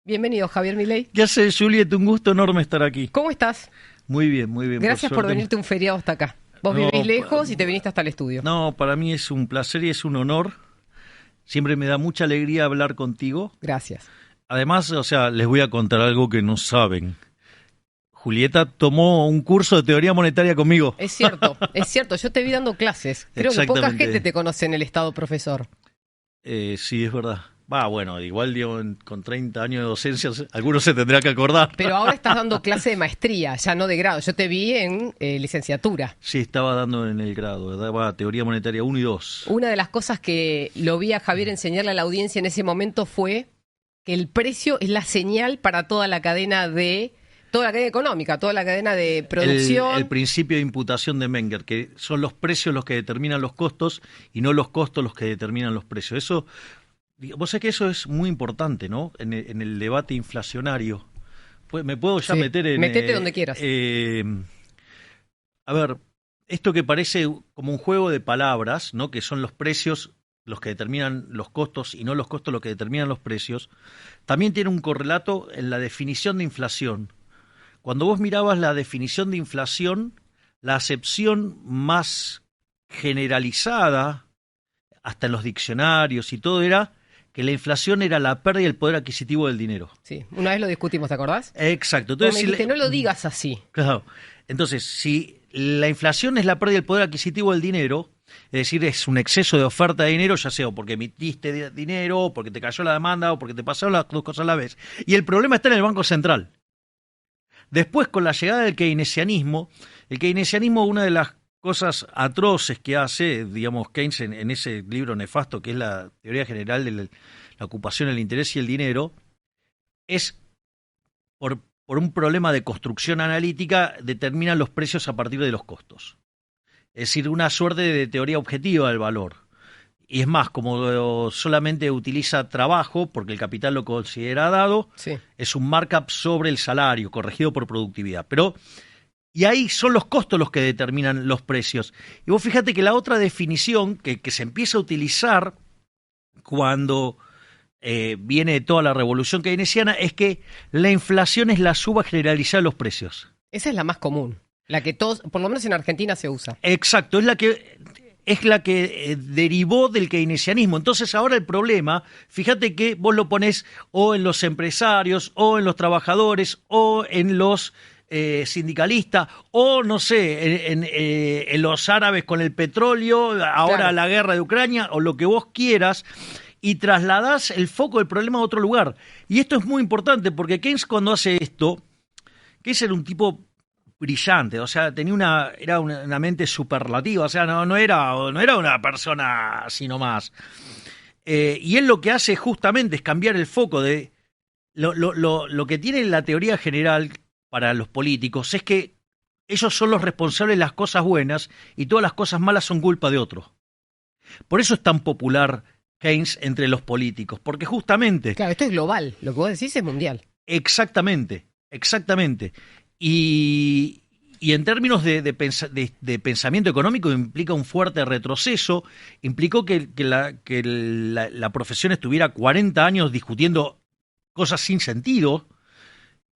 Bienvenido, Javier Milei. ¿Qué haces, Juliet? Un gusto enorme estar aquí. ¿Cómo estás? Muy bien, muy bien. Gracias por venirte un feriado hasta acá. Vos vivís lejos y te viniste hasta el estudio. No, para mí es un placer y es un honor. Siempre me da mucha alegría hablar contigo. Gracias. Además, les voy a contar algo que no saben. Julieta tomó un curso de teoría monetaria conmigo. Es cierto. Yo te vi dando clases. Creo que poca gente te conoce en el estado, profesor. Sí, es verdad. Bueno, igual con 30 años de docencia, algunos se tendrá que acordar. Pero ahora estás dando clase de maestría, ya no de grado. Yo te vi en licenciatura. Sí, estaba dando en el grado, daba teoría monetaria 1 y 2. Una de las cosas que lo vi a Javier enseñarle a la audiencia en ese momento fue que el precio es la señal para toda la cadena económica, toda la cadena de producción. El principio de imputación de Menger, que son los precios los que determinan los costos y no los costos los que determinan los precios. Eso, vos sabés que eso es muy importante, ¿no? En el debate inflacionario. Me puedo ya meter en... Metete donde quieras. A ver, esto que parece como un juego de palabras, ¿no? Que son los precios los que determinan los costos y no los costos los que determinan los precios, también tiene un correlato en la definición de inflación. Cuando vos mirabas la definición de inflación, la acepción más generalizada, hasta en los diccionarios y todo, era que la inflación era la pérdida del poder adquisitivo del dinero. Sí, una vez lo discutimos, ¿te acordás? Exacto. Entonces, me dijiste, no lo digas así. Claro. Entonces, si la inflación es la pérdida del poder adquisitivo del dinero, es decir, es un exceso de oferta de dinero, ya sea porque emitiste dinero, o porque te cayó la demanda, o porque te pasaron las dos cosas a la vez. Y el problema está en el Banco Central. Después, con la llegada del keynesianismo, una de las cosas atroces que hace, digamos, Keynes en ese libro nefasto que es la teoría general de la ocupación, el interés y el dinero, es por un problema de construcción analítica, determinan los precios a partir de los costos. Es decir, una suerte de teoría objetiva del valor. Y es más, como solamente utiliza trabajo, porque el capital lo considera dado, sí, es un markup sobre el salario, corregido por productividad. Y ahí son los costos los que determinan los precios. Y vos fíjate que la otra definición que se empieza a utilizar cuando viene toda la revolución keynesiana es que la inflación es la suba generalizada de los precios. Esa es la más común, la que todos, por lo menos en Argentina, se usa. Exacto, es la que derivó del keynesianismo. Entonces ahora el problema, fíjate que vos lo ponés o en los empresarios, o en los trabajadores, o en los sindicalistas, o no sé, en los árabes con el petróleo, ahora claro, la guerra de Ucrania, o lo que vos quieras, y trasladás el foco del problema a otro lugar. Y esto es muy importante, porque Keynes, cuando hace esto, Keynes era un tipo brillante, era una mente superlativa, no era una persona así nomás. Y él lo que hace justamente es cambiar el foco de lo que tiene la teoría general para los políticos, es que ellos son los responsables de las cosas buenas y todas las cosas malas son culpa de otros. Por eso es tan popular Keynes entre los políticos, porque justamente... Claro, esto es global, lo que vos decís es mundial. Exactamente. Y en términos de pensamiento económico implica un fuerte retroceso, implicó que la profesión estuviera 40 años discutiendo cosas sin sentido.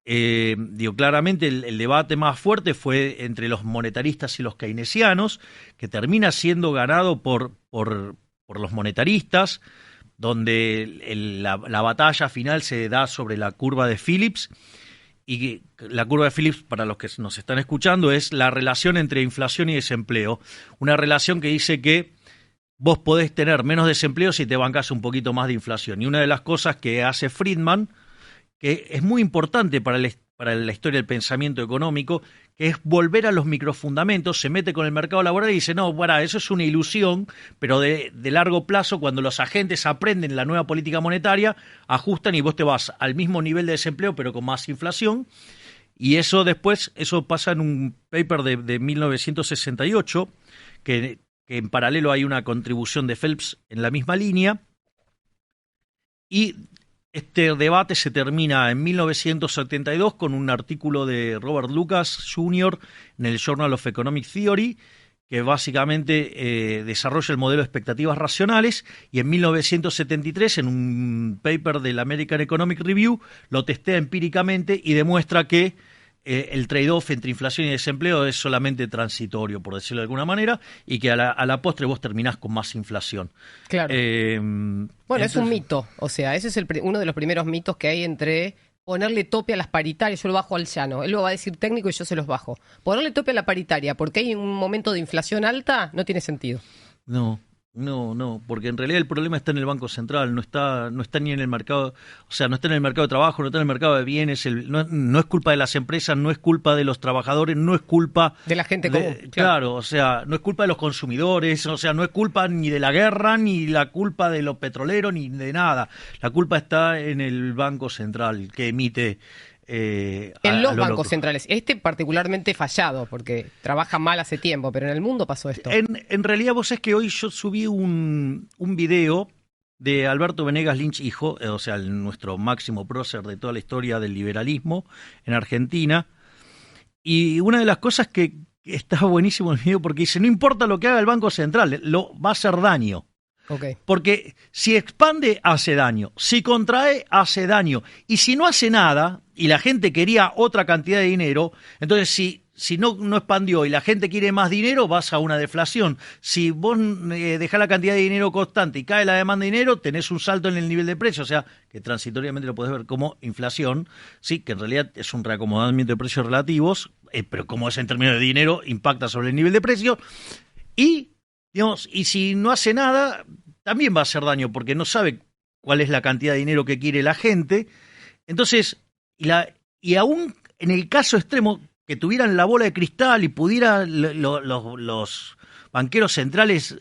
Claramente el debate más fuerte fue entre los monetaristas y los keynesianos, que termina siendo ganado por los monetaristas, donde la batalla final se da sobre la curva de Phillips. Y la curva de Phillips, para los que nos están escuchando, es la relación entre inflación y desempleo. Una relación que dice que vos podés tener menos desempleo si te bancás un poquito más de inflación. Y una de las cosas que hace Friedman, que es muy importante para la historia del pensamiento económico, que es volver a los microfundamentos, se mete con el mercado laboral y dice, no, eso es una ilusión, pero de largo plazo, cuando los agentes aprenden la nueva política monetaria, ajustan y vos te vas al mismo nivel de desempleo, pero con más inflación. Y eso pasa en un paper de 1968, que en paralelo hay una contribución de Phelps en la misma línea. Y este debate se termina en 1972 con un artículo de Robert Lucas Jr. en el Journal of Economic Theory, que básicamente desarrolla el modelo de expectativas racionales, y en 1973, en un paper del American Economic Review, lo testea empíricamente y demuestra que el trade-off entre inflación y desempleo es solamente transitorio, por decirlo de alguna manera, y que a la postre vos terminás con más inflación. Claro. Bueno, Entonces, es un mito. O sea, ese es uno de los primeros mitos que hay entre ponerle tope a las paritarias. Yo lo bajo al llano. Él lo va a decir técnico y yo se los bajo. Ponerle tope a la paritaria porque hay un momento de inflación alta no tiene sentido. No, porque en realidad el problema está en el Banco Central, no está ni en el mercado, o sea, no está en el mercado de trabajo, no está en el mercado de bienes, no es culpa de las empresas, no es culpa de los trabajadores, no es culpa de la gente común. Claro, o sea, no es culpa de los consumidores, o sea, no es culpa ni de la guerra, ni la culpa de los petroleros, ni de nada. La culpa está en el Banco Central, que emite en los bancos centrales. Particularmente fallado, porque trabaja mal hace tiempo, pero en el mundo pasó esto. En realidad, vos sabés que hoy yo subí un video de Alberto Venegas Lynch, hijo, o sea, nuestro máximo prócer de toda la historia del liberalismo en Argentina, y una de las cosas que está buenísimo en el video, porque dice, no importa lo que haga el Banco Central, lo va a hacer daño. Okay. Porque si expande, hace daño. Si contrae, hace daño. Y si no hace nada, y la gente quería otra cantidad de dinero, entonces si no expandió y la gente quiere más dinero, vas a una deflación. Si vos dejás la cantidad de dinero constante y cae la demanda de dinero, tenés un salto en el nivel de precio. O sea, que transitoriamente lo podés ver como inflación, sí, que en realidad es un reacomodamiento de precios relativos, pero como es en términos de dinero, impacta sobre el nivel de precio. Y si no hace nada, también va a hacer daño, porque no sabe cuál es la cantidad de dinero que quiere la gente. Entonces, y aún en el caso extremo, que tuvieran la bola de cristal y pudieran los banqueros centrales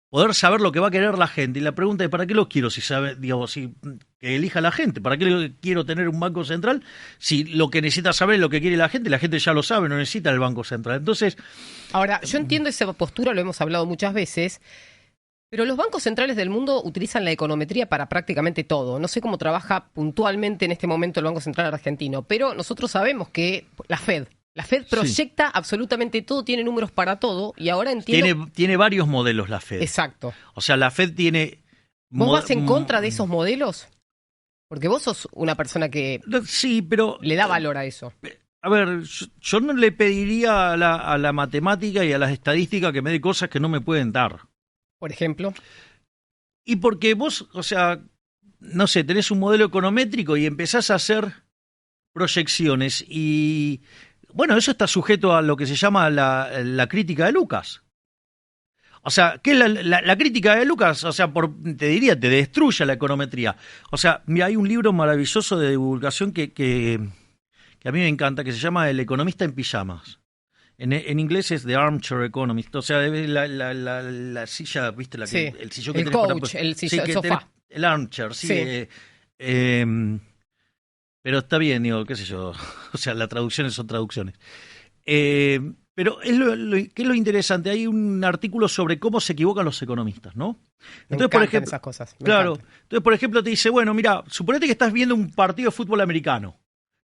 poder saber lo que va a querer la gente. Y la pregunta es, ¿para qué lo quiero? Si que elija la gente. ¿Para qué quiero tener un banco central? Si lo que necesita saber es lo que quiere la gente ya lo sabe, no necesita el Banco Central. Entonces, ahora, yo entiendo esa postura, lo hemos hablado muchas veces, pero los bancos centrales del mundo utilizan la econometría para prácticamente todo. No sé cómo trabaja puntualmente en este momento el Banco Central argentino, pero nosotros sabemos que la Fed proyecta absolutamente todo, tiene números para todo, y ahora entiendo... Tiene varios modelos la Fed. Exacto. O sea, la Fed tiene... ¿Vos vas en contra de esos modelos? Porque vos sos una persona que sí, pero le da valor a eso. A ver, yo no le pediría a la matemática y a las estadísticas que me dé cosas que no me pueden dar. Por ejemplo. Y porque vos, o sea, no sé, tenés un modelo econométrico y empezás a hacer proyecciones y... Bueno, eso está sujeto a lo que se llama la crítica de Lucas. O sea, ¿qué es la crítica de Lucas? O sea, te diría, te destruye la econometría. O sea, mira, hay un libro maravilloso de divulgación que a mí me encanta, que se llama El economista en pijamas. En inglés es The Armchair Economist. O sea, la silla, ¿viste? Sí, el sillón que el tenés coach, el sofá. El armchair, sí. Sí. Pero está bien, digo, qué sé yo. O sea, las traducciones son traducciones. Pero ¿qué es lo interesante? Hay un artículo sobre cómo se equivocan los economistas, ¿no? Entonces, por ejemplo, esas cosas. Claro. Entonces, por ejemplo, te dice, bueno, mira, suponete que estás viendo un partido de fútbol americano,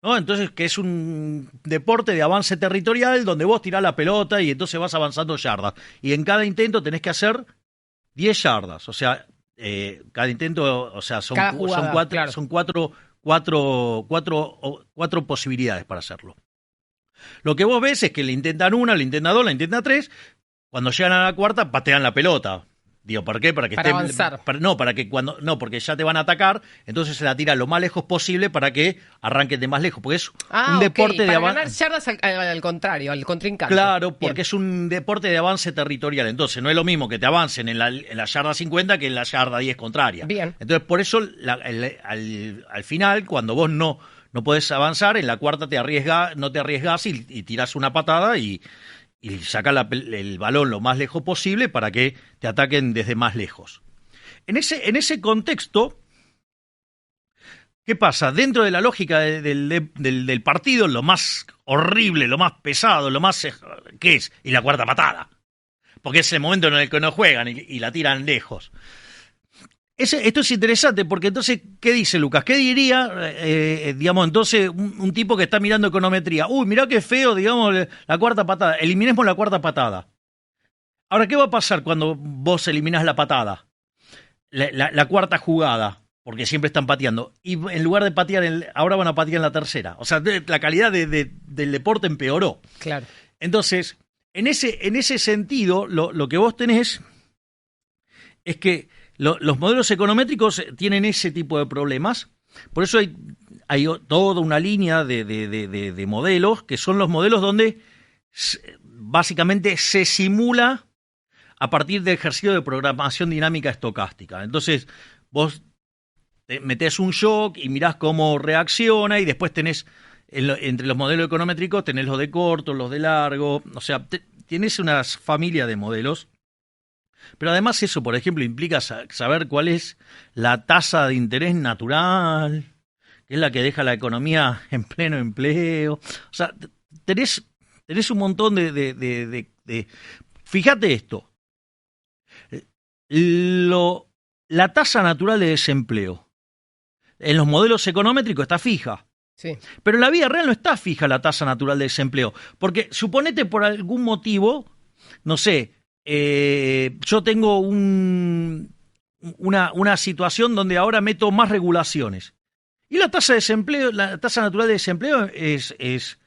¿no? Entonces, que es un deporte de avance territorial donde vos tirás la pelota y entonces vas avanzando yardas. Y en cada intento tenés que hacer 10 yardas. O sea, cada intento, o sea, son cuatro posibilidades para hacerlo. Lo que vos ves es que le intentan una, le intentan dos, le intentan tres. Cuando llegan a la cuarta, patean la pelota. Digo, ¿por qué? Para avanzar. Porque ya te van a atacar, entonces se la tira lo más lejos posible para que arranquen de más lejos. Porque es un deporte de avance. Para ganar yardas al contrario, al contrincante. Claro, porque es un deporte de avance territorial. Entonces, no es lo mismo que te avancen en la yarda 50 que en la yarda 10 contraria. Bien. Entonces, por eso, al final, cuando vos no podés avanzar, en la cuarta no te arriesgás y tirás una patada y saca el balón lo más lejos posible para que te ataquen desde más lejos. En ese contexto, ¿qué pasa? Dentro de la lógica del partido, lo más horrible, lo más pesado, lo más... ¿qué es? Y la cuarta patada. Porque es el momento en el que no juegan y la tiran lejos. Esto es interesante porque entonces, ¿qué dice Lucas? ¿Qué diría, entonces, un tipo que está mirando econometría? Uy, mirá qué feo, digamos, la cuarta patada. Eliminemos la cuarta patada. Ahora, ¿qué va a pasar cuando vos eliminás la patada? La cuarta jugada, porque siempre están pateando. Y en lugar de patear, ahora van a patear en la tercera. O sea, la calidad del deporte empeoró. Claro. Entonces, en ese sentido, lo que vos tenés es que los modelos econométricos tienen ese tipo de problemas. Por eso hay toda una línea de modelos que son los modelos donde básicamente se simula a partir del ejercicio de programación dinámica estocástica. Entonces, vos te metés un shock y mirás cómo reacciona y después tenés, entre los modelos econométricos, tenés los de corto, los de largo, o sea, tenés una familia de modelos. Pero además eso, por ejemplo, implica saber cuál es la tasa de interés natural, que es la que deja la economía en pleno empleo. O sea, tenés un montón de... Fíjate esto. La tasa natural de desempleo en los modelos econométricos está fija. Sí. Pero en la vida real no está fija la tasa natural de desempleo. Porque suponete por algún motivo, no sé, yo tengo una situación donde ahora meto más regulaciones. Y la tasa de desempleo, la tasa natural de desempleo es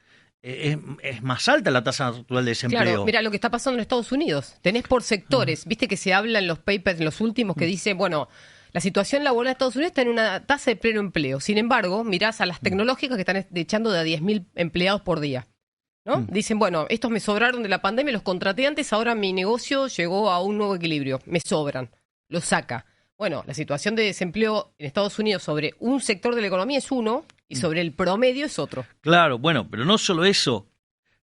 más alta la tasa natural de desempleo. Claro, mira lo que está pasando en Estados Unidos. Tenés por sectores, viste que se habla en los papers, en los últimos, que dice, bueno, la situación laboral de Estados Unidos está en una tasa de pleno empleo. Sin embargo, mirás a las tecnológicas que están echando de a 10.000 empleados por día, ¿no? Dicen, bueno, estos me sobraron de la pandemia, los contraté antes, ahora mi negocio llegó a un nuevo equilibrio. Me sobran, los saca. Bueno, la situación de desempleo en Estados Unidos sobre un sector de la economía es uno y sobre el promedio es otro. Claro, bueno, pero no solo eso.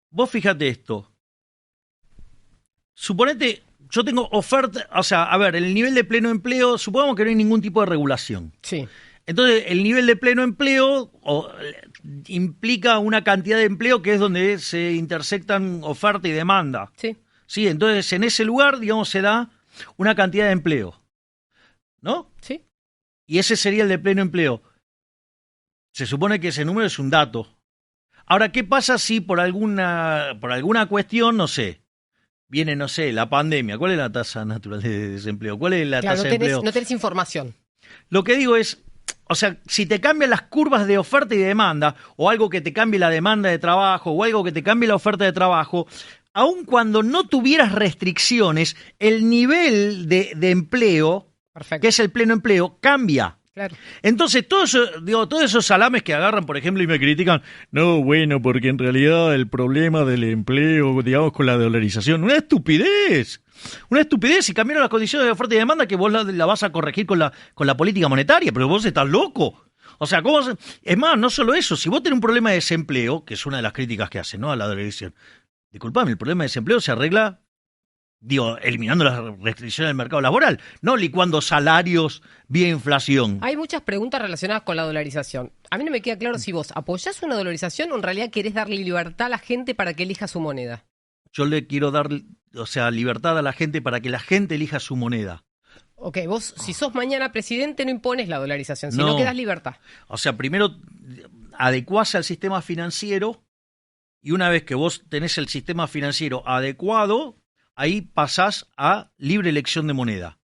Vos fíjate esto. Suponete, yo tengo oferta, o sea, a ver, el nivel de pleno empleo, supongamos que no hay ningún tipo de regulación. Sí. Entonces, el nivel de pleno empleo implica una cantidad de empleo que es donde se intersectan oferta y demanda. Sí. Sí, entonces en ese lugar, digamos, se da una cantidad de empleo. ¿No? Sí. Y ese sería el de pleno empleo. Se supone que ese número es un dato. Ahora, ¿qué pasa si por alguna cuestión, no sé, viene, no sé, la pandemia? ¿Cuál es la tasa natural de desempleo? ¿Cuál es la tasa de empleo? No tenés información. Lo que digo es, o sea, si te cambian las curvas de oferta y de demanda, o algo que te cambie la demanda de trabajo, o algo que te cambie la oferta de trabajo, aun cuando no tuvieras restricciones, el nivel de empleo, perfecto, que es el pleno empleo, cambia. Claro. Entonces, todos esos salames que agarran, por ejemplo, y me critican, no, bueno, porque en realidad el problema del empleo, digamos, con la dolarización, una estupidez, y cambiaron las condiciones de oferta y demanda que vos la vas a corregir con la política monetaria, pero vos estás loco. O sea, es más, no solo eso, si vos tenés un problema de desempleo, que es una de las críticas que hacen, ¿no?, a la dolarización, disculpame, el problema de desempleo se arregla, eliminando las restricciones del mercado laboral, no licuando salarios vía inflación. Hay muchas preguntas relacionadas con la dolarización. A mí no me queda claro si vos apoyás una dolarización o en realidad querés darle libertad a la gente para que elija su moneda. Yo le quiero dar, libertad a la gente para que la gente elija su moneda. Ok, vos, si sos mañana presidente, no impones la dolarización, sino que das libertad. O sea, primero adecuás al sistema financiero y una vez que vos tenés el sistema financiero adecuado, ahí pasás a libre elección de moneda.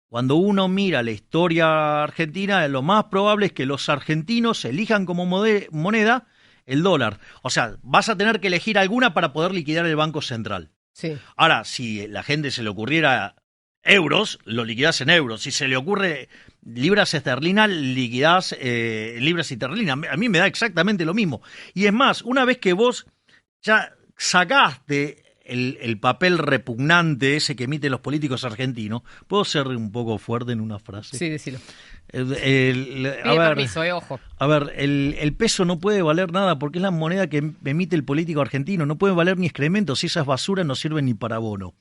Cuando uno mira la historia argentina, lo más probable es que los argentinos elijan como moneda el dólar. O sea, vas a tener que elegir alguna para poder liquidar el Banco Central. Sí. Ahora, si la gente se le ocurriera euros, lo liquidás en euros. Si se le ocurre libras esterlinas, liquidás libras esterlinas. A mí me da exactamente lo mismo. Y es más, una vez que vos ya sacaste el papel repugnante ese que emiten los políticos argentinos, ¿puedo ser un poco fuerte en una frase? Sí, decilo. Permiso, ojo. A ver, el peso no puede valer nada porque es la moneda que emite el político argentino. No puede valer ni excrementos. Si esas basuras no sirven ni para bono.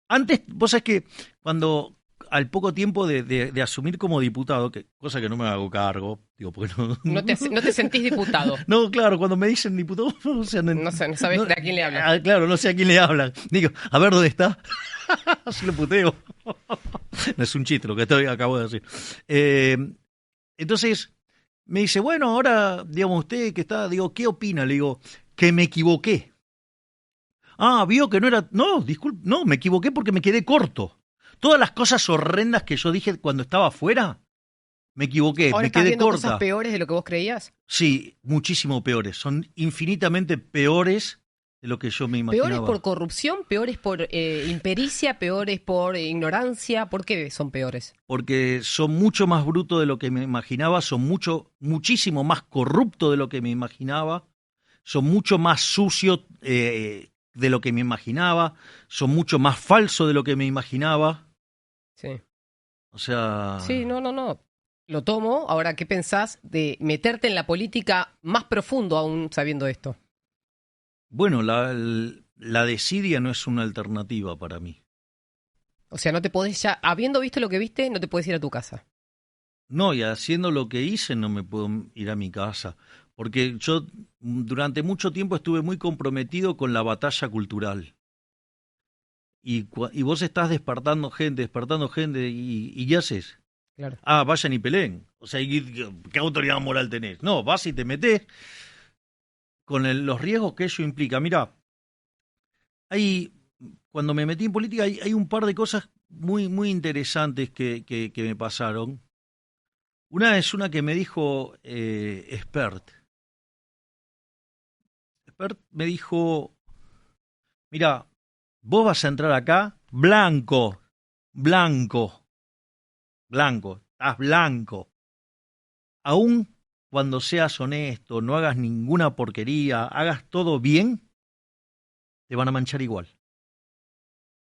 Antes, vos sabés que cuando al poco tiempo de asumir como diputado, cosa que no me hago cargo, digo, porque no te sentís diputado. No, claro, cuando me dicen diputado, no sabés a quién le hablan. Claro, no sé a quién le hablan. Digo, a ver dónde está. Se lo puteo. No es un chiste lo que acabo de decir. Entonces, me dice, bueno, ahora, digamos, usted que está, digo, ¿qué opina? Le digo, que me equivoqué. Ah, vio que no era... No, disculpe, no, me equivoqué porque me quedé corto. Todas las cosas horrendas que yo dije cuando estaba afuera, me equivoqué, ¿Ahora me estás quedé viendo cosas corta. peores de lo que vos creías? Sí, muchísimo peores. Son infinitamente peores de lo que yo me ¿Peores por imaginaba. corrupción? ¿Peores por impericia? ¿Peores por ignorancia? ¿Por qué son peores? Porque son mucho más brutos de lo que me imaginaba, son muchísimo más corruptos de lo que me imaginaba, son mucho más sucios de lo que me imaginaba, son mucho más falsos de lo que me imaginaba. Sí. O sea, Sí, no. Lo tomo. Ahora, ¿qué pensás de meterte en la política más profundo aún sabiendo esto? bueno, la desidia no es una alternativa para mí. O sea, no te podés ya, habiendo visto lo que viste, no te podés ir a tu casa. No, y haciendo lo que hice no me puedo ir a mi casa, porque yo durante mucho tiempo estuve muy comprometido con la batalla cultural. Y vos estás despertando gente, ¿y qué haces? Claro. Ah, vayan y peleen. O sea, ¿qué autoridad moral tenés? No, vas y te metés con los riesgos que ello implica. Mira, hay, cuando me metí en política hay un par de cosas muy interesantes que me pasaron. Una es una que me dijo Expert. Expert me dijo, mira, vos vas a entrar acá blanco, blanco, blanco, estás blanco. Aún cuando seas honesto, no hagas ninguna porquería, hagas todo bien, te van a manchar igual.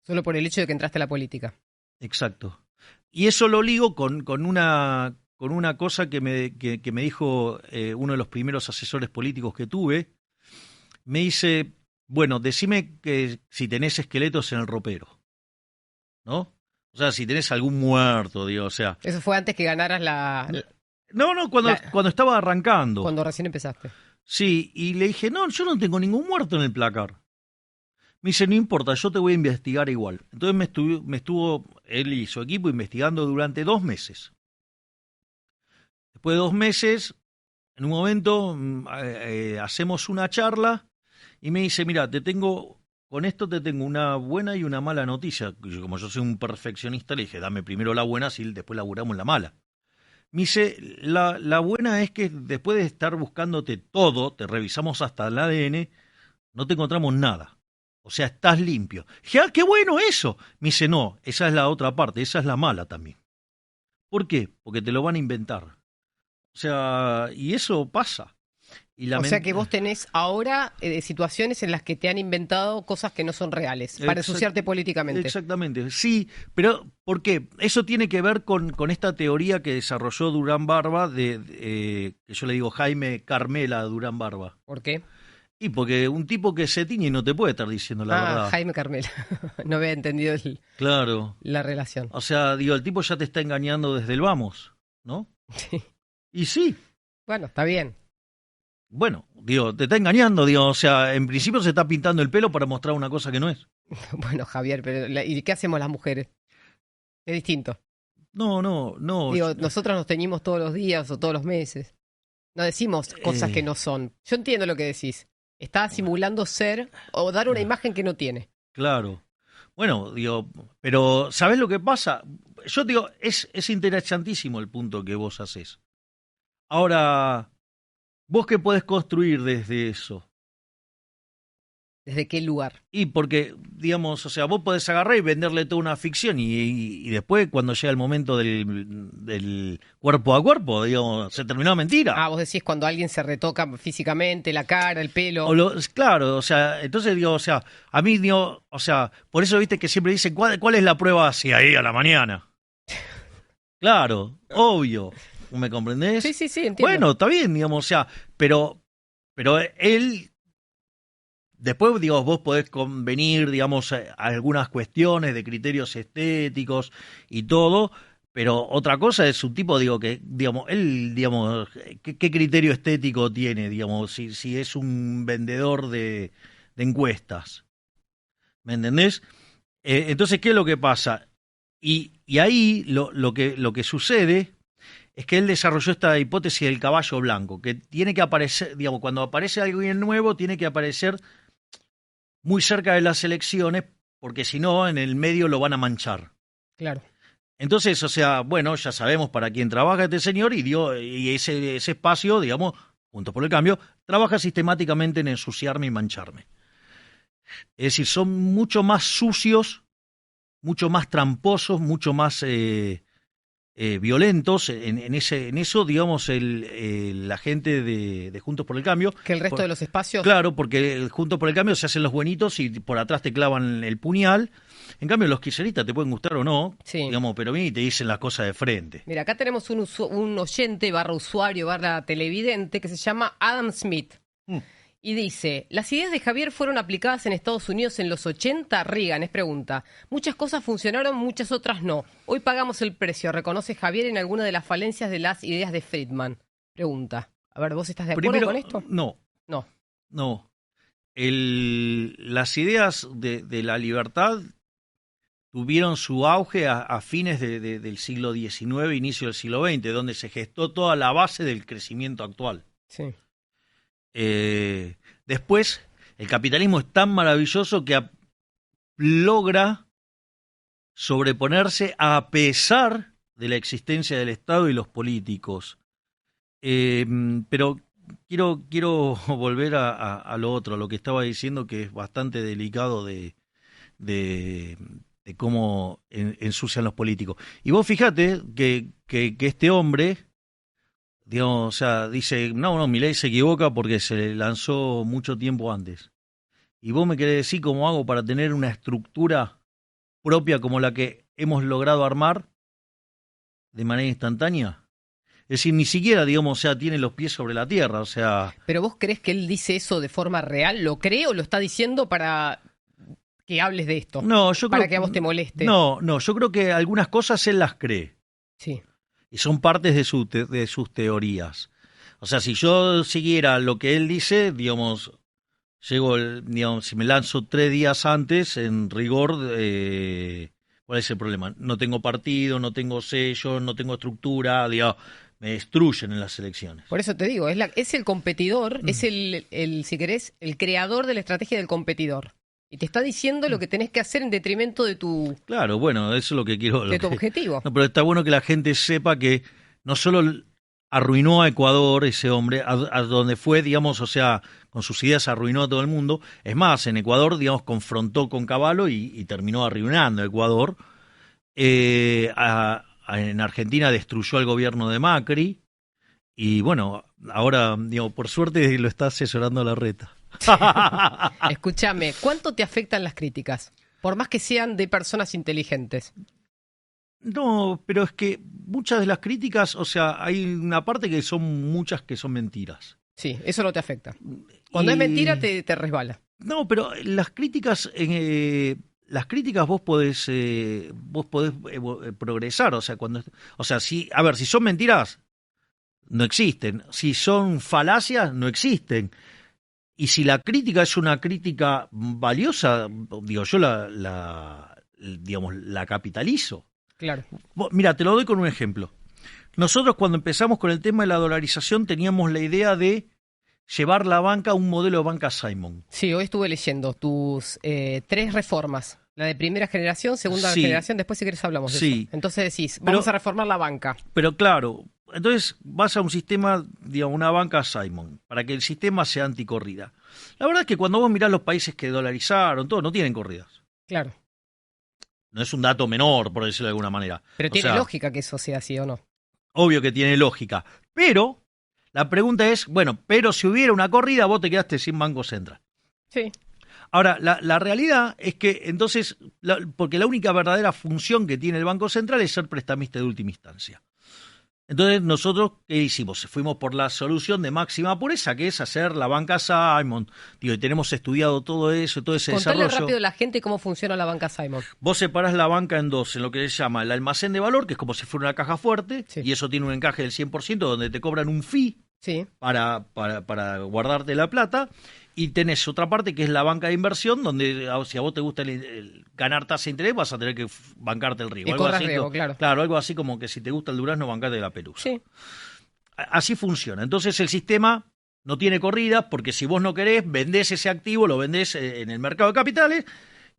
Solo por el hecho de que entraste a la política. Exacto. Y eso lo ligo con una cosa que me dijo uno de los primeros asesores políticos que tuve. Me dice, bueno, decime que si tenés esqueletos en el ropero, ¿no? O sea, si tenés algún muerto, digo, o sea. Eso fue antes que ganaras No, cuando estaba arrancando. cuando recién empezaste. Sí, y le dije, no, yo no tengo ningún muerto en el placar. Me dice, no importa, yo te voy a investigar igual. Entonces me estuvo él y su equipo investigando durante 2 meses. Después de 2 meses, en un momento hacemos una charla y me dice, mira, con esto te tengo una buena y una mala noticia. Como yo soy un perfeccionista, le dije, dame primero la buena, si después laburamos la mala. Me dice, la buena es que después de estar buscándote todo, te revisamos hasta el ADN, no te encontramos nada. O sea, estás limpio. Dije, ah, qué bueno eso. Me dice, no, esa es la otra parte, esa es la mala también. ¿Por qué? Porque te lo van a inventar. O sea, y eso pasa. Y O sea que vos tenés ahora situaciones en las que te han inventado cosas que no son reales, para ensuciarte políticamente. Exactamente, sí, pero ¿por qué? Eso tiene que ver con esta teoría que desarrolló Durán Barba, que yo le digo Jaime Carmela Durán Barba. ¿Por qué? Y porque un tipo que se tiñe no te puede estar diciendo la verdad. Jaime Carmela. No había entendido Claro. la relación. O sea, digo, el tipo ya te está engañando desde el vamos, ¿no? Sí. Y sí, Bueno, está bien. bueno, digo, te está engañando, digo, o sea, en principio se está pintando el pelo para mostrar una cosa que no es. Bueno, Javier, pero ¿y qué hacemos las mujeres? Es distinto. No. Digo, nosotros nos teñimos todos los días o todos los meses. No decimos cosas que no son. Yo entiendo lo que decís. Está simulando ser o dar una imagen que no tiene. Claro. Bueno, digo, pero ¿sabés lo que pasa? Yo digo, es interesantísimo el punto que vos haces. Ahora, ¿vos qué podés construir desde eso? ¿Desde qué lugar? Y porque, digamos, o sea, vos podés agarrar y venderle toda una ficción y después cuando llega el momento del cuerpo a cuerpo, digamos, se terminó la mentira. Vos decís cuando alguien se retoca físicamente, la cara, el pelo. Claro, o sea, entonces digo, o sea, a mí digo, o sea, por eso viste que siempre dicen, ¿cuál es la prueba hacia ahí a la mañana? Claro, obvio, ¿me comprendés? Sí, entiendo. Bueno, está bien, digamos, o sea, pero él, después, digo, vos podés convenir, digamos, a algunas cuestiones de criterios estéticos y todo, pero otra cosa es un tipo, digo, que, digamos, él, digamos, ¿qué criterio estético tiene, digamos, si es un vendedor de encuestas? ¿Me entendés? Entonces, ¿qué es lo que pasa? Y ahí lo que sucede es que él desarrolló esta hipótesis del caballo blanco, que tiene que aparecer, digamos, cuando aparece alguien nuevo, tiene que aparecer muy cerca de las elecciones, porque si no, en el medio lo van a manchar. Claro. Entonces, o sea, bueno, ya sabemos para quién trabaja este señor y ese espacio, digamos, Juntos por el Cambio, trabaja sistemáticamente en ensuciarme y mancharme. Es decir, son mucho más sucios, mucho más tramposos, mucho más violentos en eso, digamos, la gente de Juntos por el Cambio. Que el resto de los espacios. Claro, porque Juntos por el Cambio se hacen los buenitos y por atrás te clavan el puñal. En cambio, los kirchneristas te pueden gustar o no, Sí. digamos, pero vienen y te dicen las cosas de frente. Mira, acá tenemos un oyente, /usuario, /televidente, que se llama Adam Smith. Y dice, las ideas de Javier fueron aplicadas en Estados Unidos en los 80, Reagan, es pregunta. Muchas cosas funcionaron, muchas otras no. Hoy pagamos el precio. ¿Reconoce Javier en alguna de las falencias de las ideas de Friedman? Pregunta. A ver, ¿vos estás de acuerdo con esto? No. Las ideas de la libertad tuvieron su auge a fines del siglo XIX, inicio del siglo XX, donde se gestó toda la base del crecimiento actual. Sí. Después, el capitalismo es tan maravilloso que logra sobreponerse a pesar de la existencia del Estado y los políticos. Pero quiero volver a lo otro, a lo que estaba diciendo, que es bastante delicado de cómo ensucian los políticos. Y vos fijate que este hombre, digamos, o sea, dice, no, Milei se equivoca porque se lanzó mucho tiempo antes. Y vos me querés decir cómo hago para tener una estructura propia como la que hemos logrado armar de manera instantánea. Es decir, ni siquiera, digamos, o sea, tiene los pies sobre la tierra, o sea... ¿Pero vos crees que él dice eso de forma real? ¿Lo cree o lo está diciendo para que hables de esto? No, yo para creo, que a vos te moleste. No, yo creo que algunas cosas él las cree. Sí. Y son partes de sus teorías. O sea, si yo siguiera lo que él dice, digamos, digamos, si me lanzo 3 días antes, en rigor, ¿cuál es el problema? No tengo partido, no tengo sello, no tengo estructura, digamos, me destruyen en las elecciones. Por eso te digo, es el competidor, es el, si querés, el creador de la estrategia del competidor. Y te está diciendo lo que tenés que hacer en detrimento de tu... Claro, bueno, eso es lo que quiero... De tu objetivo. No, pero está bueno que la gente sepa que no solo arruinó a Ecuador ese hombre, a donde fue, digamos, o sea, con sus ideas arruinó a todo el mundo. Es más, en Ecuador, digamos, confrontó con Cavallo y terminó arruinando a Ecuador. En Argentina destruyó al gobierno de Macri. Y bueno, ahora, digamos, por suerte lo está asesorando a Larreta. Escúchame, ¿cuánto te afectan las críticas? Por más que sean de personas inteligentes. No, pero es que muchas de las críticas, o sea, hay una parte que son muchas que son mentiras. Sí, eso no te afecta. Cuando es mentira te resbala. No, pero las críticas vos podés progresar, o sea, si son mentiras, no existen. Si son falacias, no existen. Y si la crítica es una crítica valiosa, digo, yo digamos, la capitalizo. Claro. Mira, te lo doy con un ejemplo. Nosotros cuando empezamos con el tema de la dolarización teníamos la idea de llevar la banca a un modelo de banca Simon. Sí, hoy estuve leyendo tus 3 reformas. La de primera generación, segunda generación, después si querés hablamos de eso. Entonces decís, vamos a reformar la banca. Pero claro, entonces vas a un sistema, digamos, una banca Simon, para que el sistema sea anticorrida. La verdad es que cuando vos mirás los países que dolarizaron, todo, no tienen corridas. Claro. No es un dato menor, por decirlo de alguna manera. Pero tiene lógica que eso sea así, ¿o no? Obvio que tiene lógica. Pero la pregunta es, bueno, pero si hubiera una corrida, vos te quedaste sin Banco Central. Sí. Ahora, la realidad es que entonces, porque la única verdadera función que tiene el Banco Central es ser prestamista de última instancia. Entonces, nosotros, ¿qué hicimos? Fuimos por la solución de máxima pureza, que es hacer la banca Simon. Digo, y tenemos estudiado todo eso, todo ese desarrollo. Contale rápido a la gente cómo funciona la banca Simon. Vos separás la banca en dos, en lo que se llama el almacén de valor, que es como si fuera una caja fuerte, y eso tiene un encaje del 100%, donde te cobran un fee para guardarte la plata. Y tenés otra parte que es la banca de inversión, donde si a vos te gusta ganar tasa de interés, vas a tener que bancarte el riesgo. Y corres riesgo, claro. Claro, algo así como que si te gusta el durazno, bancate la pelusa. Sí. Así funciona. Entonces el sistema no tiene corrida, porque si vos no querés, vendés ese activo, lo vendés en el mercado de capitales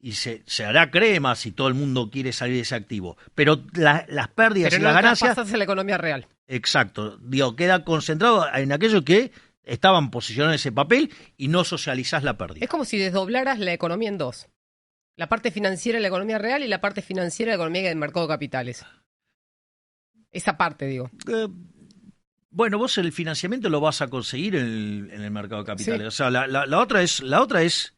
y se hará crema si todo el mundo quiere salir de ese activo. Pero las pérdidas Pero y no las ganancias... traspasas en la economía real. Exacto, digo, queda concentrado en aquellos que estaban posicionados en ese papel y no socializás la pérdida. Es como si desdoblaras la economía en dos. La parte financiera de la economía real y la parte financiera de la economía del mercado de capitales. Esa parte, digo. Bueno, vos el financiamiento lo vas a conseguir en el mercado de capitales. Sí. O sea, la otra es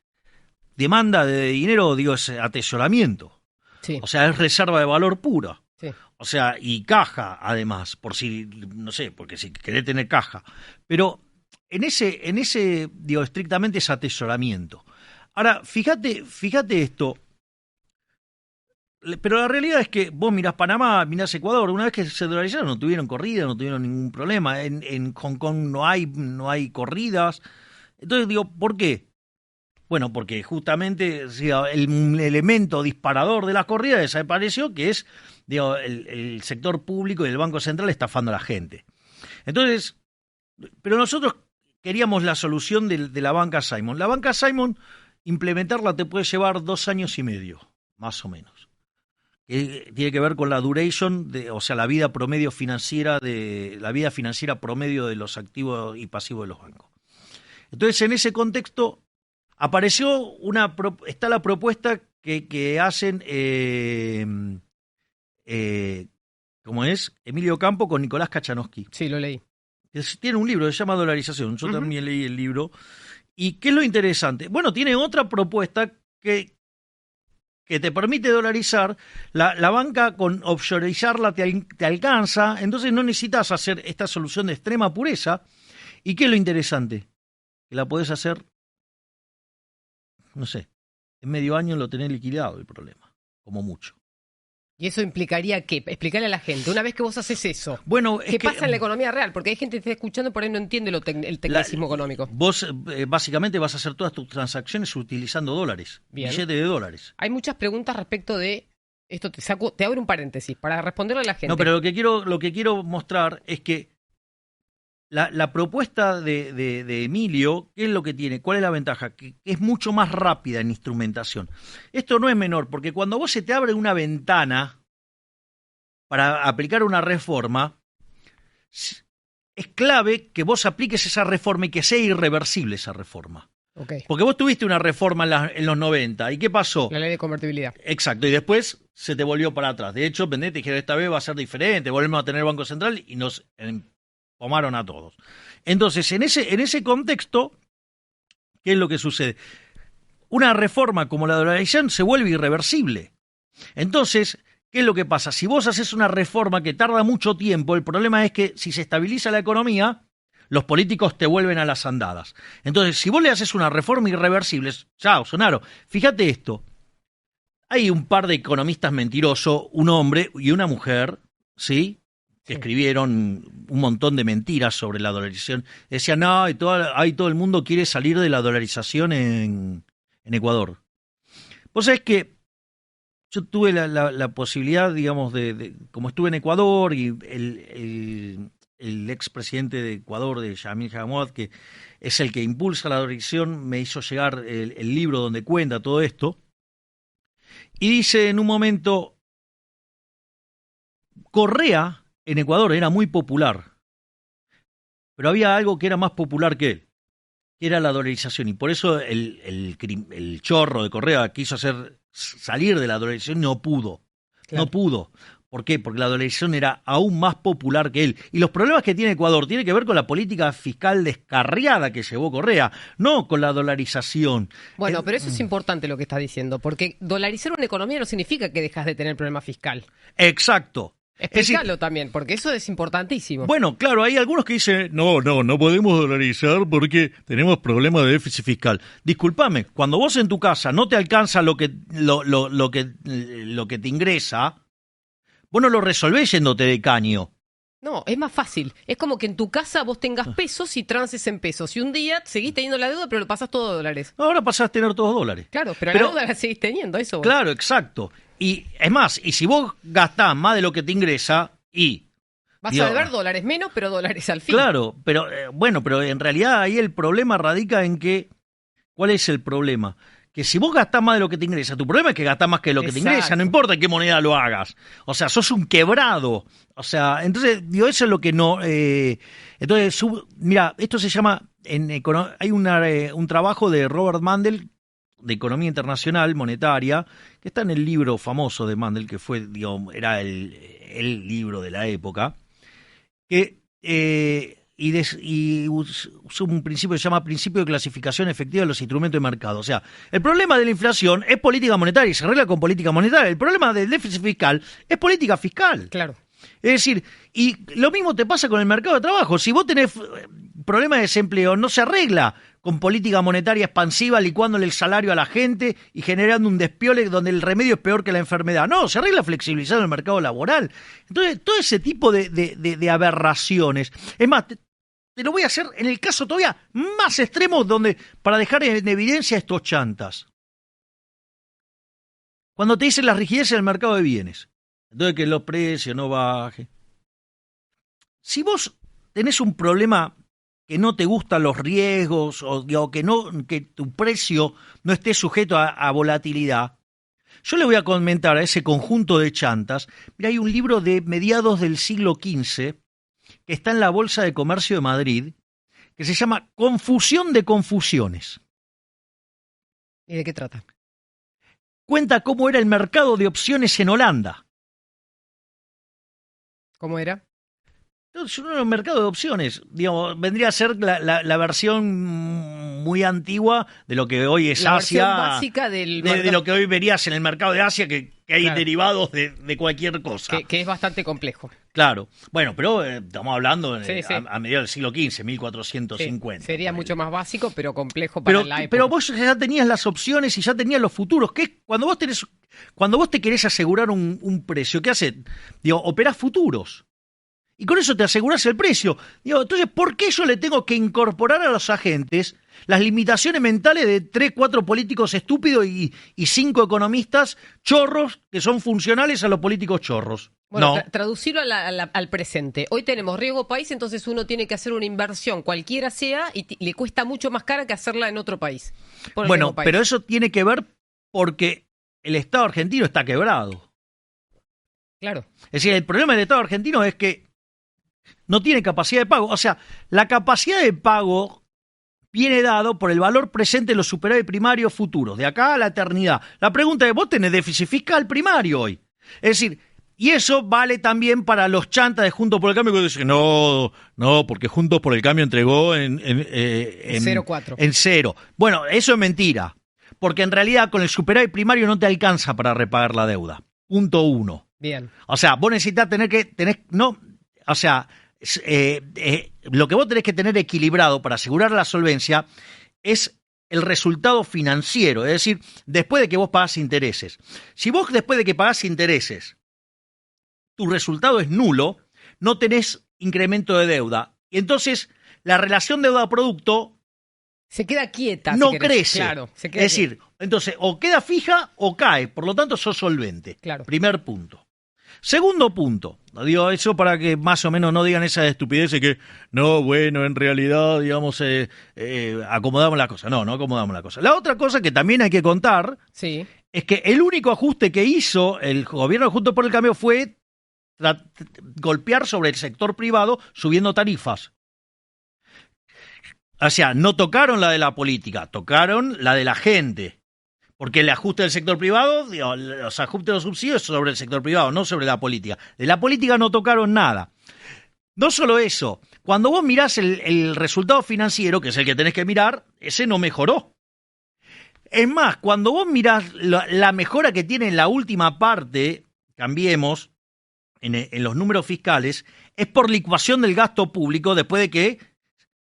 demanda de dinero, digo, es atesoramiento. Sí, O sea, es reserva de valor pura. sí. O sea, y caja, además, por si, no sé, porque si querés tener caja. Pero en ese, digo, estrictamente es atesoramiento. Ahora, fíjate esto. Pero la realidad es que vos mirás Panamá, mirás Ecuador, una vez que se dolarizaron no tuvieron corrida, no tuvieron ningún problema. En Hong Kong no hay corridas. Entonces digo, ¿por qué? Bueno, porque justamente el elemento disparador de las corridas desapareció, que es, digo, el sector público y el Banco Central estafando a la gente. Entonces, pero nosotros queríamos la solución de la banca Simon. La banca Simon, implementarla te puede llevar 2 años y medio, más o menos. Tiene que ver con la duration, o sea, la vida financiera promedio de los activos y pasivos de los bancos. Entonces, en ese contexto, está la propuesta que hacen, ¿cómo es? Emilio Campo con Nicolás Kachanowski. Sí, lo leí. Tiene un libro que se llama Dolarización. Yo también leí el libro. ¿Y qué es lo interesante? Bueno, tiene otra propuesta que te permite dolarizar. La banca con offshoreizarla te alcanza. Entonces no necesitas hacer esta solución de extrema pureza. ¿Y qué es lo interesante? Que la podés hacer, no sé, en medio año lo tenés liquidado el problema, como mucho. ¿Y eso implicaría qué? Explicarle a la gente, una vez que vos haces eso, bueno, ¿qué pasa en la economía real? Porque hay gente que está escuchando y por ahí no entiende el tecnicismo económico. Vos básicamente vas a hacer todas tus transacciones utilizando dólares, Bien. billetes de dólares. Hay muchas preguntas respecto de esto. Te abro un paréntesis para responderle a la gente. No, pero lo que quiero mostrar es que la propuesta de Emilio, ¿qué es lo que tiene? ¿Cuál es la ventaja? Que es mucho más rápida en instrumentación. Esto no es menor, porque cuando vos se te abre una ventana para aplicar una reforma, es clave que vos apliques esa reforma y que sea irreversible esa reforma. Okay. Porque vos tuviste una reforma en los 90, ¿y qué pasó? La ley de convertibilidad. Exacto, y después se te volvió para atrás. De hecho, Pendiente dijeron, esta vez va a ser diferente, volvemos a tener Banco Central y nos tomaron a todos. Entonces, en ese contexto, ¿qué es lo que sucede? Una reforma como la dolarización se vuelve irreversible. Entonces, ¿qué es lo que pasa? Si vos haces una reforma que tarda mucho tiempo, el problema es que si se estabiliza la economía, los políticos te vuelven a las andadas. Entonces, si vos le haces una reforma irreversible, chao, Sonaro, fíjate esto. Hay un par de economistas mentirosos, un hombre y una mujer, ¿sí?, que escribieron un montón de mentiras sobre la dolarización. Decían, no, todo el mundo quiere salir de la dolarización en Ecuador. Vos sabés que yo tuve la posibilidad, digamos, como estuve en Ecuador y el expresidente de Ecuador, de Jamil Hamad, que es el que impulsa la dolarización, me hizo llegar el libro donde cuenta todo esto. Y dice en un momento, Correa en Ecuador era muy popular, pero había algo que era más popular que él, que era la dolarización, y por eso el chorro de Correa quiso salir de la dolarización y no pudo. Claro. No pudo. ¿Por qué? Porque la dolarización era aún más popular que él. Y los problemas que tiene Ecuador tienen que ver con la política fiscal descarriada que llevó Correa, no con la dolarización. Bueno, pero eso es importante lo que estás diciendo, porque dolarizar una economía no significa que dejas de tener problema fiscal. Exacto. Explícalo también, porque eso es importantísimo. Bueno, claro, hay algunos que dicen, no podemos dolarizar porque tenemos problemas de déficit fiscal. Discúlpame, cuando vos en tu casa no te alcanza lo que te ingresa, vos no lo resolvés yéndote de caño. No, es más fácil. Es como que en tu casa vos tengas pesos y transes en pesos. Y un día seguís teniendo la deuda, pero lo pasás todo a dólares. Ahora pasás a tener todos dólares. Claro, pero la deuda la seguís teniendo, eso. Claro, exacto. Y es más, y si vos gastás más de lo que te ingresa y Vas a deber dólares menos, pero dólares al fin. Claro, pero bueno, pero en realidad ahí el problema radica en que, ¿cuál es el problema? Que si vos gastás más de lo que te ingresa, tu problema es que gastás más que lo que te ingresa, no importa en qué moneda lo hagas. O sea, sos un quebrado. O sea, entonces, digo, eso es lo que no... entonces, mira, esto se llama... hay un trabajo de Robert Mandel, de Economía Internacional Monetaria, que está en el libro famoso de Mandel, que fue, digamos, era el libro de la época, que usa un principio que se llama principio de clasificación efectiva de los instrumentos de mercado. O sea, el problema de la inflación es política monetaria y se arregla con política monetaria. El problema del déficit fiscal es política fiscal. Claro. Es decir, y lo mismo te pasa con el mercado de trabajo. Si vos tenés problema de desempleo, no se arregla con política monetaria expansiva, licuándole el salario a la gente y generando un despiole donde el remedio es peor que la enfermedad. No, se arregla flexibilizando el mercado laboral. Entonces, todo ese tipo de aberraciones. Es más, te lo voy a hacer en el caso todavía más extremo, para dejar en evidencia estos chantas. Cuando te dicen las rigideces del mercado de bienes, entonces que los precios no bajen. Si vos tenés un problema que no te gustan los riesgos o que tu precio no esté sujeto a volatilidad, yo le voy a comentar a ese conjunto de chantas. Mira, hay un libro de mediados del siglo XV que está en la Bolsa de Comercio de Madrid que se llama Confusión de Confusiones. ¿Y de qué trata? Cuenta cómo era el mercado de opciones en Holanda. ¿Cómo era? Es un mercado de opciones, digamos, vendría a ser la versión muy antigua de lo que hoy es la Asia. Versión básica de lo que hoy verías en el mercado de Asia, que hay claro, derivados de cualquier cosa. Que es bastante complejo. Claro. Bueno, pero estamos hablando sí. a mediados del siglo XV, 1450. Sería mucho más básico, pero complejo para la época. Pero vos ya tenías las opciones y ya tenías los futuros. Que es cuando vos te querés asegurar un precio, ¿qué haces? Digo, operás futuros. Y con eso te aseguras el precio. Digo, entonces, ¿por qué yo le tengo que incorporar a los agentes las limitaciones mentales de 3, 4 políticos estúpidos y 5 economistas chorros que son funcionales a los políticos chorros? Bueno, no. Traducirlo al presente. Hoy tenemos riesgo país, entonces uno tiene que hacer una inversión, cualquiera sea, y le cuesta mucho más cara que hacerla en otro país. Bueno, pero eso tiene que ver porque el Estado argentino está quebrado. Claro. Es decir, el problema del Estado argentino es que no tiene capacidad de pago. O sea, la capacidad de pago viene dado por el valor presente de los superávit primarios futuros, de acá a la eternidad. La pregunta es, vos tenés déficit fiscal primario hoy. Es decir, y eso vale también para los chantas de Juntos por el Cambio que dicen, no, porque Juntos por el Cambio entregó en 0,4. En cero. Bueno, eso es mentira, porque en realidad con el superávit primario no te alcanza para repagar la deuda. Punto 1. Bien. O sea, vos necesitas lo que vos tenés que tener equilibrado para asegurar la solvencia es el resultado financiero, es decir, después de que vos pagás intereses. Si vos después de que pagás intereses, tu resultado es nulo, no tenés incremento de deuda. Y entonces la relación deuda-producto se queda quieta. No si crece. Claro, es decir, entonces o queda fija o cae, por lo tanto sos solvente. Claro. Primer punto. Segundo punto, digo eso para que más o menos no digan esas estupideces que, no, bueno, en realidad, digamos, acomodamos la cosa. No acomodamos la cosa. La otra cosa que también hay que contar es que el único ajuste que hizo el gobierno de Juntos por el Cambio fue golpear sobre el sector privado subiendo tarifas. O sea, no tocaron la de la política, tocaron la de la gente. Porque el ajuste del sector privado, los ajustes de los subsidios sobre el sector privado, no sobre la política. De la política no tocaron nada. No solo eso, cuando vos mirás el resultado financiero, que es el que tenés que mirar, ese no mejoró. Es más, cuando vos mirás la mejora que tiene en la última parte, cambiemos, en los números fiscales, es por licuación del gasto público después de que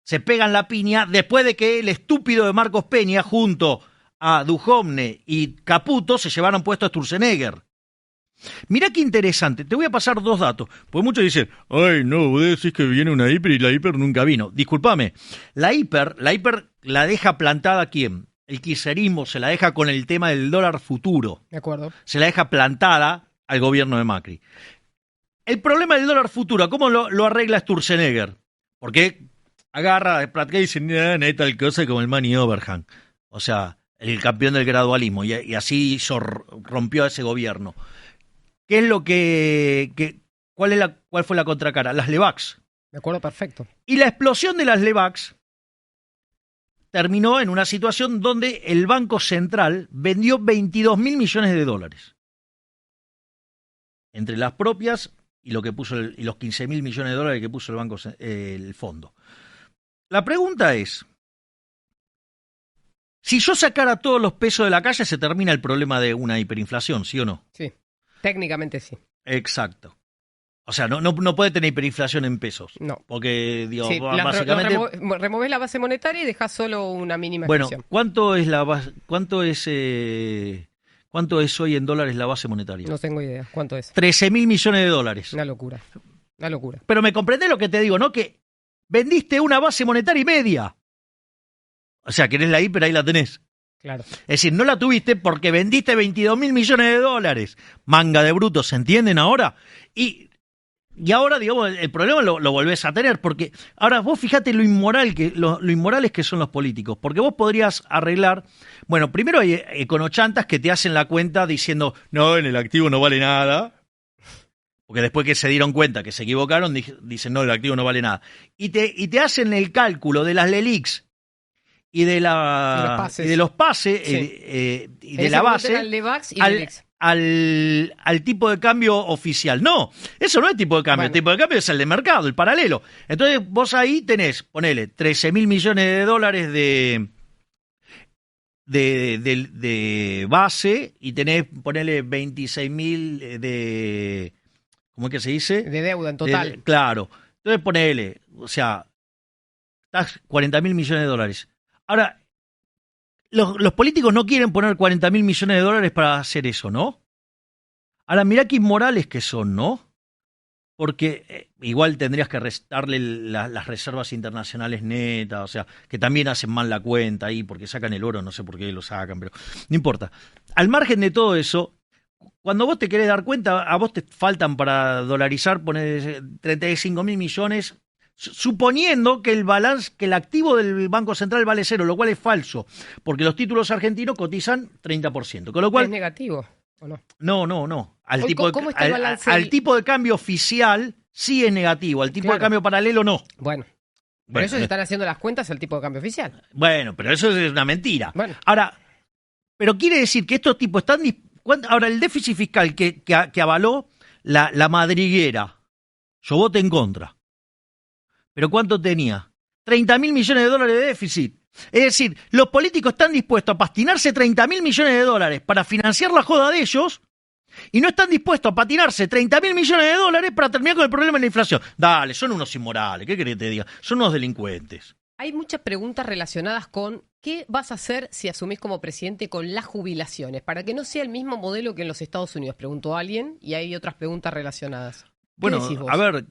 se pegan la piña, después de que el estúpido de Marcos Peña junto a Duhovne y Caputo se llevaron puesto a Sturzenegger. Mirá qué interesante, te voy a pasar 2 datos, porque muchos dicen, ay no, vos decís que viene una hiper y la hiper nunca vino. Disculpame, la hiper la deja plantada ¿quién? El kirchnerismo se la deja con el tema del dólar futuro. De acuerdo. Se la deja plantada al gobierno de Macri. el problema del dólar futuro, ¿cómo lo arregla Sturzenegger? Porque agarra, platica y dice, no hay tal cosa como el money overhang. O sea, el campeón del gradualismo. Y así rompió a ese gobierno. ¿Qué es lo cuál fue la contracara? Las Levax. Me acuerdo perfecto. Y la explosión de las Levax terminó en una situación donde el Banco Central vendió 22.000 millones de dólares. Entre las propias y lo que puso y los 15.000 millones de dólares que puso el fondo. La pregunta es, si yo sacara todos los pesos de la calle, se termina el problema de una hiperinflación, ¿sí o no? Sí, técnicamente sí. Exacto. O sea, no puede tener hiperinflación en pesos. No. Porque, digo, sí, básicamente... removés la base monetaria y dejás solo una mínima Bueno, inflación. ¿cuánto es hoy en dólares la base monetaria? No tengo idea. ¿Cuánto es? 13.000 millones de dólares. Una locura. Una locura. Pero me comprendés lo que te digo, ¿no? Que vendiste una base monetaria y media. O sea, querés la hiper, ahí la tenés. Claro. Es decir, no la tuviste porque vendiste 22.000 millones de dólares. Manga de brutos, ¿se entienden ahora? Y ahora, digamos, el problema lo volvés a tener, porque ahora vos fíjate lo inmorales que son los políticos, porque vos podrías arreglar, bueno, primero hay econochantas que te hacen la cuenta diciendo, no, en el activo no vale nada, porque después que se dieron cuenta que se equivocaron, dicen, no, el activo no vale nada. Y te hacen el cálculo de las LELIQs y de los pases sí. y de la base al tipo de cambio oficial. No, eso no es tipo de cambio. Bueno. El tipo de cambio es el de mercado, el paralelo. Entonces vos ahí tenés, ponele, 13.000 millones de dólares de base y tenés, ponele, 26.000 de... ¿Cómo es que se dice? De deuda en total. Claro. Entonces ponele, o sea, estás 40.000 millones de dólares. Ahora, los políticos no quieren poner 40.000 millones de dólares para hacer eso, ¿no? Ahora, mirá qué inmorales que son, ¿no? Porque igual tendrías que restarle las reservas internacionales netas, o sea, que también hacen mal la cuenta ahí, porque sacan el oro, no sé por qué lo sacan, pero no importa. Al margen de todo eso, cuando vos te querés dar cuenta, a vos te faltan para dolarizar, poner 35.000 millones, suponiendo que el activo del Banco Central vale cero, lo cual es falso, porque los títulos argentinos cotizan 30%, con lo cual... ¿Es negativo o no? No. ¿Cómo está el balance? Al tipo de cambio oficial sí es negativo, al tipo de cambio paralelo no. Bueno. Pero ellos están haciendo las cuentas al tipo de cambio oficial. Bueno, pero eso es una mentira. Bueno. Ahora, pero quiere decir que estos tipos están... Ahora, el déficit fiscal que avaló la madriguera, yo voté en contra. ¿Pero cuánto tenía? 30.000 millones de dólares de déficit. Es decir, los políticos están dispuestos a patinarse 30.000 millones de dólares para financiar la joda de ellos y no están dispuestos a patinarse 30.000 millones de dólares para terminar con el problema de la inflación. Dale, son unos inmorales, ¿qué querés que te diga? Son unos delincuentes. Hay muchas preguntas relacionadas con qué vas a hacer si asumís como presidente con las jubilaciones, para que no sea el mismo modelo que en los Estados Unidos, preguntó alguien, y hay otras preguntas relacionadas. Bueno, a ver,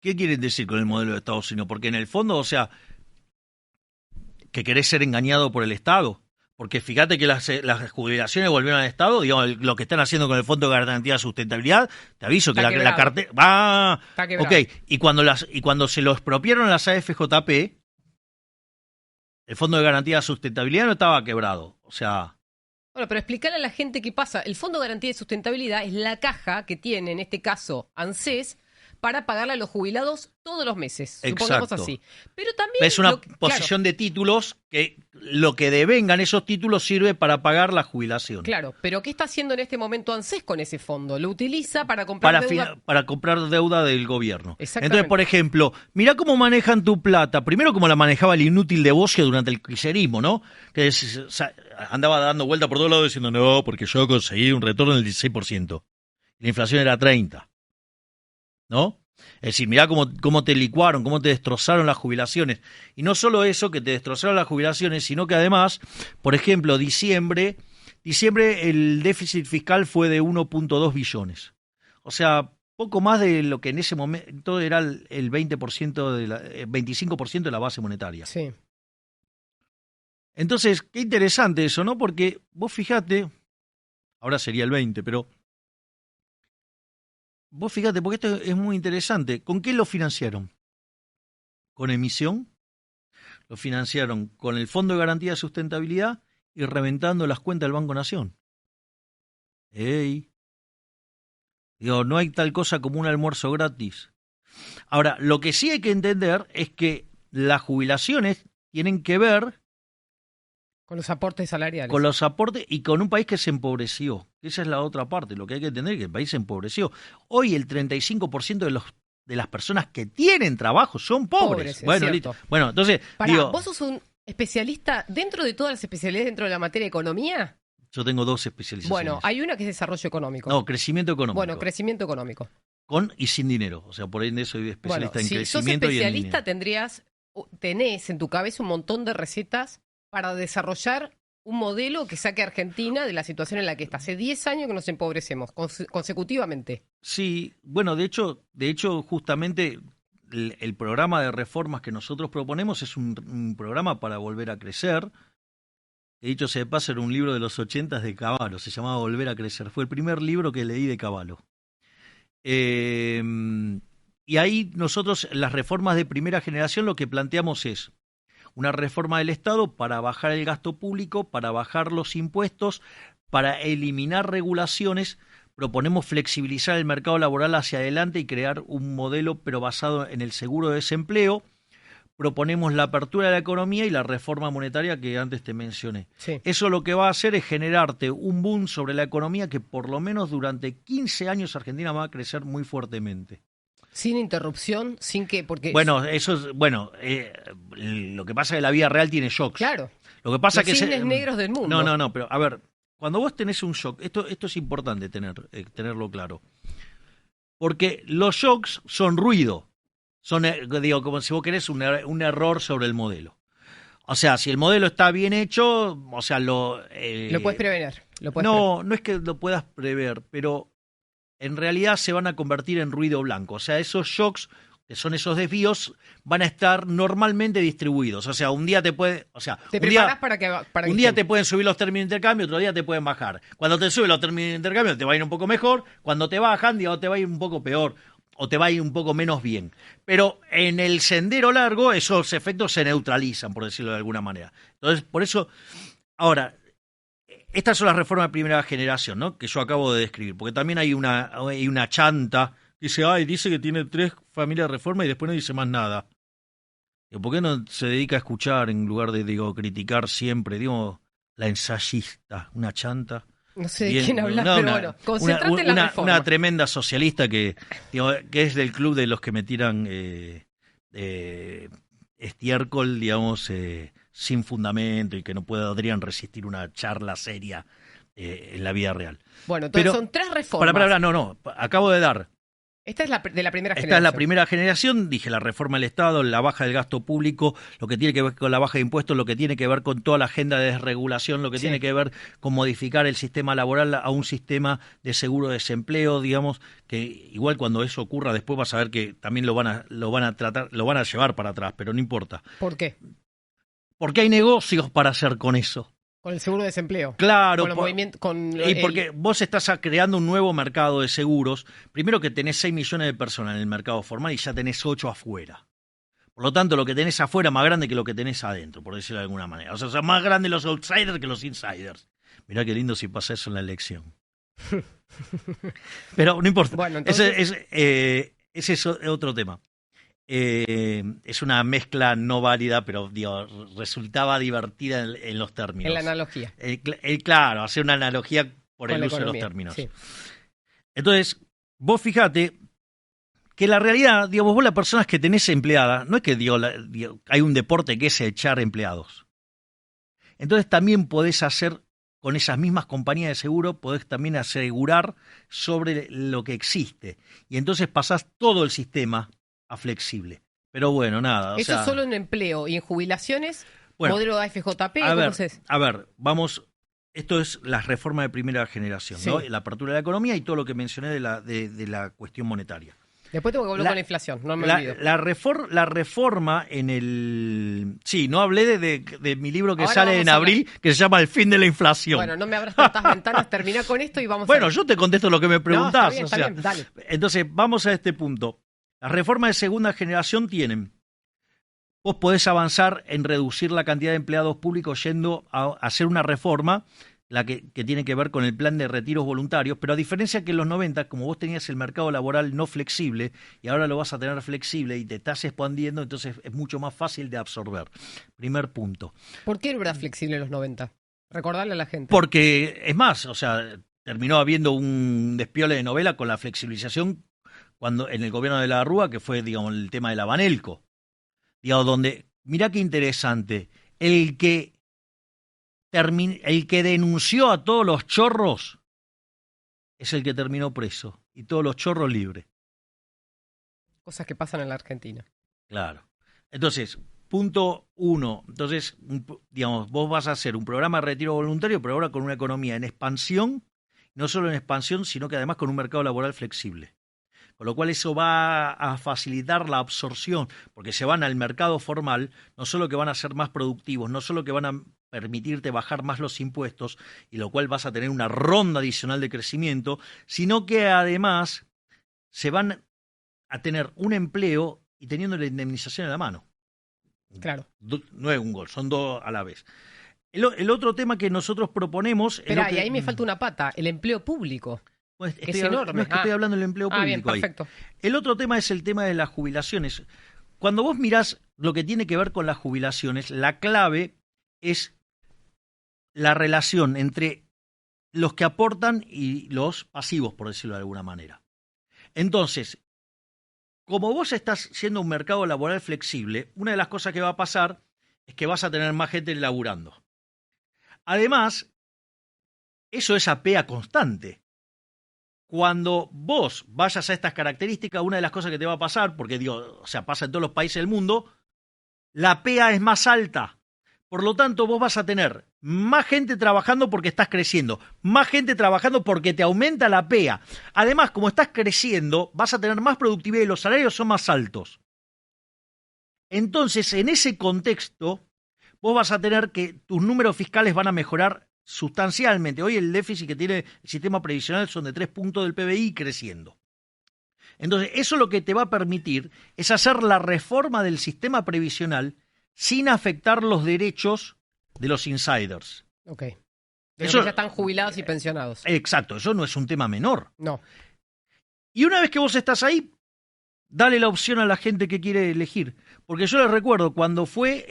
¿qué quieren decir con el modelo de Estados Unidos? Porque en el fondo, o sea, que querés ser engañado por el Estado. Porque fíjate que las jubilaciones volvieron al Estado, digamos, lo que están haciendo con el Fondo de Garantía de Sustentabilidad, te aviso que la cartera... Ok, y cuando se lo expropiaron las AFJP, el Fondo de Garantía de Sustentabilidad no estaba quebrado, o sea... Bueno, pero explicarle a la gente qué pasa. El Fondo de Garantía de Sustentabilidad es la caja que tiene, en este caso, ANSES, para pagarle a los jubilados todos los meses, supongamos así. Pero también es una posición de títulos que lo que devengan esos títulos sirve para pagar la jubilación. Claro, pero ¿qué está haciendo en este momento ANSES con ese fondo? Lo utiliza para comprar deuda. Para comprar deuda del gobierno. Exactamente. Entonces, por ejemplo, mirá cómo manejan tu plata. Primero, como la manejaba el inútil de Bocio durante el kirchnerismo, ¿no? Que andaba dando vuelta por todos lados diciendo, no, porque yo conseguí un retorno del 16%. La inflación era 30%. ¿No? Es decir, mirá cómo te licuaron, cómo te destrozaron las jubilaciones. Y no solo eso, que te destrozaron las jubilaciones, sino que además, por ejemplo, diciembre el déficit fiscal fue de 1.2 billones. O sea, poco más de lo que en ese momento era el 20% el 25% de la base monetaria. Sí. Entonces, qué interesante eso, ¿no? Porque vos fijate, ahora sería el 20, pero vos fíjate, porque esto es muy interesante. ¿Con qué lo financiaron? ¿Con emisión? Lo financiaron con el Fondo de Garantía de Sustentabilidad y reventando las cuentas del Banco Nación. ¡Ey! Digo, no hay tal cosa como un almuerzo gratis. Ahora, lo que sí hay que entender es que las jubilaciones tienen que ver Con los aportes salariales. con los aportes y con un país que se empobreció. Esa es la otra parte. Lo que hay que entender es que el país se empobreció. Hoy el 35% de las personas que tienen trabajo son pobres. Pobres, Bueno, es listo. cierto. Bueno, entonces, Pará, digo, ¿vos sos un especialista dentro de todas las especialidades dentro de la materia de economía? yo tengo dos especializaciones. Bueno, hay una que es desarrollo económico. No, crecimiento económico. Bueno, crecimiento económico. Con y sin dinero. O sea, por ende soy especialista Bueno, en si sos crecimiento y en especialista, dinero. tenés en tu cabeza un montón de recetas para desarrollar un modelo que saque a Argentina de la situación en la que está. Hace 10 años que nos empobrecemos consecutivamente. Sí, bueno, de hecho, justamente el programa de reformas que nosotros proponemos es un programa para volver a crecer. De dicho sea de paso, era un libro de los 80 de Cavallo, se llamaba Volver a Crecer. Fue el primer libro que leí de Cavallo. Y ahí nosotros, las reformas de primera generación, lo que planteamos es una reforma del Estado para bajar el gasto público, para bajar los impuestos, para eliminar regulaciones. Proponemos flexibilizar el mercado laboral hacia adelante y crear un modelo, pero basado en el seguro de desempleo. Proponemos la apertura de la economía y la reforma monetaria que antes te mencioné. Sí. Eso lo que va a hacer es generarte un boom sobre la economía que por lo menos durante 15 años Argentina va a crecer muy fuertemente. Sin interrupción, sin que... porque Bueno, eso es, bueno, lo que pasa es que la vida real tiene shocks. Claro, Lo que pasa los es que cisnes negros del mundo. No, pero a ver, cuando vos tenés un shock, esto es importante tenerlo claro. Porque los shocks son ruido. Son, digo, como si vos querés un error sobre el modelo. O sea, si el modelo está bien hecho, o sea, Lo puedes prever. no es que lo puedas prever, pero en realidad se van a convertir en ruido blanco. O sea, esos shocks, que son esos desvíos, van a estar normalmente distribuidos. O sea, un día te puede... O sea, Te un preparás día, para un que día te pueden subir los términos de intercambio, otro día te pueden bajar. Cuando te suben los términos de intercambio te va a ir un poco mejor, cuando te bajan, digo, te va a ir un poco peor o te va a ir un poco menos bien. Pero en el sendero largo esos efectos se neutralizan, por decirlo de alguna manera. Entonces, por eso, ahora, estas son las reformas de primera generación, ¿no? Que yo acabo de describir, porque también hay una chanta que dice que tiene 3 familias de reforma y después no dice más nada. ¿Por qué no se dedica a escuchar en lugar de, criticar siempre? La ensayista, una chanta. No sé de quién hablas, pero bueno, concentrate en la reforma. Una tremenda socialista que es del club de los que me tiran estiércol, sin fundamento y que no podrían resistir una charla seria en la vida real. Bueno, entonces son 3 reformas. No, acabo de dar. Esta es de la primera generación. Esta es la primera generación, dije, la reforma del Estado, la baja del gasto público, lo que tiene que ver con la baja de impuestos, lo que tiene que ver con toda la agenda de desregulación, lo que tiene que ver con modificar el sistema laboral a un sistema de seguro de desempleo, digamos, que igual cuando eso ocurra después vas a ver que también lo van a llevar para atrás, pero no importa. ¿Por qué? Porque hay negocios para hacer con eso. Con el seguro de desempleo. Claro, porque vos estás creando un nuevo mercado de seguros. Primero que tenés 6 millones de personas en el mercado formal y ya tenés 8 afuera. Por lo tanto, lo que tenés afuera es más grande que lo que tenés adentro, por decirlo de alguna manera. O sea, son más grandes los outsiders que los insiders. Mirá qué lindo si pasa eso en la elección. Pero no importa. Bueno, entonces... Ese es otro tema. Es una mezcla no válida, pero resultaba divertida en los términos. En la analogía. Claro, hacer una analogía por el uso de los términos. Sí. Entonces, vos fijate que la realidad, vos las personas que tenés empleadas, no es que hay un deporte que es echar empleados. Entonces también podés hacer, con esas mismas compañías de seguro, podés también asegurar sobre lo que existe. Y entonces pasás todo el sistema a flexible. Pero bueno, nada. Eso solo en empleo y en jubilaciones, bueno, modelo de AFJP, a ver, vamos, esto es la reforma de primera generación, sí. ¿no? La apertura de la economía y todo lo que mencioné de la cuestión monetaria. Después tengo que volver con la inflación, no me olvido. La reforma en el... Sí, no hablé de mi libro que Ahora sale en abril, que se llama El fin de la inflación. Bueno, no me abras tantas ventanas, termina con esto y vamos Bueno, a... yo te contesto lo que me preguntás. No, está bien, dale. Entonces, vamos a este punto. Las reformas de segunda generación tienen... Vos podés avanzar en reducir la cantidad de empleados públicos yendo a hacer una reforma, la que tiene que ver con el plan de retiros voluntarios, pero a diferencia que en los 90, como vos tenías el mercado laboral no flexible y ahora lo vas a tener flexible y te estás expandiendo, entonces es mucho más fácil de absorber. Primer punto. ¿Por qué no era flexible en los 90? Recordarle a la gente. Porque, es más, o sea, terminó habiendo un despiole de novela con la flexibilización cuando en el gobierno de la Rúa, que fue, digamos, el tema de la Banelco. Digamos, donde, mirá qué interesante, el que denunció a todos los chorros es el que terminó preso y todos los chorros libres. Cosas que pasan en la Argentina. Claro. Entonces, punto uno. Entonces, digamos, vos vas a hacer un programa de retiro voluntario, pero ahora con una economía en expansión, no solo en expansión, sino que además con un mercado laboral flexible. Con lo cual eso va a facilitar la absorción, porque se van al mercado formal, no solo que van a ser más productivos, no solo que van a permitirte bajar más los impuestos, y lo cual vas a tener una ronda adicional de crecimiento, sino que además se van a tener un empleo y teniendo la indemnización en la mano. Claro. No es un gol, son dos a la vez. El otro tema que nosotros proponemos... Espera, y ahí me falta una pata, el empleo público. Pues que es enorme. No es que estoy hablando del empleo público. Bien, perfecto. Ahí. El otro tema es el tema de las jubilaciones. Cuando vos mirás lo que tiene que ver con las jubilaciones, la clave es la relación entre los que aportan y los pasivos, por decirlo de alguna manera. Entonces, como vos estás siendo un mercado laboral flexible, una de las cosas que va a pasar es que vas a tener más gente laburando. Además, eso es apea constante. Cuando vos vayas a estas características, una de las cosas que te va a pasar, porque digo, o sea, pasa en todos los países del mundo, la PEA es más alta. Por lo tanto, vos vas a tener más gente trabajando porque estás creciendo, más gente trabajando porque te aumenta la PEA. Además, como estás creciendo, vas a tener más productividad y los salarios son más altos. Entonces, en ese contexto, vos vas a tener que tus números fiscales van a mejorar sustancialmente. Hoy el déficit que tiene el sistema previsional son de 3 puntos del PBI creciendo. Entonces, eso lo que te va a permitir es hacer la reforma del sistema previsional sin afectar los derechos de los insiders. Ok. De los que ya están jubilados y pensionados. Exacto, eso no es un tema menor. No. Y una vez que vos estás ahí, dale la opción a la gente que quiere elegir. Porque yo les recuerdo, cuando fue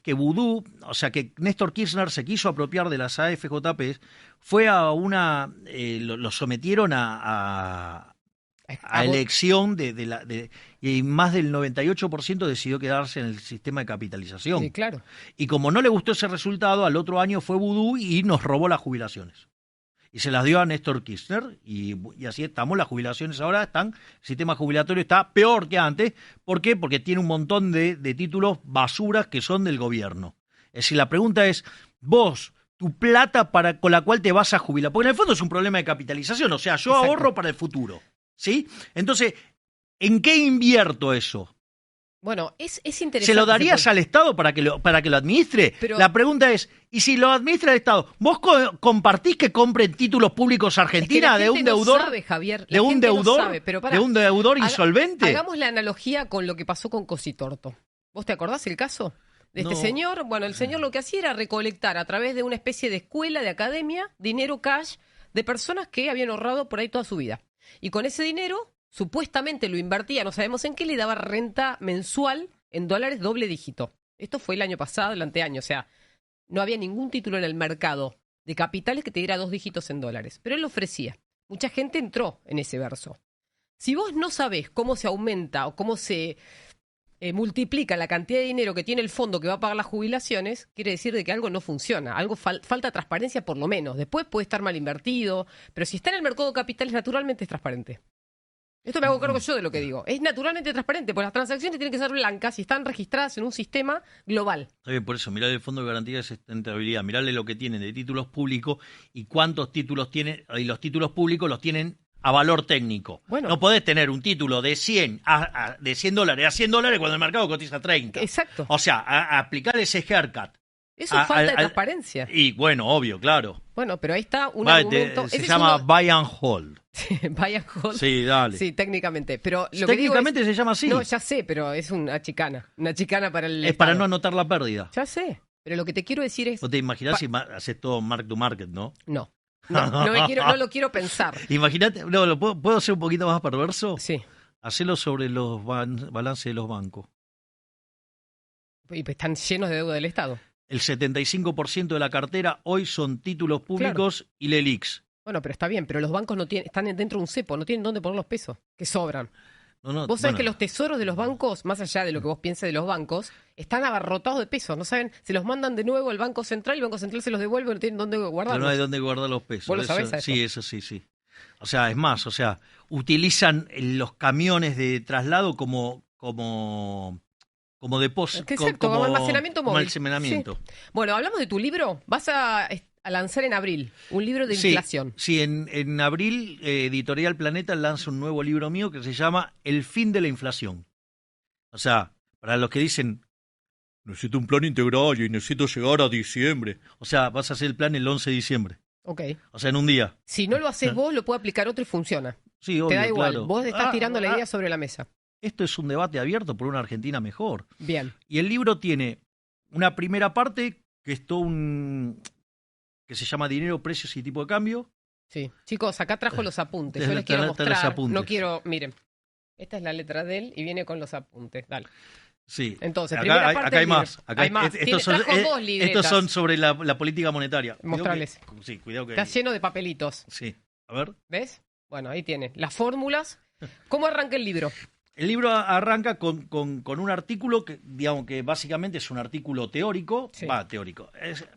que Vudú, o sea, que Néstor Kirchner se quiso apropiar de las AFJP, fue a una... lo sometieron a elección y más del 98% decidió quedarse en el sistema de capitalización. Sí, claro. Y como no le gustó ese resultado, al otro año fue Vudú y nos robó las jubilaciones. Y se las dio a Néstor Kirchner y así estamos. Las jubilaciones ahora están, el sistema jubilatorio está peor que antes. ¿Por qué? Porque tiene un montón de títulos basuras que son del gobierno. Es decir, la pregunta es, vos, tu plata con la cual te vas a jubilar, porque en el fondo es un problema de capitalización, o sea, yo Exacto. ahorro para el futuro, ¿sí? Entonces, ¿en qué invierto eso? Bueno, es interesante. ¿Se lo darías al Estado para que lo administre? Pero, la pregunta es, ¿y si lo administra el Estado? ¿Vos compartís que compren títulos públicos Argentina de un deudor? No sabe, Javier. ¿De un deudor? No sabe, pero ¿De un deudor insolvente? Hagamos la analogía con lo que pasó con Cositorto. ¿Vos te acordás el caso? De este señor. Bueno, el señor lo que hacía era recolectar a través de una especie de escuela, de academia, dinero cash de personas que habían ahorrado por ahí toda su vida. Y con ese dinero supuestamente lo invertía, no sabemos en qué, le daba renta mensual en dólares doble dígito. Esto fue el año pasado, el anteaño, o sea, no había ningún título en el mercado de capitales que te diera 2 dígitos en dólares, pero él lo ofrecía. Mucha gente entró en ese verso. Si vos no sabés cómo se aumenta o cómo se multiplica la cantidad de dinero que tiene el fondo que va a pagar las jubilaciones, quiere decir de que algo no funciona, algo falta transparencia por lo menos. Después puede estar mal invertido, pero si está en el mercado de capitales naturalmente es transparente. Esto me hago cargo yo de lo que digo. Es naturalmente transparente, porque las transacciones tienen que ser blancas y están registradas en un sistema global. Está bien, por eso, mirarle el Fondo de Garantía de Sustentabilidad, mirarle lo que tienen de títulos públicos y cuántos títulos tienen, y los títulos públicos los tienen a valor técnico. Bueno. No podés tener un título de 100 de $100 a $100 cuando el mercado cotiza 30. Exacto. O sea, a aplicar ese haircut. Eso es falta de transparencia. Y bueno, obvio, claro. Bueno, pero ahí está un argumento. Se llama buy and hold. Buy and hold. Sí, dale. Sí, técnicamente. Pero lo técnicamente que digo es, se llama así. No, ya sé, pero es una chicana. Una chicana para el Es Estado. para no anotar la pérdida. Ya sé. Pero lo que te quiero decir es... ¿Vos te imaginás si haces todo mark to market, no? No. No lo quiero pensar. Imagínate, no, ¿puedo ser un poquito más perverso? Sí. Hacelo sobre los balances de los bancos. Y pues están llenos de deuda del Estado. El 75% de la cartera hoy son títulos públicos y LELIQs. Bueno, pero está bien, pero los bancos no tienen, están dentro de un cepo, no tienen dónde poner los pesos, que sobran. No, Vos sabés que los tesoros de los bancos, más allá de lo que vos pienses de los bancos, están abarrotados de pesos, no saben, se los mandan de nuevo al Banco Central y el Banco Central se los devuelve, no tienen dónde guardarlos. Pero no hay dónde guardar los pesos. ¿Vos lo sabés eso? Sí, eso sí. O sea, es más, utilizan los camiones de traslado como depósito, como almacenamiento móvil. Como almacenamiento. Sí. Bueno, hablamos de tu libro. Vas a lanzar en abril un libro de inflación. Sí, en abril Editorial Planeta lanza un nuevo libro mío que se llama El fin de la inflación. O sea, para los que dicen, necesito un plan integral y necesito llegar a diciembre. O sea, vas a hacer el plan el 11 de diciembre. Ok. O sea, en un día. Si no lo haces vos, lo puede aplicar otro y funciona. Sí, obvio, te da igual. claro. Vos estás tirando la idea sobre la mesa. Esto es un debate abierto por una Argentina mejor. Bien. Y el libro tiene una primera parte que es que se llama Dinero, Precios y Tipo de Cambio. Sí. Chicos, acá trajo los apuntes. Yo les quiero mostrar. No quiero, miren. Esta es la letra de él y viene con los apuntes. Dale. Sí. Entonces, primera parte acá hay más. Hay más. Estos son sobre la política monetaria. Mostrarles. Sí, cuidado que... Está lleno de papelitos. Sí. A ver. ¿Ves? Bueno, ahí tiene. Las fórmulas. ¿Cómo arranca el libro? El libro arranca con un artículo que, digamos, que básicamente es un artículo teórico. Sí. Teórico.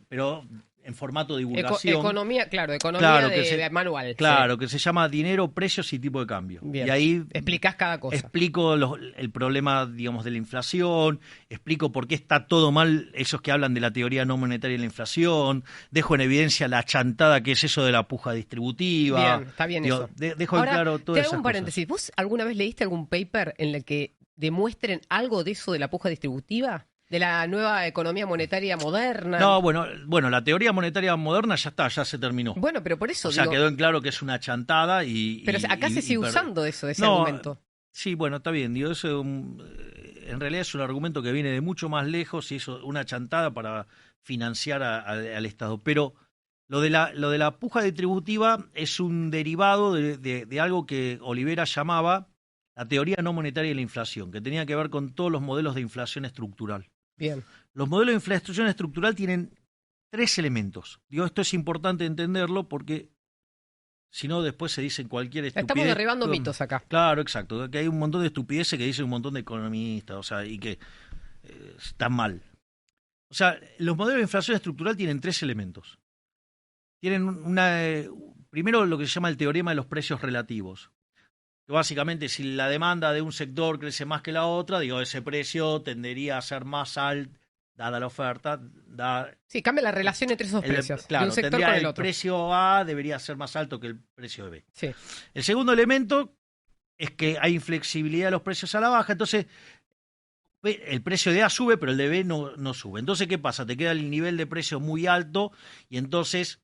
Pero en formato de divulgación. Economía de manual. Claro, sí. que se llama Dinero, Precios y Tipo de Cambio. Bien. Y ahí explicás cada cosa. Explico el problema, digamos, de la inflación, explico por qué está todo mal esos que hablan de la teoría no monetaria de la inflación, dejo en evidencia la chantada que es eso de la puja distributiva. Bien, está bien eso. Dejo Ahora, en claro todas esas te hago un paréntesis. cosas. ¿Vos alguna vez leíste algún paper en el que demuestren algo de eso de la puja distributiva? ¿De la nueva economía monetaria moderna? No, bueno, la teoría monetaria moderna ya está, ya se terminó. Bueno, pero por eso o sea, quedó en claro que es una chantada Pero acá se sigue usando ese argumento. Sí, bueno, está bien. Digo, eso en realidad es un argumento que viene de mucho más lejos y es una chantada para financiar al Estado. Pero lo de la puja distributiva es un derivado de algo que Olivera llamaba la teoría no monetaria de la inflación, que tenía que ver con todos los modelos de inflación estructural. Bien. Los modelos de inflación estructural tienen 3 elementos. Digo, esto es importante entenderlo porque si no después se dicen cualquier estupidez. Estamos derribando mitos acá. Claro, exacto. Que hay un montón de estupideces que dicen un montón de economistas, o sea, y que están mal. O sea, los modelos de inflación estructural tienen 3 elementos. Tienen primero lo que se llama el teorema de los precios relativos. Que básicamente, si la demanda de un sector crece más que la otra, digo, ese precio tendería a ser más alto, dada la oferta. Sí, cambia la relación entre esos precios, claro, de un sector con el otro. El precio A debería ser más alto que el precio de B. Sí. El segundo elemento es que hay inflexibilidad de los precios a la baja, entonces el precio de A sube, pero el de B no sube. Entonces, ¿qué pasa? Te queda el nivel de precio muy alto y entonces,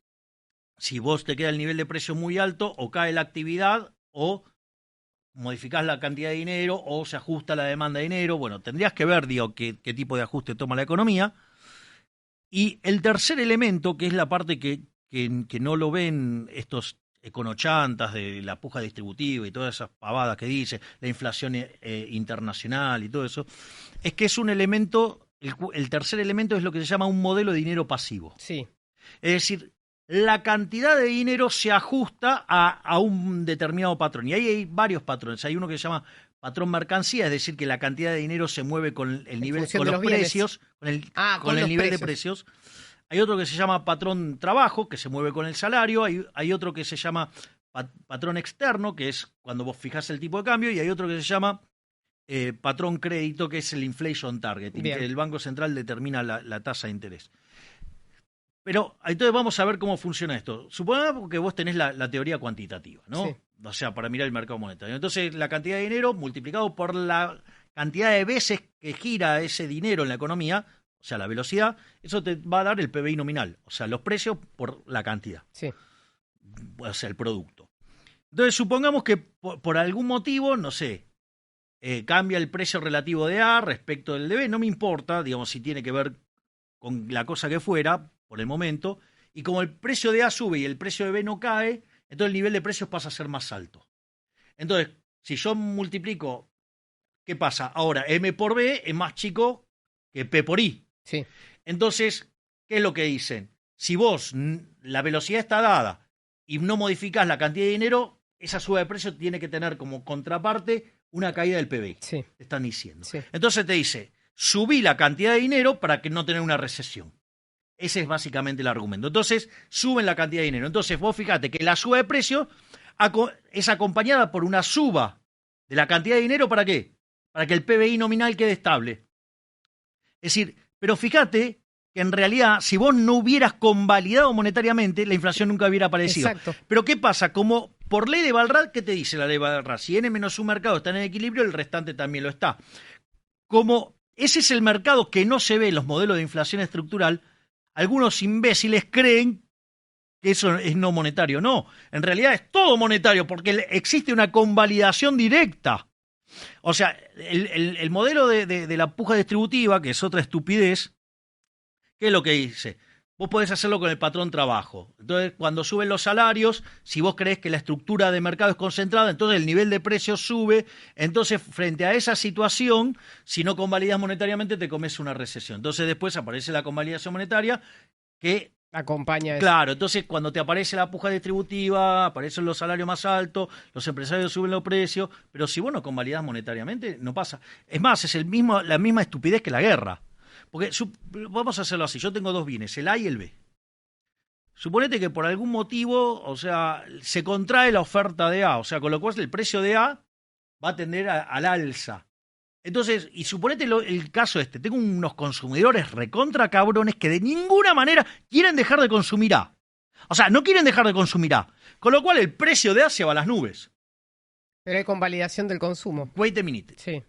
si vos te queda el nivel de precio muy alto, o cae la actividad o modificás la cantidad de dinero o se ajusta la demanda de dinero. Bueno, tendrías que ver, digo, qué tipo de ajuste toma la economía. Y el tercer elemento, que es la parte que no lo ven estos econochantas de la puja distributiva y todas esas pavadas que dice, la inflación internacional y todo eso, es que es un elemento, el tercer elemento es lo que se llama un modelo de dinero pasivo. Sí. Es decir, la cantidad de dinero se ajusta a un determinado patrón. Y ahí hay varios patrones. Hay uno que se llama patrón mercancía, es decir, que la cantidad de dinero se mueve con el nivel, con los precios, con el nivel de precios. Hay otro que se llama patrón trabajo, que se mueve con el salario. Hay otro que se llama patrón externo, que es cuando vos fijás el tipo de cambio. Y hay otro que se llama patrón crédito, que es el inflation target, que el Banco Central determina la tasa de interés. Pero entonces vamos a ver cómo funciona esto. Supongamos que vos tenés la teoría cuantitativa, ¿no? Sí. o sea, para mirar el mercado monetario. Entonces, la cantidad de dinero multiplicado por la cantidad de veces que gira ese dinero en la economía, o sea, la velocidad, eso te va a dar el PBI nominal, o sea, los precios por la cantidad, Sí. o sea, el producto. Entonces, supongamos que por algún motivo, no sé, cambia el precio relativo de A respecto del de B, no me importa, digamos, si tiene que ver con la cosa que fuera, por el momento, y como el precio de A sube y el precio de B no cae, entonces el nivel de precios pasa a ser más alto. Entonces, si yo multiplico, ¿qué pasa? Ahora, M por B es más chico que P por I. Sí. Entonces, ¿qué es lo que dicen? Si vos, la velocidad está dada y no modificás la cantidad de dinero, esa suba de precio tiene que tener como contraparte una caída del PBI. Sí. Te están diciendo. Sí. Entonces te dice, subí la cantidad de dinero para que no tener una recesión. Ese es básicamente el argumento. Entonces, suben la cantidad de dinero. Entonces, vos fíjate que la suba de precio es acompañada por una suba de la cantidad de dinero, ¿para qué? Para que el PBI nominal quede estable. Es decir, pero fíjate que en realidad, si vos no hubieras convalidado monetariamente, la inflación nunca hubiera aparecido. Exacto. Pero ¿qué pasa? Como por ley de Walras, ¿qué te dice la ley de Walras? Si N menos un mercado está en equilibrio, el restante también lo está. Como ese es el mercado que no se ve en los modelos de inflación estructural, algunos imbéciles creen que eso es no monetario. No, en realidad es todo monetario porque existe una convalidación directa. O sea, el modelo de la puja distributiva, que es otra estupidez, ¿qué es lo que dice? Vos podés hacerlo con el patrón trabajo. Entonces, cuando suben los salarios, si vos creés que la estructura de mercado es concentrada, entonces el nivel de precios sube. Entonces, frente a esa situación, si no convalidas monetariamente, te comes una recesión. Entonces, después aparece la convalidación monetaria que acompaña eso. Claro, entonces cuando te aparece la puja distributiva, aparecen los salarios más altos, los empresarios suben los precios, pero si vos no convalidás monetariamente, no pasa. Es más, es la misma estupidez que la guerra. Porque vamos a hacerlo así, yo tengo dos bienes, el A y el B. Suponete que por algún motivo, o sea, se contrae la oferta de A, o sea, con lo cual el precio de A va a tender al alza. Entonces, y suponete el caso tengo unos consumidores recontra cabrones que de ninguna manera quieren dejar de consumir A. O sea, no quieren dejar de consumir A. Con lo cual el precio de A se va a las nubes. Pero hay convalidación del consumo. Wait a minute. Sí.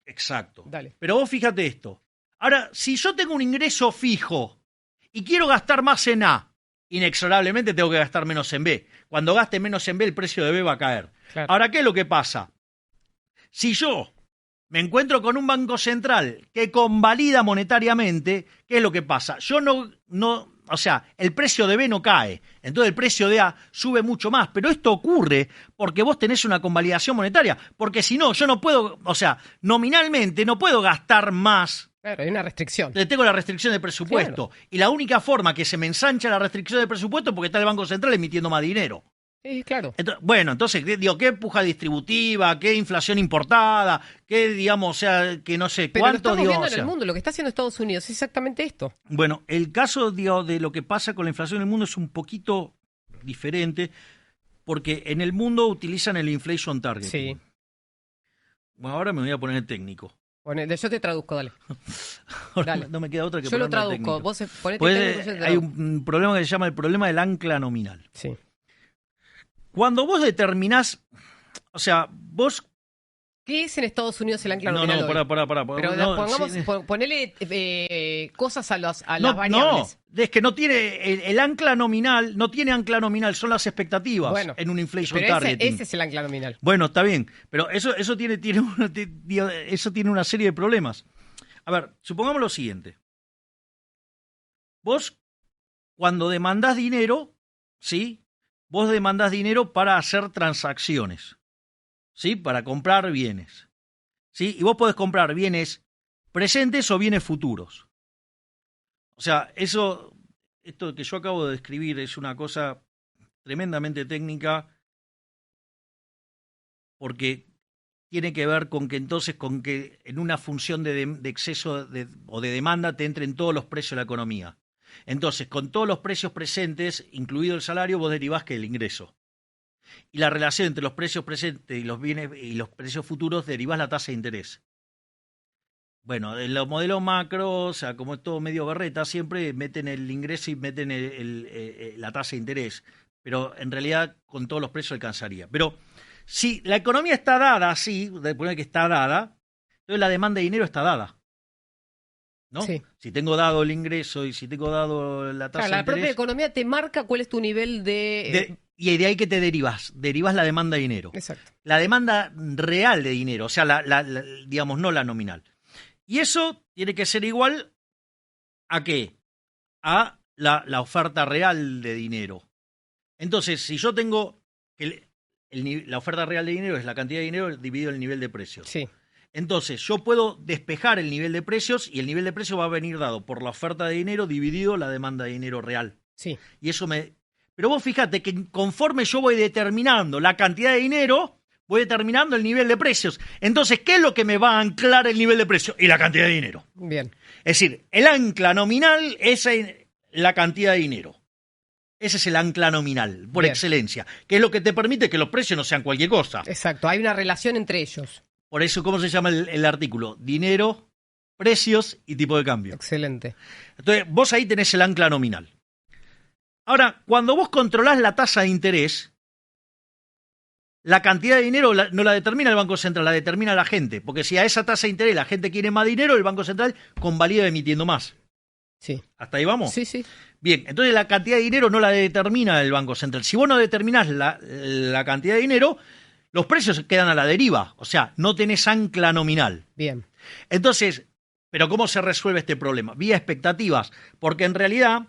Exacto. Dale. Pero vos fíjate esto. Ahora, si yo tengo un ingreso fijo y quiero gastar más en A, inexorablemente tengo que gastar menos en B. Cuando gaste menos en B, el precio de B va a caer. Claro. Ahora, ¿qué es lo que pasa? Si yo me encuentro con un banco central que convalida monetariamente, ¿qué es lo que pasa? Yo o sea, el precio de B no cae, entonces el precio de A sube mucho más, pero esto ocurre porque vos tenés una convalidación monetaria, porque si no, yo no puedo, o sea, nominalmente no puedo gastar más. Claro, hay una restricción. Tengo la restricción de presupuesto, Claro. y la única forma que se me ensancha la restricción de presupuesto es porque está el Banco Central emitiendo más dinero. Sí, claro. Entonces, digo, ¿qué puja distributiva? ¿Qué inflación importada? ¿Qué, digamos, o sea, que no sé Pero cuánto, lo estamos digo, viendo o en sea, el mundo. Lo que está haciendo Estados Unidos es exactamente esto. Bueno, el caso, digo, de lo que pasa con la inflación en el mundo es un poquito diferente, porque en el mundo utilizan el inflation target. Sí. Bueno, ahora me voy a poner técnico. Yo te traduzco, dale. Ahora Dale. no me queda otra que Yo lo ponerme traduzco. técnico. Vos ponete Pues, técnico, yo te hay traduzco. un problema que se llama el problema del ancla nominal. Sí. Cuando vos determinás, o sea, vos... ¿Qué es en Estados Unidos el ancla No, nominal no, hoy? pará. Pero No, pongamos, sí. ponele cosas a las No, variables. es que no tiene el ancla nominal, no tiene ancla nominal, son las expectativas Bueno, en un inflation pero targeting. ese es el ancla nominal. Bueno, está bien, pero eso tiene una serie de problemas. A ver, supongamos lo siguiente. Vos, cuando demandás dinero, ¿sí? Vos demandás dinero para hacer transacciones, ¿sí? Para comprar bienes, ¿sí? Y vos podés comprar bienes presentes o bienes futuros. O sea, esto que yo acabo de describir es una cosa tremendamente técnica porque tiene que ver con que en una función de exceso o de demanda te entren todos los precios de la economía. Entonces, con todos los precios presentes, incluido el salario, vos derivás que el ingreso. Y la relación entre los precios presentes y los bienes y los precios futuros derivás la tasa de interés. Bueno, en los modelos macro, o sea, como es todo medio berreta, siempre meten el ingreso y meten la tasa de interés. pero en realidad con todos los precios alcanzaría. Pero si la economía está dada así, de poner que está dada, entonces la demanda de dinero está dada, ¿no? Sí. Si tengo dado el ingreso y si tengo dado la tasa Claro, la de interés, propia economía te marca cuál es tu nivel de... y de ahí que te derivas la demanda de dinero. Exacto. La demanda real de dinero, o sea, digamos, no la nominal. Y eso tiene que ser igual ¿a qué? A la oferta real de dinero. Entonces, si yo tengo que la oferta real de dinero es la cantidad de dinero dividido el nivel de precios. Sí. Entonces, yo puedo despejar el nivel de precios y el nivel de precios va a venir dado por la oferta de dinero dividido la demanda de dinero real. Sí. Y eso Pero vos fíjate que conforme yo voy determinando la cantidad de dinero, voy determinando el nivel de precios. Entonces, ¿qué es lo que me va a anclar el nivel de precios? Y la cantidad de dinero. Bien. Es decir, el ancla nominal es la cantidad de dinero. Ese es el ancla nominal, por Bien. excelencia, que es lo que te permite que los precios no sean cualquier cosa. Exacto. Hay una relación entre ellos. Por eso, ¿cómo se llama el artículo? Dinero, precios y tipo de cambio. Excelente. Entonces, vos ahí tenés el ancla nominal. Ahora, cuando vos controlás la tasa de interés, la cantidad de dinero no la determina el Banco Central, la determina la gente. Porque si a esa tasa de interés la gente quiere más dinero, el Banco Central convalida emitiendo más. Sí. ¿Hasta ahí vamos? Sí, sí. Bien, entonces la cantidad de dinero no la determina el Banco Central. Si vos no determinás la cantidad de dinero, los precios quedan a la deriva. O sea, no tenés ancla nominal. Bien. Entonces, ¿pero cómo se resuelve este problema? Vía expectativas. Porque en realidad,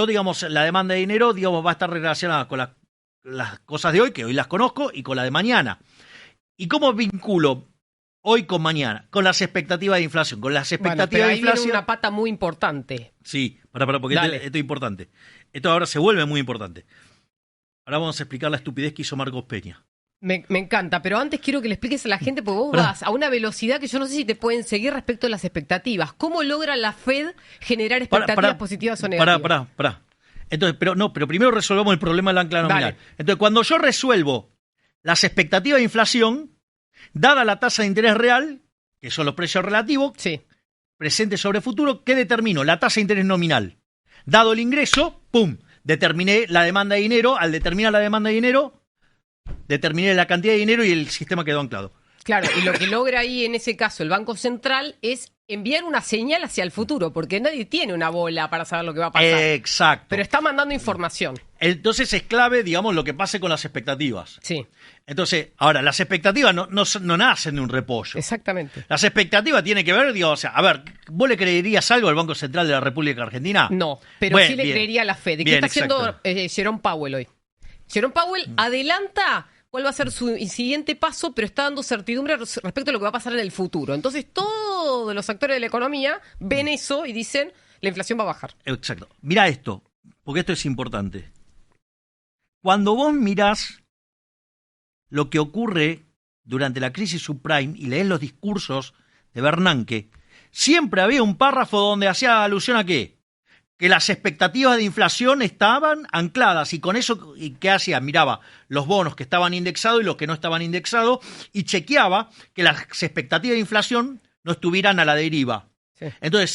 digamos, la demanda de dinero, digamos, va a estar relacionada con las cosas de hoy, que hoy las conozco, y con la de mañana. ¿Y cómo vinculo hoy con mañana? Con las expectativas de inflación. Con las expectativas Pero de ahí viene inflación. una pata muy importante. Sí, porque Dale. esto es importante. Esto ahora se vuelve muy importante. Ahora vamos a explicar la estupidez que hizo Marcos Peña. Me encanta, pero antes quiero que le expliques a la gente, porque vos vas a una velocidad que yo no sé si te pueden seguir respecto a las expectativas. ¿Cómo logra la Fed generar expectativas positivas o negativas? Pará. Entonces, pero primero resolvamos el problema del ancla nominal. Dale. Entonces, cuando yo resuelvo las expectativas de inflación, dada la tasa de interés real, que son los precios relativos, Sí. presente sobre futuro, ¿qué determino? La tasa de interés nominal. Dado el ingreso, ¡pum! Determiné la demanda de dinero. Al determinar la demanda de dinero, determiné la cantidad de dinero y el sistema quedó anclado. Claro, y lo que logra ahí en ese caso el Banco Central es enviar una señal hacia el futuro, porque nadie tiene una bola para saber lo que va a pasar. Exacto. Pero está mandando información. Entonces es clave, digamos, lo que pase con las expectativas. Sí, Entonces, ahora, las expectativas no nacen de un repollo. exactamente. Las expectativas tienen que ver, digo, o sea, a ver, ¿vos le creerías algo al Banco Central de la República Argentina? No, pero Bueno, sí le bien. creería a la Fed. ¿Y qué Bien, está haciendo exacto. Jerome Powell hoy? Jerome Powell adelanta cuál va a ser su siguiente paso, pero está dando certidumbre respecto a lo que va a pasar en el futuro. Entonces, todos los actores de la economía ven eso y dicen, la inflación va a bajar. Exacto. Mirá esto, porque esto es importante. Cuando vos mirás lo que ocurre durante la crisis subprime y lees los discursos de Bernanke, siempre había un párrafo donde hacía alusión a ¿qué? Que las expectativas de inflación estaban ancladas y con eso, ¿y qué hacía? Miraba los bonos que estaban indexados y los que no estaban indexados y chequeaba que las expectativas de inflación no estuvieran a la deriva. Sí. Entonces,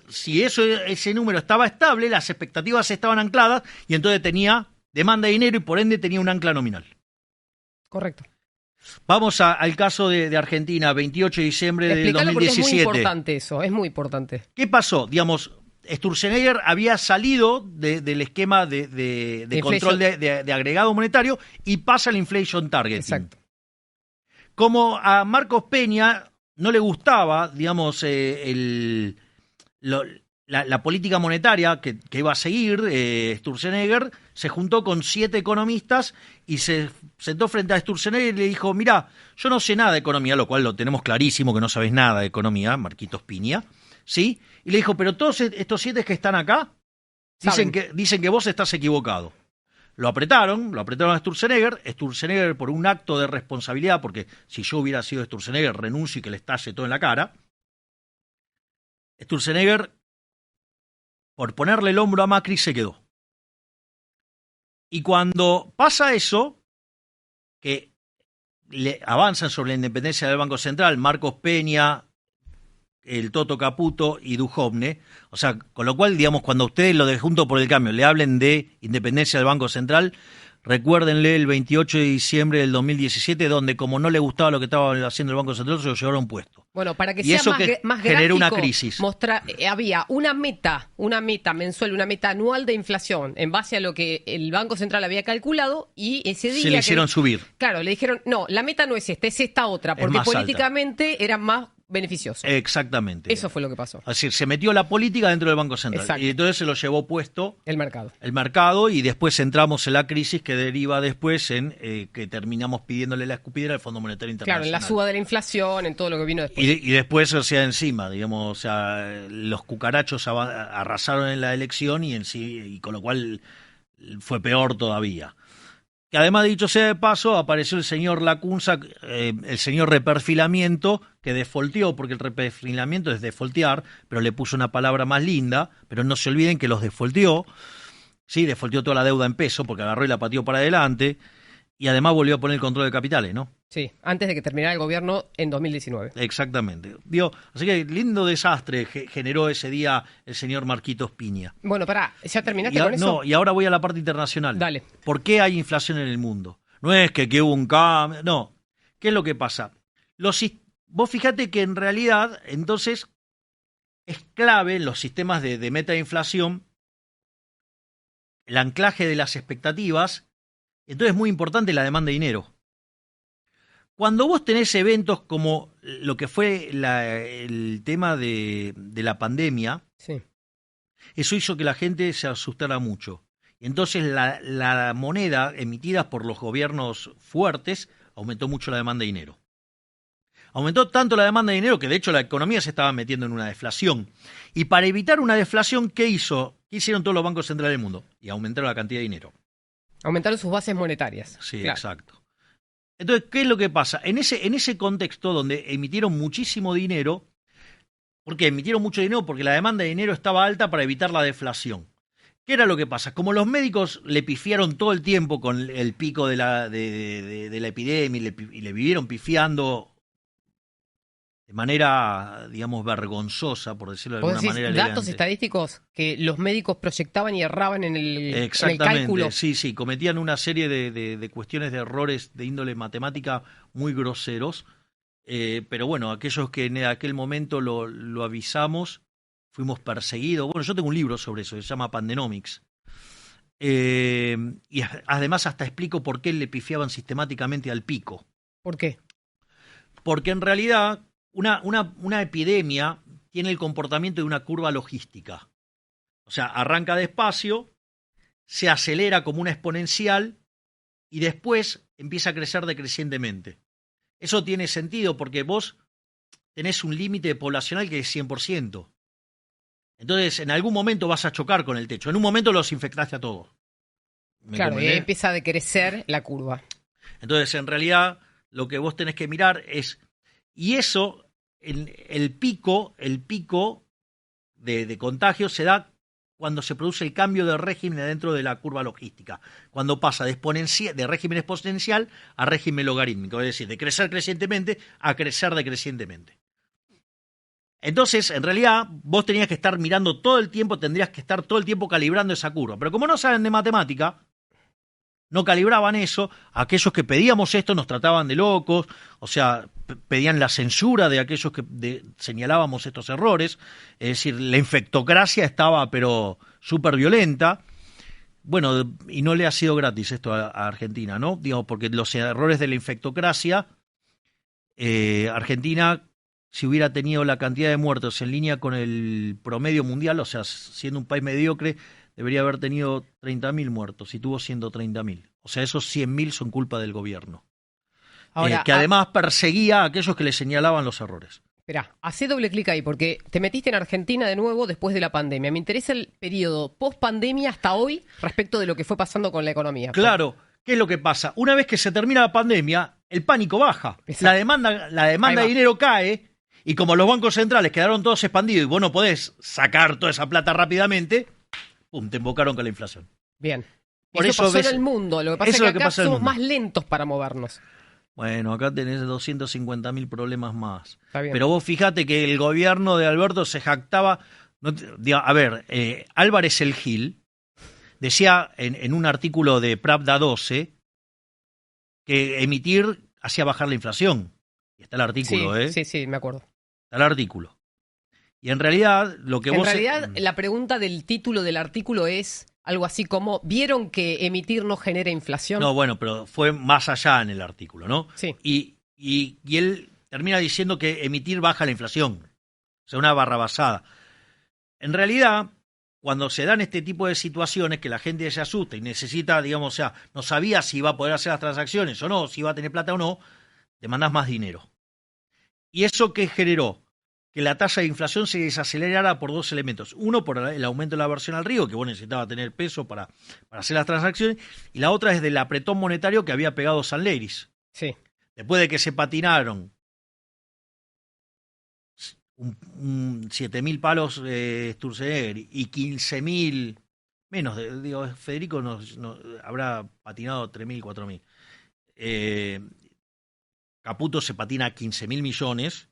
si ese número estaba estable, las expectativas estaban ancladas y entonces tenía demanda de dinero y por ende tenía un ancla nominal. Correcto. Vamos al caso de Argentina, 28 de diciembre del Explícalo porque es muy 2017. importante eso, es muy importante. ¿Qué pasó? Digamos, Sturzenegger había salido del esquema de control de agregado monetario y pasa al inflation targeting. Exacto. Como a Marcos Peña no le gustaba, digamos, la política monetaria que iba a seguir Sturzenegger, se juntó con 7 economistas y se sentó frente a Sturzenegger y le dijo, mirá, yo no sé nada de economía, lo cual lo tenemos clarísimo que no sabes nada de economía, Marquitos Piña, ¿sí? Y le dijo, pero todos estos 7 que están acá dicen que vos estás equivocado. Lo apretaron a Sturzenegger por un acto de responsabilidad, porque si yo hubiera sido Sturzenegger, renuncio y que le estalle todo en la cara. Sturzenegger, por ponerle el hombro a Macri, se quedó. Y cuando pasa eso, que avanzan sobre la independencia del Banco Central, Marcos Peña, el Toto Caputo y Duhovne. O sea, con lo cual, digamos, cuando ustedes lo de Juntos por el Cambio le hablen de independencia del Banco Central, recuérdenle el 28 de diciembre del 2017, donde como no le gustaba lo que estaba haciendo el Banco Central, se lo llevaron puesto. Bueno, para que Y sea eso más, que más generó gráfico, una crisis. había una meta mensual, una meta anual de inflación en base a lo que el Banco Central había calculado y ese día... Se le hicieron subir. Claro, le dijeron, no, la meta no es es esta otra, porque más alta. Políticamente era más beneficioso. Exactamente. Eso fue lo que pasó. Es decir, se metió la política dentro del Banco Central. Exacto. Y entonces se lo llevó puesto El mercado. el mercado y después entramos en la crisis que deriva después en que terminamos pidiéndole la escupidera al Fondo Monetario Claro, Internacional. en la suba de la inflación, en todo lo que vino después. Y después, o sea, encima, digamos, o sea, los cucarachos arrasaron en la elección y con lo cual fue peor todavía. Que además, dicho sea de paso, apareció el señor Lacunza, el señor reperfilamiento, que defolteó, porque el reperfilamiento es defoltear, pero le puso una palabra más linda, pero no se olviden que los defolteó, sí, defolteó toda la deuda en peso, porque agarró y la pateó para adelante, y además volvió a poner el control de capitales, ¿no? Sí, antes de que terminara el gobierno en 2019. Exactamente. Así que lindo desastre generó ese día el señor Marquitos Piña. Bueno, pará, ¿ya terminaste con eso? No, y ahora voy a la parte internacional. Dale. ¿Por qué hay inflación en el mundo? No es que hubo un cambio, no. ¿Qué es lo que pasa? Vos fíjate que en realidad, entonces, es clave en los sistemas de meta de inflación el anclaje de las expectativas. Entonces es muy importante la demanda de dinero. Cuando vos tenés eventos como lo que fue el tema de la pandemia, sí, eso hizo que la gente se asustara mucho. Entonces la moneda emitida por los gobiernos fuertes aumentó mucho la demanda de dinero. Aumentó tanto la demanda de dinero que de hecho la economía se estaba metiendo en una deflación. Y para evitar una deflación, ¿qué hicieron todos los bancos centrales del mundo? Y aumentaron la cantidad de dinero. Aumentaron sus bases monetarias. Sí, claro. Exacto. Entonces, ¿qué es lo que pasa? En ese contexto donde emitieron muchísimo dinero, ¿por qué emitieron mucho dinero? Porque la demanda de dinero estaba alta para evitar la deflación. ¿Qué era lo que pasa? Como los médicos le pifiaron todo el tiempo con el pico de la epidemia y le vivieron pifiando de manera, digamos, vergonzosa, por decirlo de alguna manera elegante. Datos estadísticos que los médicos proyectaban y erraban en el cálculo. Sí, cometían una serie de cuestiones de errores de índole matemática muy groseros, pero bueno, aquellos que en aquel momento lo avisamos, fuimos perseguidos. Bueno, yo tengo un libro sobre eso, se llama Pandenomics, y además hasta explico por qué le pifiaban sistemáticamente al pico. ¿Por qué? Porque en realidad una epidemia tiene el comportamiento de una curva logística. O sea, arranca despacio, se acelera como una exponencial y después empieza a crecer decrecientemente. Eso tiene sentido porque vos tenés un límite poblacional que es 100%. Entonces, en algún momento vas a chocar con el techo. En un momento los infectaste a todos. Claro, y empieza a decrecer la curva. Entonces, en realidad, lo que vos tenés que mirar es... Y eso, el pico de contagio se da cuando se produce el cambio de régimen dentro de la curva logística. Cuando pasa de régimen exponencial a régimen logarítmico. Es decir, de crecer crecientemente a crecer decrecientemente. Entonces, en realidad, vos tenías que estar mirando todo el tiempo, tendrías que estar todo el tiempo calibrando esa curva. Pero como no saben de matemática, no calibraban eso, aquellos que pedíamos esto nos trataban de locos, o sea, pedían la censura de aquellos que señalábamos estos errores, es decir, la infectocracia estaba pero súper violenta. Bueno, y no le ha sido gratis esto a Argentina, ¿no? Digo, porque los errores de la infectocracia, Argentina, si hubiera tenido la cantidad de muertos en línea con el promedio mundial, o sea, siendo un país mediocre, debería haber tenido 30.000 muertos y tuvo 130.000. O sea, esos 100.000 son culpa del gobierno. Ahora, que además perseguía a aquellos que le señalaban los errores. Esperá, hacé doble clic ahí porque te metiste en Argentina de nuevo después de la pandemia. Me interesa el periodo post-pandemia hasta hoy respecto de lo que fue pasando con la economía. Claro, ¿qué es lo que pasa? Una vez que se termina la pandemia, el pánico baja. Exacto. La demanda de dinero cae y como los bancos centrales quedaron todos expandidos y vos no podés sacar toda esa plata rápidamente, ¡pum!, te invocaron con la inflación. Bien. Por eso pasó en el mundo. Lo que pasa es que acá somos más lentos para movernos. Bueno, acá tenés 250.000 problemas más. Está bien. Pero vos fíjate que el gobierno de Alberto se jactaba. A ver, Álvarez el Gil decía en un artículo de Pravda 12 que emitir hacía bajar la inflación. Y está el artículo, Sí, me acuerdo. Está el artículo. Y en realidad, lo que En vos. realidad, la pregunta del título del artículo es algo así como: ¿vieron que emitir no genera inflación? No, bueno, pero fue más allá en el artículo, ¿no? Sí. Y él termina diciendo que emitir baja la inflación. O sea, una barrabasada. En realidad, cuando se dan este tipo de situaciones que la gente se asusta y necesita, digamos, o sea, no sabía si iba a poder hacer las transacciones o no, si iba a tener plata o no, te mandás más dinero. ¿Y eso qué generó? Que la tasa de inflación se desacelerara por dos elementos. Uno, por el aumento de la aversión al riesgo, que vos necesitabas tener peso para hacer las transacciones, y la otra es del apretón monetario que había pegado San Leiris. Sí. Después de que se patinaron 7.000 palos Sturzenegger y 15.000, menos, digo, Federico habrá patinado 3.000, 4.000. Caputo se patina 15.000 millones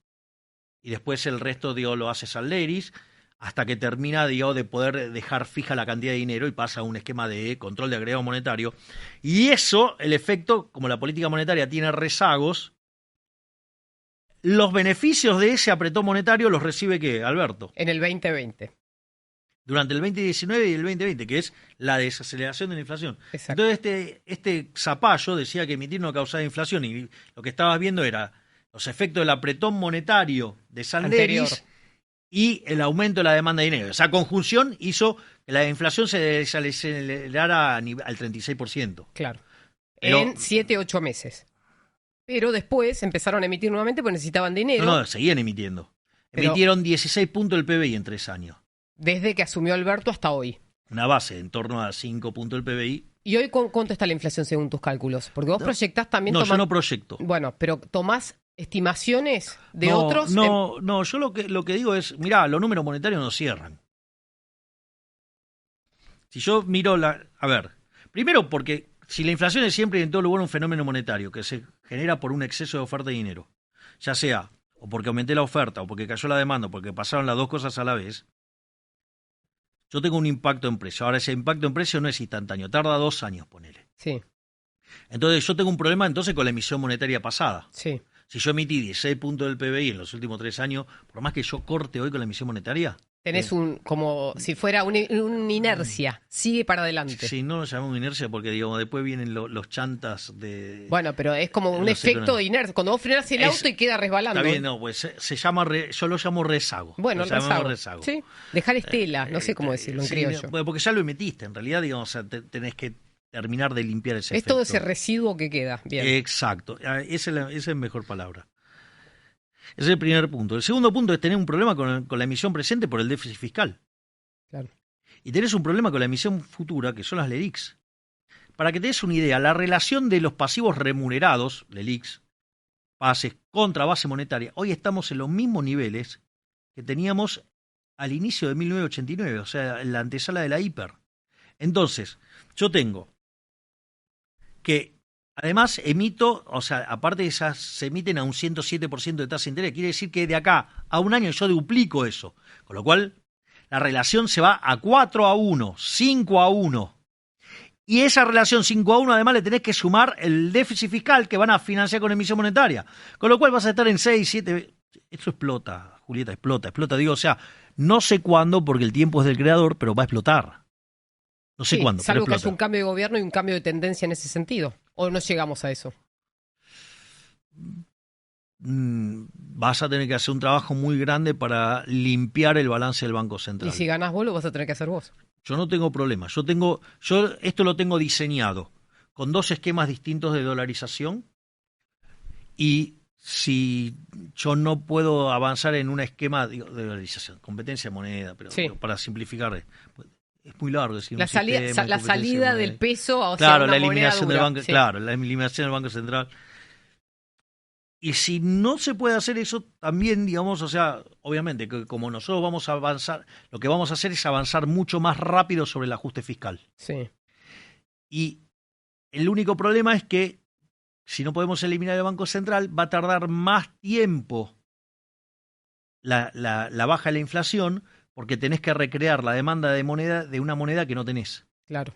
y después el resto, digo, lo hace San Leiris hasta que termina, digo, de poder dejar fija la cantidad de dinero y pasa a un esquema de control de agregado monetario. Y eso, el efecto, como la política monetaria tiene rezagos, los beneficios de ese apretón monetario los recibe, ¿qué, Alberto? En el 2020. Durante el 2019 y el 2020, que es la desaceleración de la inflación. Exacto. Entonces, este zapallo decía que emitir no causaba inflación y lo que estabas viendo era los efectos del apretón monetario de San Leiris y el aumento de la demanda de dinero. Esa conjunción hizo que la inflación se desacelerara al 36%. Claro. Pero, en 7, 8 meses. Pero después empezaron a emitir nuevamente porque necesitaban dinero. No, seguían emitiendo. Emitieron 16 puntos del PBI en 3 años. Desde que asumió Alberto hasta hoy. Una base en torno a 5 puntos del PBI. ¿Y hoy cuánto está la inflación según tus cálculos? Porque vos proyectás también... No, yo no proyecto. Bueno, pero tomás estimaciones de otros... No, yo lo que digo es, mirá, los números monetarios no cierran. Si yo miro a ver, primero porque si la inflación es siempre y en todo lugar un fenómeno monetario que se genera por un exceso de oferta de dinero, ya sea o porque aumenté la oferta o porque cayó la demanda o porque pasaron las dos cosas a la vez, yo tengo un impacto en precio. Ahora, ese impacto en precio no es instantáneo, tarda 2 años, ponele. Sí. Entonces yo tengo un problema entonces con la emisión monetaria pasada. Sí. Si yo emití 16 puntos del PBI en los últimos 3 años, por más que yo corte hoy con la emisión monetaria... Tenés como si fuera una inercia, sigue para adelante. Sí, no lo llamamos inercia porque, digamos, después vienen los chantas de... Bueno, pero es como un efecto de inercia. Cuando vos frenás el auto y queda resbalando. Está bien, no, pues se llama, yo lo llamo rezago. Bueno, rezago. Sí, dejar estela, no sé cómo decirlo en criollo. Porque ya lo emitiste, en realidad, digamos, o sea, tenés que terminar de limpiar ese efecto. Es todo ese residuo que queda. Bien. Exacto, esa es la mejor palabra. Ese es el primer punto. El segundo punto es tener un problema con la emisión presente por el déficit fiscal. Claro. Y tenés un problema con la emisión futura, que son las LELIQs. Para que te des una idea, la relación de los pasivos remunerados, LELIQs, pases contra base monetaria, hoy estamos en los mismos niveles que teníamos al inicio de 1989, o sea, en la antesala de la hiper. Entonces, yo tengo que... Además, emito, o sea, aparte de esas, se emiten a un 107% de tasa de interés. Quiere decir que de acá a un año yo duplico eso. Con lo cual, la relación se va a 4-1, 5-1. Y esa relación 5-1, además, le tenés que sumar el déficit fiscal que van a financiar con emisión monetaria. Con lo cual vas a estar en 6, 7... Esto explota, Julieta, explota. Digo, o sea, no sé cuándo, porque el tiempo es del creador, pero va a explotar. No sé cuándo. Salvo que haya un cambio de gobierno y un cambio de tendencia en ese sentido. ¿O no llegamos a eso? Vas a tener que hacer un trabajo muy grande para limpiar el balance del Banco Central. Y si ganás vos, lo vas a tener que hacer vos. Yo no tengo problema. Yo esto lo tengo diseñado con 2 esquemas distintos de dolarización. Y si yo no puedo avanzar en un esquema de dolarización, competencia de moneda, pero para simplificar... Es muy largo decir la salida del peso hacia claro, una la eliminación moneda dura. del banco, claro, la eliminación del Banco Central. Y si no se puede hacer eso, también, digamos, o sea, obviamente, que como nosotros vamos a avanzar, lo que vamos a hacer es avanzar mucho más rápido sobre el ajuste fiscal. Sí. Y el único problema es que si no podemos eliminar el Banco Central, va a tardar más tiempo la baja de la inflación, porque tenés que recrear la demanda de moneda de una moneda que no tenés. Claro.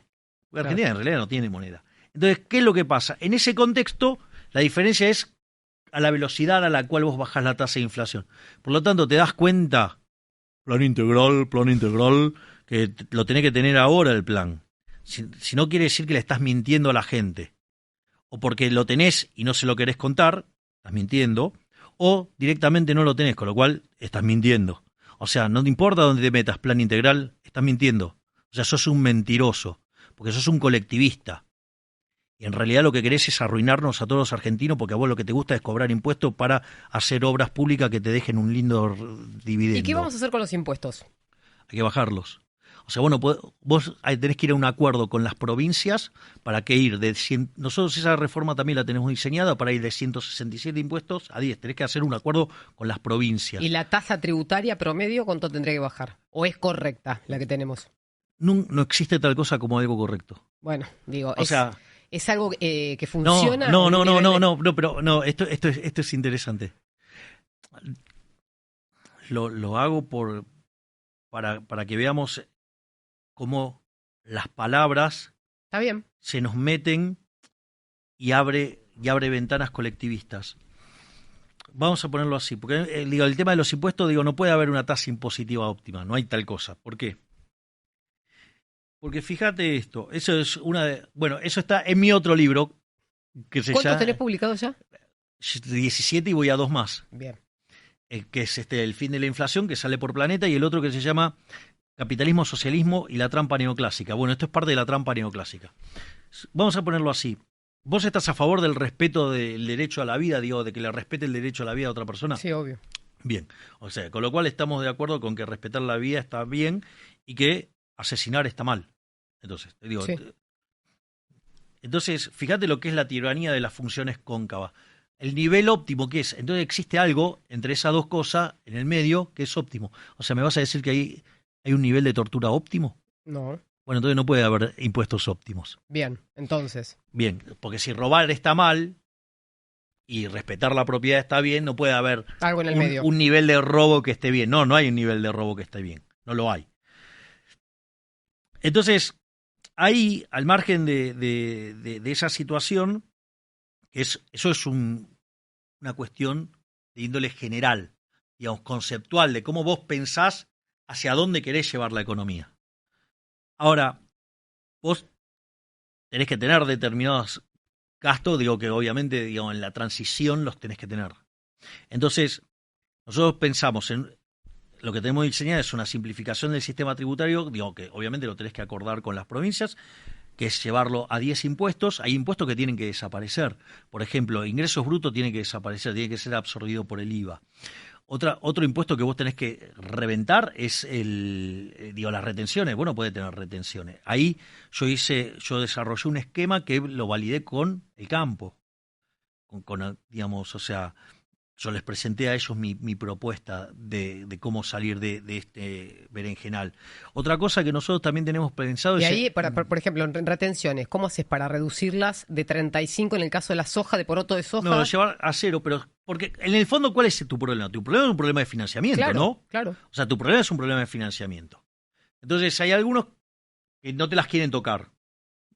Argentina en realidad no tiene moneda. Entonces, ¿qué es lo que pasa? En ese contexto, la diferencia es a la velocidad a la cual vos bajás la tasa de inflación. Por lo tanto, te das cuenta, plan integral, que lo tenés que tener ahora el plan. Si no quiere decir que le estás mintiendo a la gente, o porque lo tenés y no se lo querés contar, estás mintiendo, o directamente no lo tenés, con lo cual estás mintiendo. O sea, no te importa dónde te metas, plan integral, estás mintiendo. O sea, sos un mentiroso, porque sos un colectivista. Y en realidad lo que querés es arruinarnos a todos los argentinos, porque a vos lo que te gusta es cobrar impuestos para hacer obras públicas que te dejen un lindo dividendo. ¿Y qué vamos a hacer con los impuestos? Hay que bajarlos. O sea, bueno, vos tenés que ir a un acuerdo con las provincias para que ir de 100, nosotros esa reforma también la tenemos diseñada para ir de 167 impuestos a 10. Tenés que hacer un acuerdo con las provincias. ¿Y la tasa tributaria promedio cuánto tendría que bajar? ¿O es correcta la que tenemos? No existe tal cosa como algo correcto. Bueno, digo, O sea, ¿es algo que funciona? No, esto es interesante. Lo hago para que veamos cómo las palabras Está bien. se nos meten y abre ventanas colectivistas. Vamos a ponerlo así, porque el tema de los impuestos, no puede haber una tasa impositiva óptima, no hay tal cosa. ¿Por qué? Porque fíjate esto, eso es eso está en mi otro libro, que se ¿Cuántos llama tenés publicados ya? 17 y voy a 2 más, Bien. que es El fin de la inflación, que sale por Planeta, y el otro que se llama Capitalismo, Socialismo y la trampa neoclásica. Bueno, esto es parte de la trampa neoclásica. Vamos a ponerlo así. ¿Vos estás a favor del respeto del derecho a la vida, de que le respete el derecho a la vida a otra persona? Sí, obvio. Bien, o sea, con lo cual estamos de acuerdo con que respetar la vida está bien y que asesinar está mal. Entonces, Sí. Entonces, fíjate lo que es la tiranía de las funciones cóncavas. El nivel óptimo, ¿qué es? Entonces existe algo entre esas dos cosas en el medio que es óptimo. O sea, ¿me vas a decir que hay un nivel de tortura óptimo? No. Bueno, entonces no puede haber impuestos óptimos. Bien, entonces. Bien, porque si robar está mal y respetar la propiedad está bien, no puede haber Algo en el medio. un nivel de robo que esté bien. No hay un nivel de robo que esté bien. No lo hay. Entonces, ahí, al margen de esa situación, eso es una cuestión de índole general, digamos, conceptual, de cómo vos pensás hacia dónde querés llevar la economía. Ahora, vos tenés que tener determinados gastos, que obviamente, en la transición los tenés que tener. Entonces, nosotros pensamos en lo que tenemos diseñado es una simplificación del sistema tributario, que obviamente lo tenés que acordar con las provincias, que es llevarlo a 10 impuestos. Hay impuestos que tienen que desaparecer. Por ejemplo, ingresos brutos tienen que desaparecer, tiene que ser absorbido por el IVA. Otro impuesto que vos tenés que reventar es las retenciones. Bueno, puede tener retenciones. Ahí yo desarrollé un esquema que lo validé con el campo. O sea, yo les presenté a ellos mi propuesta de cómo salir de este berenjenal. Otra cosa que nosotros también tenemos pensado Y es... ahí, por ejemplo, en retenciones, ¿cómo haces para reducirlas de 35 en el caso de la soja, de poroto de soja? No, llevar a 0, pero... Porque en el fondo, ¿cuál es tu problema? Tu problema es un problema de financiamiento, Claro, ¿no? claro. O sea, tu problema es un problema de financiamiento. Entonces, hay algunos que no te las quieren tocar.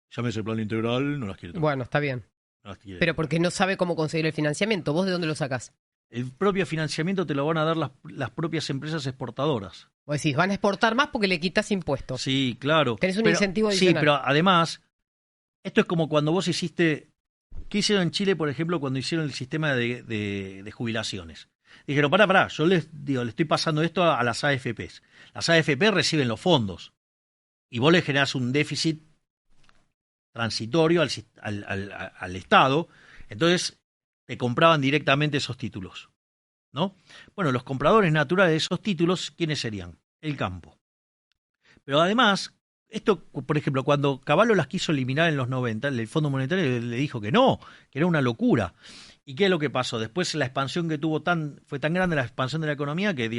Llámese el plan integral, no las quiere tocar. Bueno, está bien. No las quiere Pero tocar. porque no sabe cómo conseguir el financiamiento. ¿Vos de dónde lo sacás? El propio financiamiento te lo van a dar las propias empresas exportadoras. Vos decís, van a exportar más porque le quitas impuestos. Sí, claro. Tenés un incentivo adicional. Sí, pero además, esto es como cuando vos hiciste... ¿Qué hicieron en Chile, por ejemplo, cuando hicieron el sistema de jubilaciones? Dijeron, pará, yo le estoy pasando esto a las AFPs. Las AFP reciben los fondos y vos le generás un déficit transitorio al Estado, entonces te compraban directamente esos títulos, ¿no? Bueno, los compradores naturales de esos títulos, ¿quiénes serían? El campo. Pero además, esto, por ejemplo, cuando Cavallo las quiso eliminar en los 90, el Fondo Monetario le dijo que no, que era una locura. ¿Y qué es lo que pasó? Después la expansión que tuvo fue tan grande la expansión de la economía que, de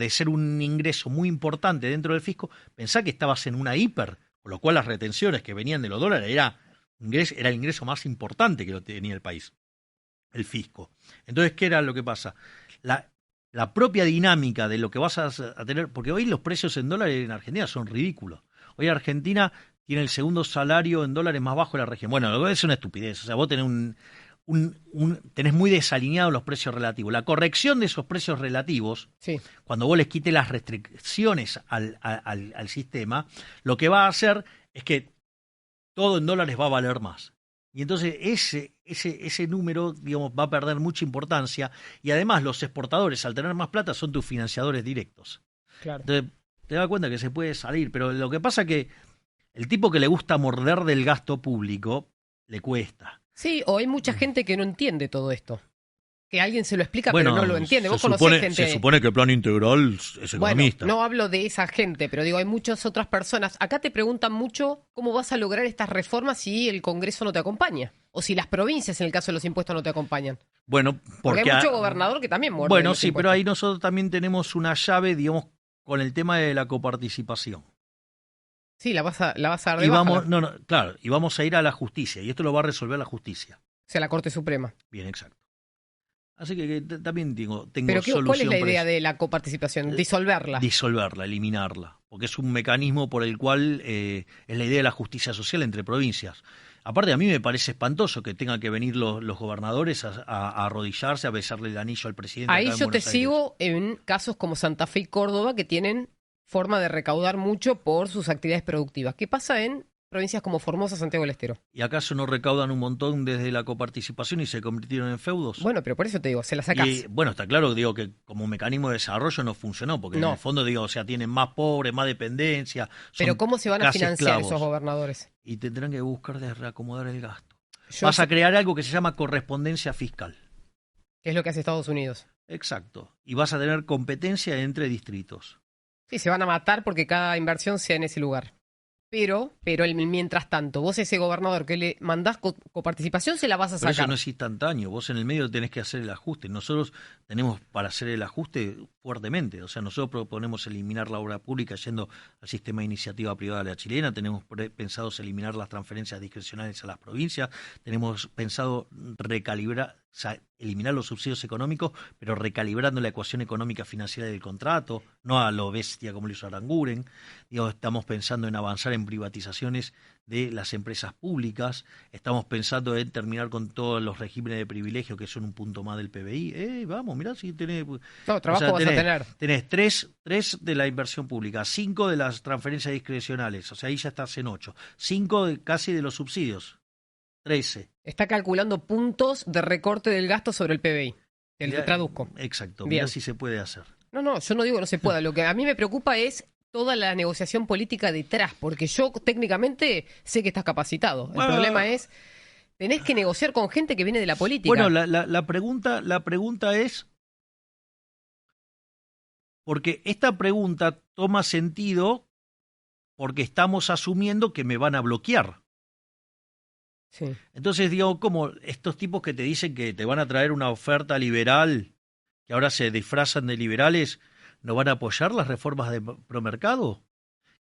ser un ingreso muy importante dentro del fisco, pensá que estabas en una hiper, con lo cual las retenciones que venían de los dólares era Era el ingreso más importante que lo tenía el país, el fisco. Entonces, ¿qué era lo que pasa? La propia dinámica de lo que vas a tener, porque hoy los precios en dólares en Argentina son ridículos. Hoy Argentina tiene el segundo salario en dólares más bajo de la región. Bueno, lo que es una estupidez. O sea, vos tenés tenés muy desalineados los precios relativos. La corrección de esos precios relativos, Sí. cuando vos les quites las restricciones al sistema, lo que va a hacer es que todo en dólares va a valer más. Y entonces ese número, digamos, va a perder mucha importancia. Y además los exportadores, al tener más plata, son tus financiadores directos. Claro. Entonces te das cuenta que se puede salir. Pero lo que pasa es que el tipo que le gusta morder del gasto público, le cuesta. Sí, o hay mucha gente que no entiende todo esto. Que alguien se lo explica, Bueno, pero no lo entiende. Vos conocés gente. Se supone que el plan integral es economista. Bueno, no hablo de esa gente, pero digo, hay muchas otras personas. Acá te preguntan mucho cómo vas a lograr estas reformas si el Congreso no te acompaña. O si las provincias, en el caso de los impuestos, no te acompañan. Bueno, porque hay mucho gobernador que también muerde. Bueno, los sí, impuestos. pero ahí nosotros también tenemos una llave, digamos, con el tema de la coparticipación. Sí, la vas a dar de Y baja, vamos, claro, y vamos a ir a la justicia, y esto lo va a resolver la justicia. O sea, la Corte Suprema. Bien, exacto. Así que también tengo ¿Pero solución. cuál es la idea de la coparticipación? Disolverla. Disolverla, eliminarla, porque es un mecanismo por el cual es la idea de la justicia social entre provincias. Aparte, a mí me parece espantoso que tengan que venir los gobernadores a arrodillarse, a besarle el anillo al presidente. Ahí acá en yo te Buenos Aires. sigo en casos como Santa Fe y Córdoba, que tienen forma de recaudar mucho por sus actividades productivas. ¿Qué pasa en provincias como Formosa, Santiago del Estero? ¿Y acaso no recaudan un montón desde la coparticipación y se convirtieron en feudos? Bueno, pero por eso te digo, se la sacás. Y bueno, está claro, digo, que como mecanismo de desarrollo no funcionó, porque No. en el fondo, digo, o sea, tienen más pobres, más dependencia. Pero ¿cómo se van a casi financiar esclavos. esos gobernadores? Y tendrán que buscar de reacomodar el gasto. Yo Vas sé- a crear algo que se llama correspondencia fiscal. ¿Qué es lo que hace Estados Unidos? Exacto. Y vas a tener competencia entre distritos. Sí, se van a matar porque cada inversión sea en ese lugar. Pero mientras tanto, vos ese gobernador que le mandás coparticipación se la vas a Pero eso sacar. no es instantáneo. Vos en el medio tenés que hacer el ajuste. Nosotros tenemos para hacer el ajuste fuertemente. O sea, nosotros proponemos eliminar la obra pública yendo al sistema de iniciativa privada de la chilena. Tenemos pensado eliminar las transferencias discrecionales a las provincias. Tenemos pensado recalibrar, o sea, eliminar los subsidios económicos, pero recalibrando la ecuación económica financiera del contrato, no a lo bestia como lo hizo Aranguren. Digo, estamos pensando en avanzar en privatizaciones de las empresas públicas, estamos pensando en terminar con todos los regímenes de privilegio que son un punto más del PBI. Vamos, mirá si tenés... No, trabajo vas a tener. Tenés tres de la inversión pública, 5 de las transferencias discrecionales, o sea, ahí ya estás en 8, 5 casi de los subsidios, 13. Está calculando puntos de recorte del gasto sobre el PBI. Te lo traduzco. Exacto, Bien. mirá si se puede hacer. No, yo no digo que no se pueda. Lo que a mí me preocupa es toda la negociación política detrás, porque yo técnicamente sé que estás capacitado. El problema es, tenés que negociar con gente que viene de la política. Bueno, la pregunta es, porque esta pregunta toma sentido porque estamos asumiendo que me van a bloquear. Sí. Entonces digo, como estos tipos que te dicen que te van a traer una oferta liberal, que ahora se disfrazan de liberales, ¿no van a apoyar las reformas de promercado?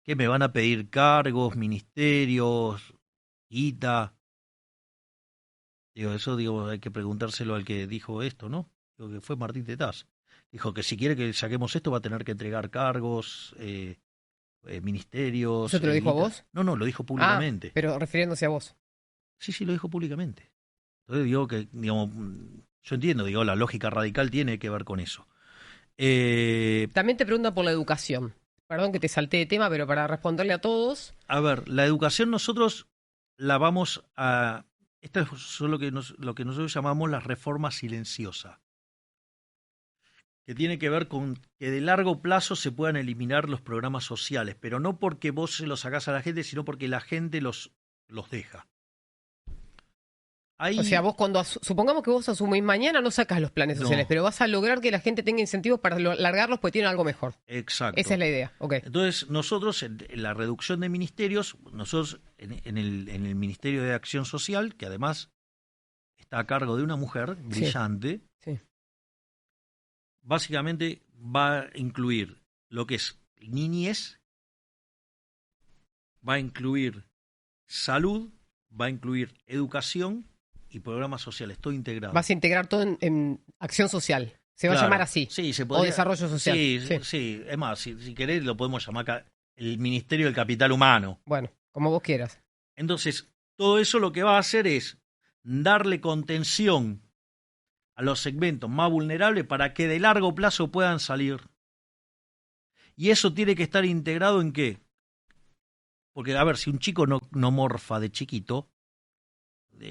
¿Qué me van a pedir cargos, ministerios, guita? Digo, eso hay que preguntárselo al que dijo esto, ¿no? Digo, que fue Martín Tetaz. Dijo que si quiere que saquemos esto va a tener que entregar cargos, ministerios. ¿Eso te lo dijo a guita. vos? No, lo dijo públicamente. Pero refiriéndose a vos. Sí, lo dijo públicamente. Entonces digo que, digamos, yo entiendo, digo, la lógica radical tiene que ver con eso. También te preguntan por la educación. Perdón que te salté de tema, pero para responderle a todos. A ver, la educación nosotros la vamos a... Esto es lo que nosotros llamamos la reforma silenciosa, que tiene que ver con que de largo plazo se puedan eliminar los programas sociales, pero no porque vos se los sacás a la gente, sino porque la gente los deja. Ahí, O sea, vos supongamos que vos asumís mañana, no sacas los planes sociales, pero vas a lograr que la gente tenga incentivos para largarlos porque tienen algo mejor. exacto. Esa es la idea. Okay. Entonces, nosotros en la reducción de ministerios, nosotros en el Ministerio de Acción Social, que además está a cargo de una mujer brillante, Sí. básicamente va a incluir lo que es niñez, va a incluir salud, va a incluir educación y programas sociales, todo integrado. Vas a integrar todo en acción social. Se va a Claro, llamar así. sí, se O podría, desarrollo social. sí, Sí. sí, es más, si querés lo podemos llamar acá el Ministerio del Capital Humano. Bueno, como vos quieras. Entonces, todo eso lo que va a hacer es darle contención a los segmentos más vulnerables para que de largo plazo puedan salir. Y eso tiene que estar integrado en qué. Porque, a ver, si un chico no morfa de chiquito,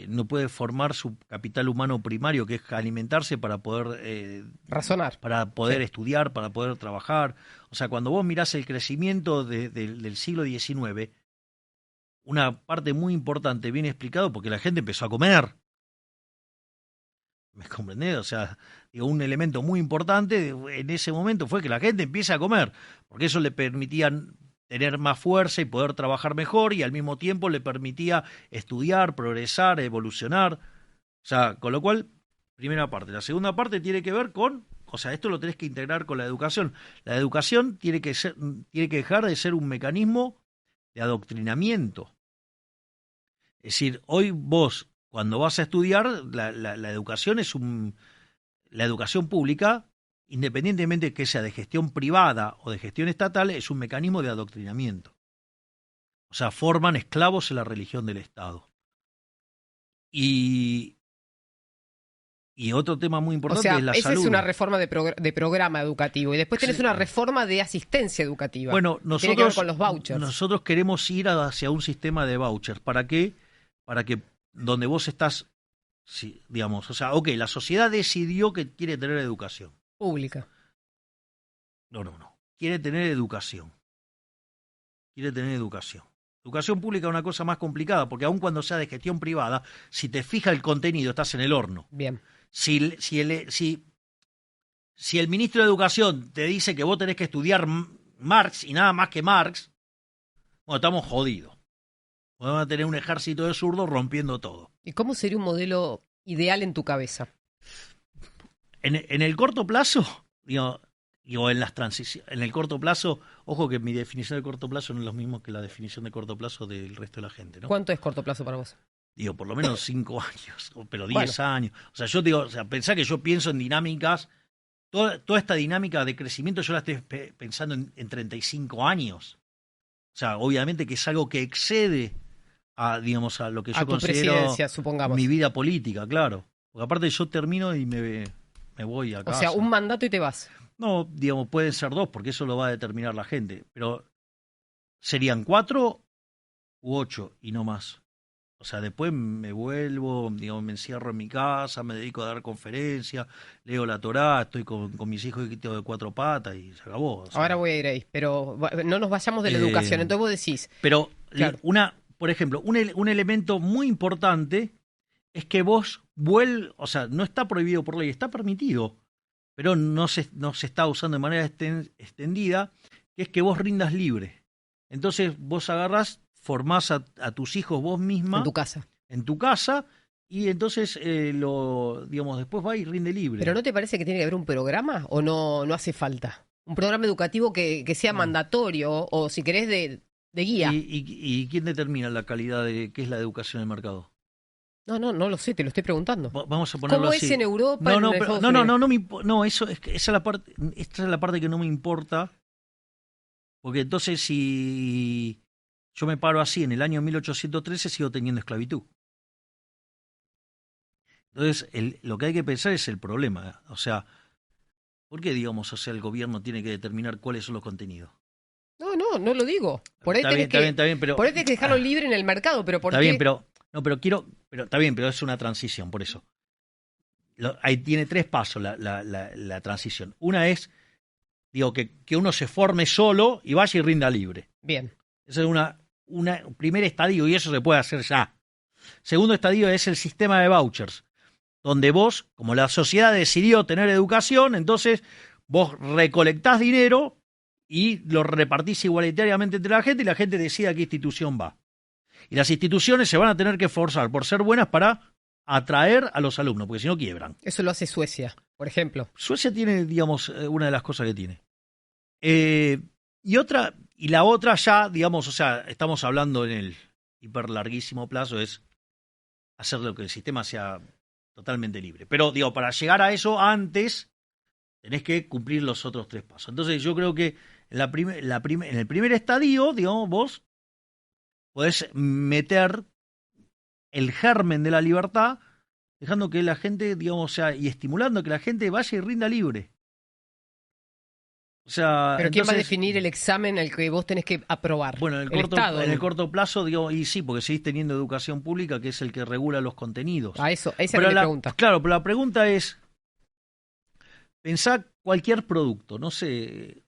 no puede formar su capital humano primario, que es alimentarse para poder Razonar. Sí. estudiar, para poder trabajar. O sea, cuando vos mirás el crecimiento del siglo XIX, una parte muy importante viene explicado porque la gente empezó a comer. ¿Me comprendés? O sea, digo, un elemento muy importante en ese momento fue que la gente empiece a comer, porque eso le permitía tener más fuerza y poder trabajar mejor y al mismo tiempo le permitía estudiar, progresar, evolucionar. O sea, con lo cual, primera parte. La segunda parte tiene que ver con, o sea, esto lo tenés que integrar con la educación. La educación tiene que dejar de ser un mecanismo de adoctrinamiento. Es decir, hoy vos, cuando vas a estudiar, la educación es la educación pública, independientemente de que sea de gestión privada o de gestión estatal, es un mecanismo de adoctrinamiento. O sea, forman esclavos en la religión del Estado. Y otro tema muy O importante sea, es la esa salud. es una reforma de programa educativo. Y después tenés Sí. una reforma de asistencia educativa. Bueno, Tiene que ver con los vouchers. nosotros queremos ir hacia un sistema de vouchers. ¿Para qué? Para que donde vos estás, sí, digamos, o sea, ok, la sociedad decidió que quiere tener educación. Pública. No. Quiere tener educación. Quiere tener educación. Educación pública es una cosa más complicada, porque aun cuando sea de gestión privada, si te fija el contenido, estás en el horno. Bien. Si el ministro de Educación te dice que vos tenés que estudiar Marx y nada más que Marx, bueno, estamos jodidos. Vamos a tener un ejército de zurdos rompiendo todo. ¿Y cómo sería un modelo ideal en tu cabeza? En el corto plazo, digo, en las transiciones, en el corto plazo, ojo que mi definición de corto plazo no es lo mismo que la definición de corto plazo del resto de la gente, ¿no? ¿Cuánto es corto plazo para vos? Digo, por lo menos 5 años, pero 10 años. O sea, yo digo, o sea, pensá que yo pienso en dinámicas, toda esta dinámica de crecimiento yo la estoy pensando en 35 años. O sea, obviamente que es algo que excede a, digamos, a lo que A yo tu considero presidencia, supongamos. mi vida política, claro. Porque aparte yo termino y me voy a O casa. sea, un mandato y te vas. No, digamos, pueden ser 2, porque eso lo va a determinar la gente. Pero serían 4 u 8 y no más. O sea, después me vuelvo, digamos, me encierro en mi casa, me dedico a dar conferencias, leo la Torá, estoy con mis hijos de 4 patas y se acabó. O sea, Ahora voy a ir ahí, pero no nos vayamos de la educación. Entonces vos decís, pero claro. por ejemplo, un elemento muy importante es que vos o sea, no está prohibido por ley, está permitido, pero no se está usando de manera extendida, que es que vos rindas libre. Entonces vos agarrás, formás a tus hijos vos misma en tu casa, y entonces digamos, después va y rinde libre. ¿Pero no te parece que tiene que haber un programa o no hace falta? Un programa educativo que sea mandatorio o si querés de guía. ¿Y quién determina la calidad de qué es la educación en el mercado? No lo sé, te lo estoy preguntando. Vamos a ponerlo ¿Cómo así. es en Europa? Esa es la parte que no me importa, porque entonces si yo me paro así en el año 1813 sigo teniendo esclavitud. Entonces lo que hay que pensar es el problema, o sea, ¿por qué digamos, o sea, el gobierno tiene que determinar cuáles son los contenidos? No lo digo. Por ahí tenés que dejarlo libre en el mercado, pero ¿por qué? Está bien, pero está bien, pero es una transición, por eso. Ahí tiene 3 pasos la transición. Una es, digo, que uno se forme solo y vaya y rinda libre. Bien. Ese es un primer estadio y eso se puede hacer ya. Segundo estadio es el sistema de vouchers, donde vos, como la sociedad decidió tener educación, entonces vos recolectás dinero y lo repartís igualitariamente entre la gente y la gente decide a qué institución va. Y las instituciones se van a tener que esforzar por ser buenas para atraer a los alumnos, porque si no quiebran. Eso lo hace Suecia, por ejemplo. Suecia tiene, digamos, una de las cosas que tiene. Y la otra ya, digamos, o sea, estamos hablando en el hiper larguísimo plazo, es hacer lo que el sistema sea totalmente libre. Pero, digo, para llegar a eso antes tenés que cumplir los otros 3 pasos. Entonces yo creo que en el primer estadio, digamos, vos podés meter el germen de la libertad, dejando que la gente, digamos, o sea, y estimulando que la gente vaya y rinda libre. O sea, Pero ¿quién va a entonces, definir el examen al que vos tenés que aprobar? bueno, El Estado. en el corto plazo, digo, y sí, porque seguís teniendo educación pública, que es el que regula los contenidos. Esa es mi pregunta. Claro, pero la pregunta es, pensá cualquier producto, no sé,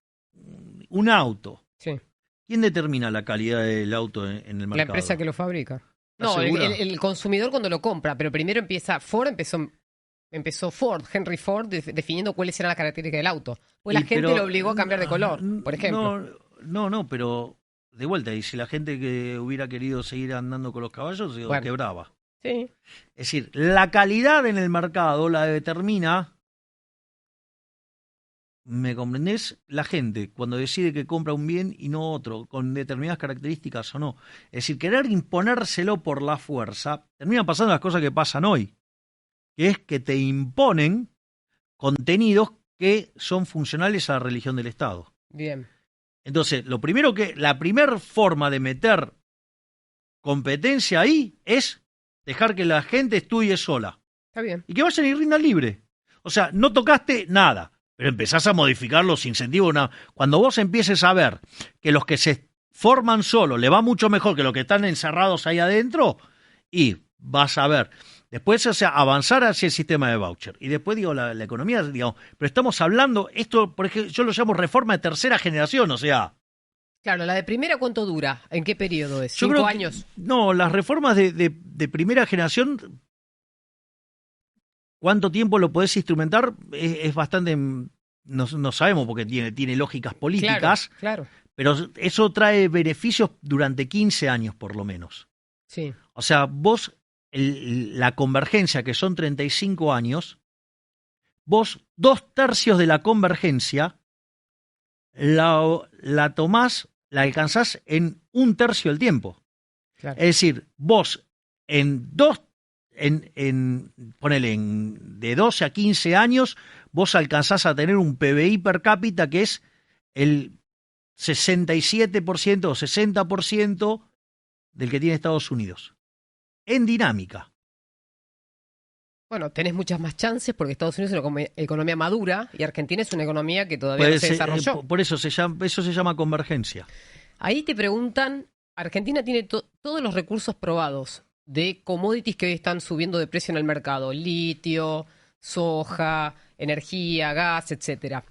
un auto. Sí. ¿Quién determina la calidad del auto en el mercado? La empresa que lo fabrica. ¿Estás No, segura? el consumidor cuando lo compra, pero primero empezó Ford, Henry Ford, definiendo cuáles eran las características del auto. Pues la gente lo obligó a cambiar de color, por ejemplo. No, pero de vuelta, y si la gente que hubiera querido seguir andando con los caballos, digo, Bueno. quebraba. Sí. Es decir, la calidad en el mercado la determina, ¿me comprendés? La gente, cuando decide que compra un bien y no otro, con determinadas características o no. Es decir, querer imponérselo por la fuerza, termina pasando las cosas que pasan hoy, que es que te imponen contenidos que son funcionales a la religión del Estado. Bien. Entonces, la primera forma de meter competencia ahí es dejar que la gente estudie sola. Está bien. Y que vayan y rindan libre. O sea, no tocaste nada, pero empezás a modificar los incentivos. Cuando vos empieces a ver que los que se forman solo le va mucho mejor que los que están encerrados ahí adentro, y vas a ver. Después, o sea, avanzar hacia el sistema de voucher. Y después, digo, la economía, digamos, pero estamos hablando, esto, por ejemplo, yo lo llamo reforma de tercera generación, o sea. Claro, ¿la de primera cuánto dura? ¿En qué periodo es? Yo 5 creo años. No, las reformas de primera generación, ¿cuánto tiempo lo podés instrumentar? Es bastante, no sabemos porque tiene lógicas políticas, Claro. pero eso trae beneficios durante 15 años por lo menos. Sí. O sea, vos, la convergencia, que son 35 años, vos 2/3 de la convergencia la tomás, la alcanzás en 1/3 del tiempo. Claro. Es decir, vos ponele, de 12 a 15 años, vos alcanzás a tener un PBI per cápita que es el 67% o 60% del que tiene Estados Unidos. En dinámica. Bueno, tenés muchas más chances porque Estados Unidos es una economía madura y Argentina es una economía que todavía no se desarrolló. Por eso eso se llama convergencia. Ahí te preguntan, Argentina tiene todos los recursos probados de commodities que hoy están subiendo de precio en el mercado, litio, soja, energía, gas, etcétera.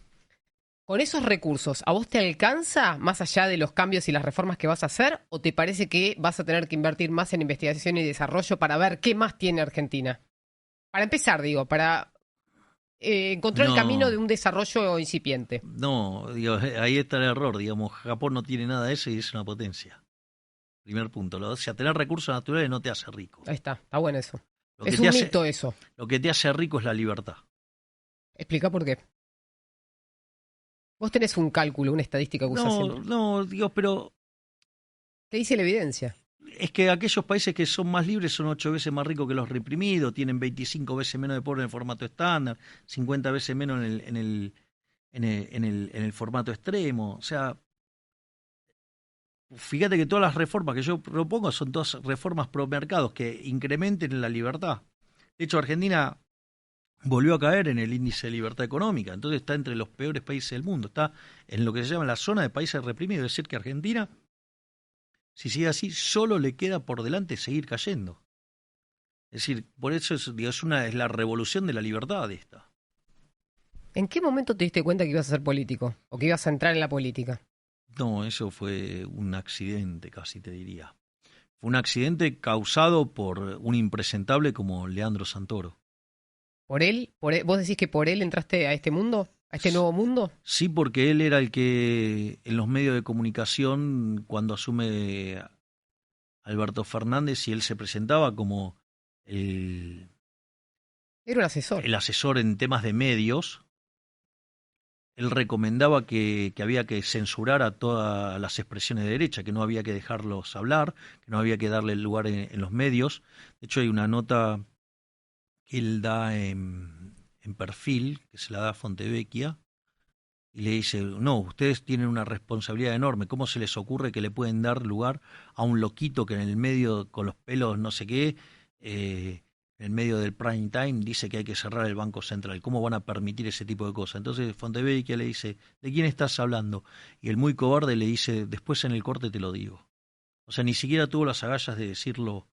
¿Con esos recursos a vos te alcanza más allá de los cambios y las reformas que vas a hacer o te parece que vas a tener que invertir más en investigación y desarrollo para ver qué más tiene Argentina? Para empezar, digo, para encontrar el camino de un desarrollo incipiente. No, digo, ahí está el error. Digamos, Japón no tiene nada de eso y es una potencia. Primer punto. O sea, tener recursos naturales no te hace rico. Ahí está bueno eso. Lo Es que un te mito eso. Lo que te hace rico es la libertad. Explica por qué. Vos tenés un cálculo, una estadística que usás siempre. No, digo, pero ¿Qué dice la evidencia? es que aquellos países que son más libres son 8 veces más ricos que los reprimidos, tienen 25 veces menos de pobres en el formato estándar, 50 veces menos en el formato extremo. O sea, fíjate que todas las reformas que yo propongo son todas reformas pro mercados que incrementen la libertad. De hecho, Argentina volvió a caer en el índice de libertad económica, entonces está entre los peores países del mundo, está en lo que se llama la zona de países reprimidos, es decir, que Argentina, si sigue así, solo le queda por delante seguir cayendo. Es decir, por eso es la revolución de la libertad esta. ¿En qué momento te diste cuenta que ibas a ser político? ¿O que ibas a entrar en la política? No, eso fue un accidente, casi te diría. Fue un accidente causado por un impresentable como Leandro Santoro. ¿Por él? ¿Vos decís que por él entraste a este mundo? ¿A este nuevo mundo? Sí, porque él era el que en los medios de comunicación, cuando asume Alberto Fernández, y él se presentaba como Era un asesor. el asesor en temas de medios, él recomendaba que había que censurar a todas las expresiones de derecha, que no había que dejarlos hablar, que no había que darle lugar en los medios. De hecho, hay una nota que él da en Perfil, que se la da a Fontevecchia, y le dice, no, ustedes tienen una responsabilidad enorme, ¿cómo se les ocurre que le pueden dar lugar a un loquito que en el medio, con los pelos no sé qué, en el medio del prime time, dice que hay que cerrar el Banco Central? ¿Cómo van a permitir ese tipo de cosas? Entonces Fontevecchia le dice, ¿de quién estás hablando? Y el muy cobarde le dice, después en el corte te lo digo. O sea, ni siquiera tuvo las agallas de decirlo,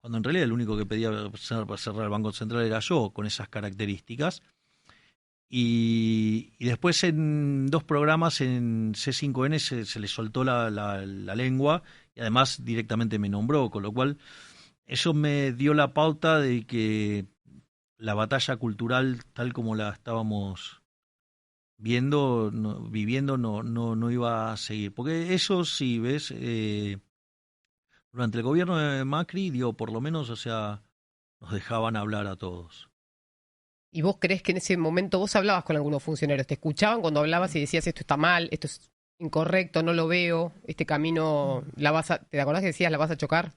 cuando en realidad el único que pedía cerrar el Banco Central era yo, con esas características. Y después en 2 programas en C5N se le soltó la lengua y además directamente me nombró, con lo cual eso me dio la pauta de que la batalla cultural tal como la estábamos viendo, viviendo, no iba a seguir. Porque eso sí, ves, durante el gobierno de Macri, digo, por lo menos, o sea, nos dejaban hablar a todos. ¿Y vos creés que en ese momento vos hablabas con algunos funcionarios? ¿Te escuchaban cuando hablabas y decías esto está mal, esto es incorrecto, no lo veo, este camino, ¿te acordás que decías la vas a chocar?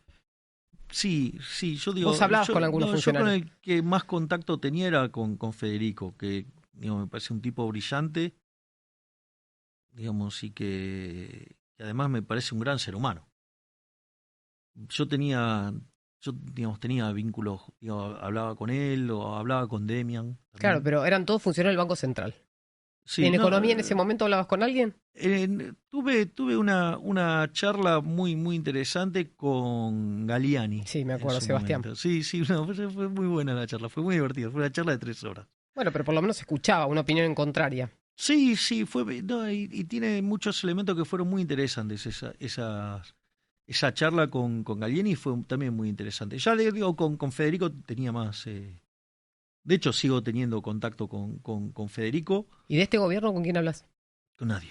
Sí, sí, yo ¿Vos digo, hablabas con algunos yo con funcionarios? el que más contacto tenía era con Federico, que digo, me parece un tipo brillante, digamos, y que además me parece un gran ser humano. Yo tenía, digamos, tenía vínculos, digo, hablaba con él o hablaba con Demian Claro, también. pero eran todos funcionarios del Banco Central. Sí, ¿En no, economía en ese momento hablabas con alguien? tuve una charla muy interesante con Galiani Sí, me en acuerdo, su Sebastián. momento. Sí, sí, no, fue muy buena la charla, fue muy divertida, fue una charla de 3 horas. Bueno, pero por lo menos escuchaba una opinión en contraria. Sí, sí, no, y tiene muchos elementos que fueron muy interesantes. Esa charla con Gallieni fue también muy interesante. Ya le digo, con Federico tenía más. De hecho, sigo teniendo contacto con Federico, ¿Y de este gobierno con quién hablas? con nadie.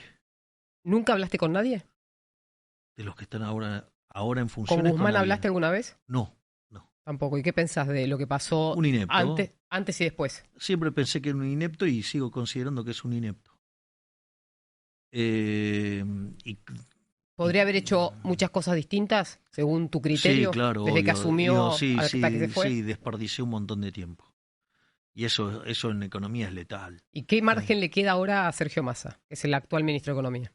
¿Nunca hablaste con nadie? De los que están ahora en ¿Con funciones, con Guzmán nadie. hablaste alguna vez? No, no. Tampoco. ¿Y qué pensás de lo que pasó Un inepto. antes y después? Siempre pensé que era un inepto y sigo considerando que es un inepto. Eh, y, y ¿Podría haber hecho muchas cosas distintas, según tu sí, criterio, claro, desde que obvio. Digo, asumió sí, hasta que se sí, fue? sí, desperdicié un montón de tiempo. Y eso en economía es letal. ¿Y qué O sea, margen le queda ahora a Sergio Massa, que es el actual ministro de Economía?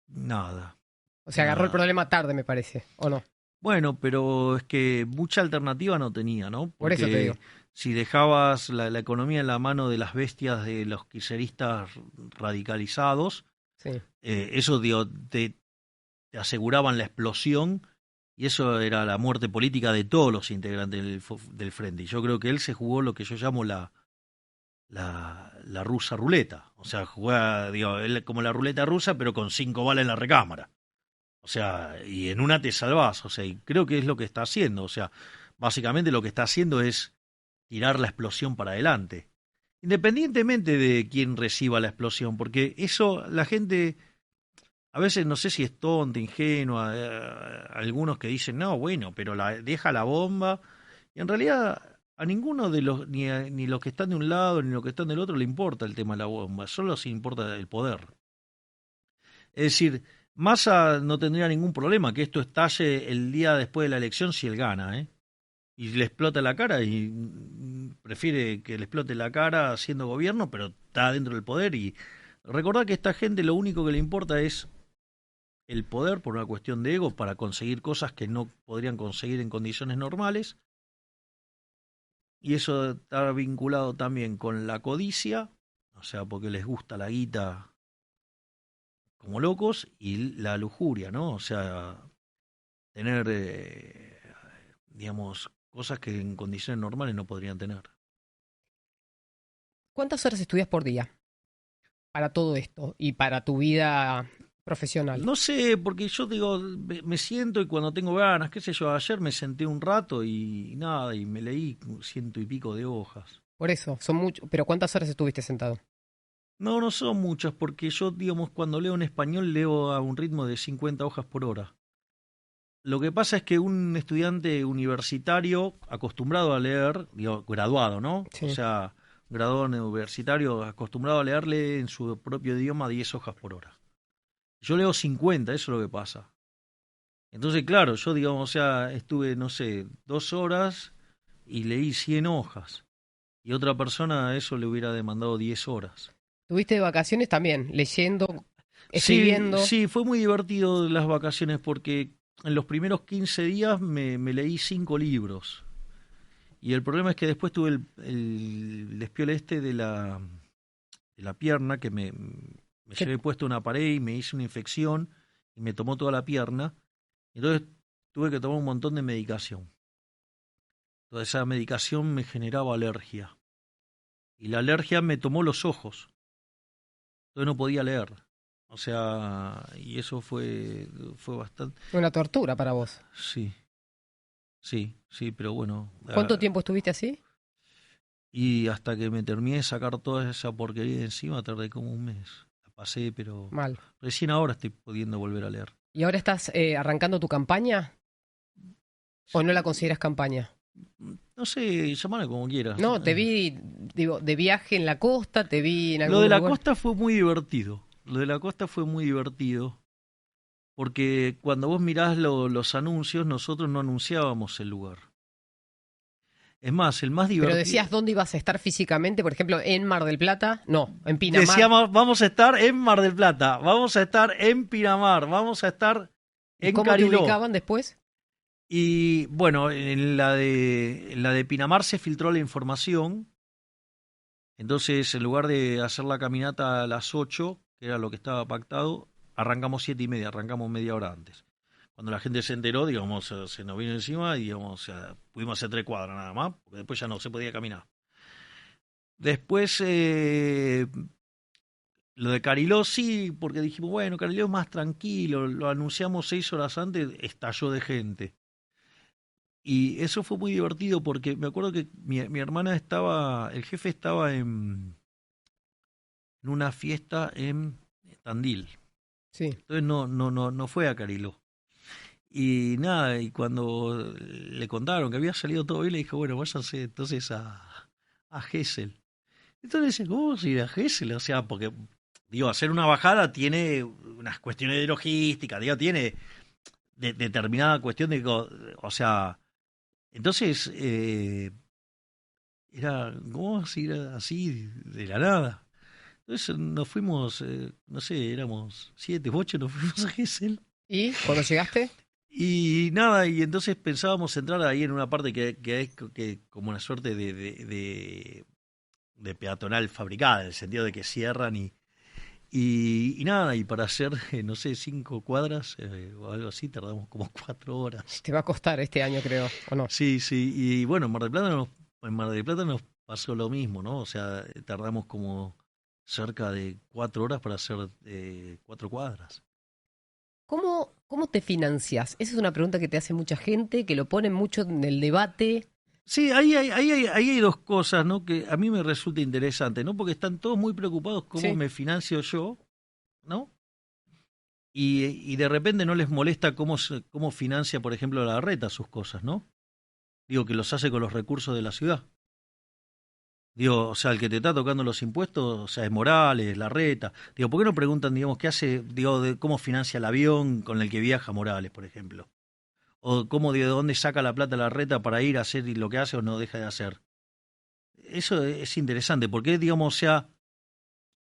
nada, O sea, agarró el nada. problema tarde, me parece, ¿o no? Bueno, pero es que mucha alternativa no tenía, ¿no? Por eso te digo. Porque si dejabas la economía en la mano de las bestias de los kirchneristas radicalizados, Sí. eso digo, te aseguraban la explosión y eso era la muerte política de todos los integrantes del frente. Y yo creo que él se jugó lo que yo llamo la rusa ruleta. O sea, juega, digo, él como la ruleta rusa, pero con 5 balas en la recámara. O sea, y en una te salvás. O sea, y creo que es lo que está haciendo. O sea, básicamente lo que está haciendo es tirar la explosión para adelante. Independientemente de quién reciba la explosión, porque eso la gente a veces no sé si es tonta, ingenua, algunos que dicen, no, bueno, pero deja la bomba. Y en realidad a ninguno de los, ni los que están de un lado ni los que están del otro le importa el tema de la bomba, solo se importa el poder. Es decir, Massa no tendría ningún problema que esto estalle el día después de la elección si él gana, ¿eh? Y le explota la cara y prefiere que le explote la cara siendo gobierno, pero está dentro del poder. Y recordad que a esta gente lo único que le importa es el poder por una cuestión de ego para conseguir cosas que no podrían conseguir en condiciones normales. Y eso está vinculado también con la codicia, o sea, porque les gusta la guita como locos, y la lujuria, ¿no? O sea, tener, digamos, cosas que en condiciones normales no podrían tener. ¿Cuántas horas estudias por día para todo esto y para tu vida profesional? No sé, porque yo digo, me siento y cuando tengo ganas, qué sé yo, ayer me senté un rato y nada, y me leí 100 y pico de hojas. Por eso, son muchos. Pero ¿cuántas horas estuviste sentado? No, no son muchas, porque yo, digamos, cuando leo en español leo a un ritmo de 50 hojas por hora. Lo que pasa es que un estudiante universitario acostumbrado a leer, digo, graduado, ¿no? O Sí. sea, graduado universitario, acostumbrado a leerle en su propio idioma 10 hojas por hora. Yo leo 50, eso es lo que pasa. Entonces, claro, yo, digamos, o sea, estuve, no sé, 2 horas y leí 100 hojas. Y otra persona a eso le hubiera demandado 10 horas. ¿Tuviste de vacaciones también, leyendo, Sí, escribiendo? sí, fue muy divertido las vacaciones porque en los primeros 15 días me leí 5 libros. Y el problema es que después tuve el despiole este de la pierna, que me ¿Qué- llevé puesto una pared y me hice una infección y me tomó toda la pierna. Entonces tuve que tomar un montón de medicación. Toda esa medicación me generaba alergia. Y la alergia me tomó los ojos. Entonces no podía leer. O sea, y eso fue bastante. Una tortura para vos. Sí, sí, sí, pero bueno. ¿Cuánto tiempo estuviste así? Y hasta que me terminé de sacar toda esa porquería de encima, tardé como un mes. La pasé, pero Mal. recién ahora estoy pudiendo volver a leer. ¿Y ahora estás arrancando tu campaña o no la consideras campaña? No sé, llamalo como quieras. No, te vi, digo, de viaje en la costa, te vi en Lo de algún la lugar. costa fue muy divertido. Lo de la costa fue muy divertido. Porque cuando vos mirás los anuncios, nosotros no anunciábamos el lugar. Es más, el más Pero divertido. decías dónde ibas a estar físicamente, por ejemplo, en Mar del Plata. No, en Pinamar. Decíamos, vamos a estar en Mar del Plata, vamos a estar en Pinamar, vamos a estar ¿Y en cómo te Cariló. ubicaban después? Y bueno, en la de Pinamar se filtró la información. Entonces, en lugar de hacer la caminata a las 8, que era lo que estaba pactado, arrancamos 7:30, arrancamos media hora antes. Cuando la gente se enteró, digamos, se nos vino encima y digamos, o sea, pudimos hacer 3 cuadras nada más, porque después ya no se podía caminar. Después, lo de Cariló sí, porque dijimos, bueno, Cariló es más tranquilo, lo anunciamos 6 horas antes, estalló de gente. Y eso fue muy divertido porque me acuerdo que mi hermana estaba, el jefe estaba en una fiesta en Tandil. Sí. Entonces no fue a Cariló. Y nada, y cuando le contaron que había salido todo bien, le dijo, bueno, váyanse entonces a Gesell. Entonces dice, ¿cómo vas a ir a Gesell? O sea, porque, digo, hacer una bajada tiene unas cuestiones de logística, digo, tiene determinada cuestión de, o sea, entonces, ¿cómo vas a ir así de la nada? Entonces nos fuimos, no sé, éramos 7, 8, nos fuimos a Gesell. ¿Y cuando llegaste? Y nada, y entonces pensábamos entrar ahí en una parte que es como una suerte de peatonal fabricada, en el sentido de que cierran y nada, y para hacer, no sé, 5 cuadras o algo así, tardamos como 4 horas. Te va a costar este año, creo, ¿o no? Sí, sí, y bueno, en Mar del Plata nos pasó lo mismo, ¿no? O sea, tardamos como cerca de 4 horas para hacer 4 cuadras. ¿Cómo te financias? Esa es una pregunta que te hace mucha gente, que lo ponen mucho en el debate. Sí, ahí hay dos cosas, ¿no? Que a mí me resulta interesante, ¿no? Porque están todos muy preocupados cómo Sí. me financio yo, ¿no? Y de repente no les molesta cómo financia, por ejemplo, la reta sus cosas, ¿no? Digo, que los hace con los recursos de la ciudad. Digo, o sea, el que te está tocando los impuestos, o sea, es Morales, Larreta. Digo, ¿por qué no preguntan, digamos, qué hace, digo, de cómo financia el avión con el que viaja Morales, por ejemplo? O cómo, de dónde saca la plata Larreta para ir a hacer lo que hace o no deja de hacer. Eso es interesante, porque, digamos, o sea,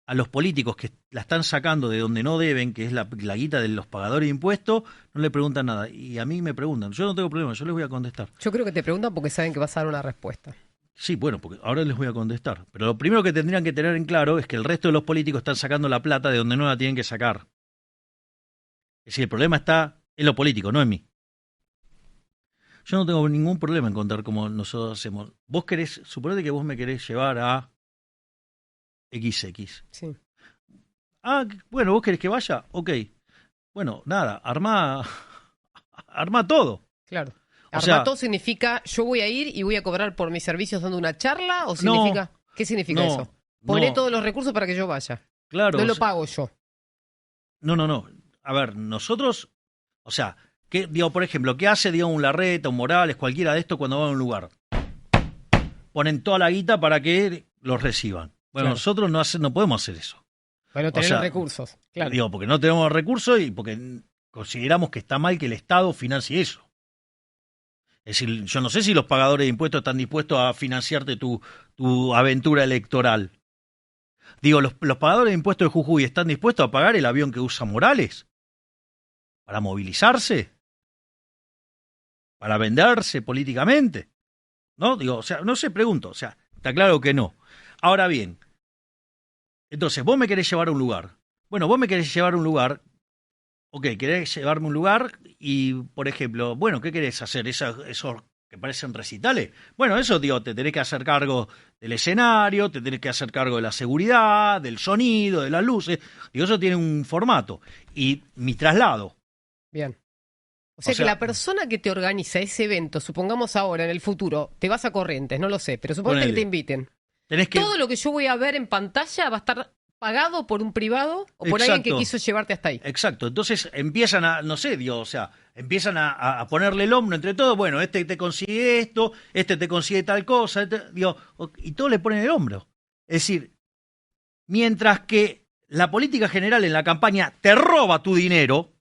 a los políticos que la están sacando de donde no deben, que es la guita de los pagadores de impuestos, no le preguntan nada. Y a mí me preguntan, yo no tengo problema, yo les voy a contestar. Yo creo que te preguntan porque saben que vas a dar una respuesta. Sí, bueno, porque ahora les voy a contestar. Pero lo primero que tendrían que tener en claro es que el resto de los políticos están sacando la plata de donde no la tienen que sacar. Es decir, el problema está en lo político, no en mí. Yo no tengo ningún problema en contar cómo nosotros hacemos. Vos querés, suponete que vos me querés llevar a XX. Sí, Ah, bueno, vos querés que vaya, ok. Bueno, nada, armá todo. claro. O sea, ¿Armato significa yo voy a ir y voy a cobrar por mis servicios dando una charla? ¿O no, significa, qué significa no, eso? Poné no, todos los recursos para que yo vaya. claro, No lo pago yo. no. A ver, nosotros, o sea, digo, por ejemplo, ¿qué hace, digo, un Larreta, un Morales, cualquiera de estos cuando va a un lugar? Ponen toda la guita para que los reciban. Bueno, Claro. nosotros no podemos hacer eso. Bueno, tener sea, recursos, claro. Digo, porque no tenemos recursos y porque consideramos que está mal que el Estado financie eso. Es decir, yo no sé si los pagadores de impuestos están dispuestos a financiarte tu aventura electoral. Digo, los pagadores de impuestos de Jujuy están dispuestos a pagar el avión que usa Morales para movilizarse, para venderse políticamente. ¿No? Digo, o sea, no sé, pregunto. O sea, está claro que no. Ahora bien, entonces, vos me querés llevar a un lugar. Bueno, vos me querés llevar a un lugar. Ok, querés llevarme a un lugar y, por ejemplo, bueno, ¿qué querés hacer? Esos que parecen recitales. Bueno, eso, digo, te tenés que hacer cargo del escenario, te tenés que hacer cargo de la seguridad, del sonido, de las luces. Digo, eso tiene un formato. Y mi traslado. Bien. O sea que la persona que te organiza ese evento, supongamos ahora, en el futuro, te vas a Corrientes, no lo sé, pero suponete que te inviten. Tenés que... Todo lo que yo voy a ver en pantalla va a estar pagado por un privado o por alguien que quiso llevarte hasta ahí. Exacto. Entonces empiezan a, no sé, digo, o sea, empiezan a ponerle el hombro entre todos. Bueno, este te consigue esto, este te consigue tal cosa, digo, y todos le ponen el hombro. Es decir, mientras que la política general en la campaña te roba tu dinero,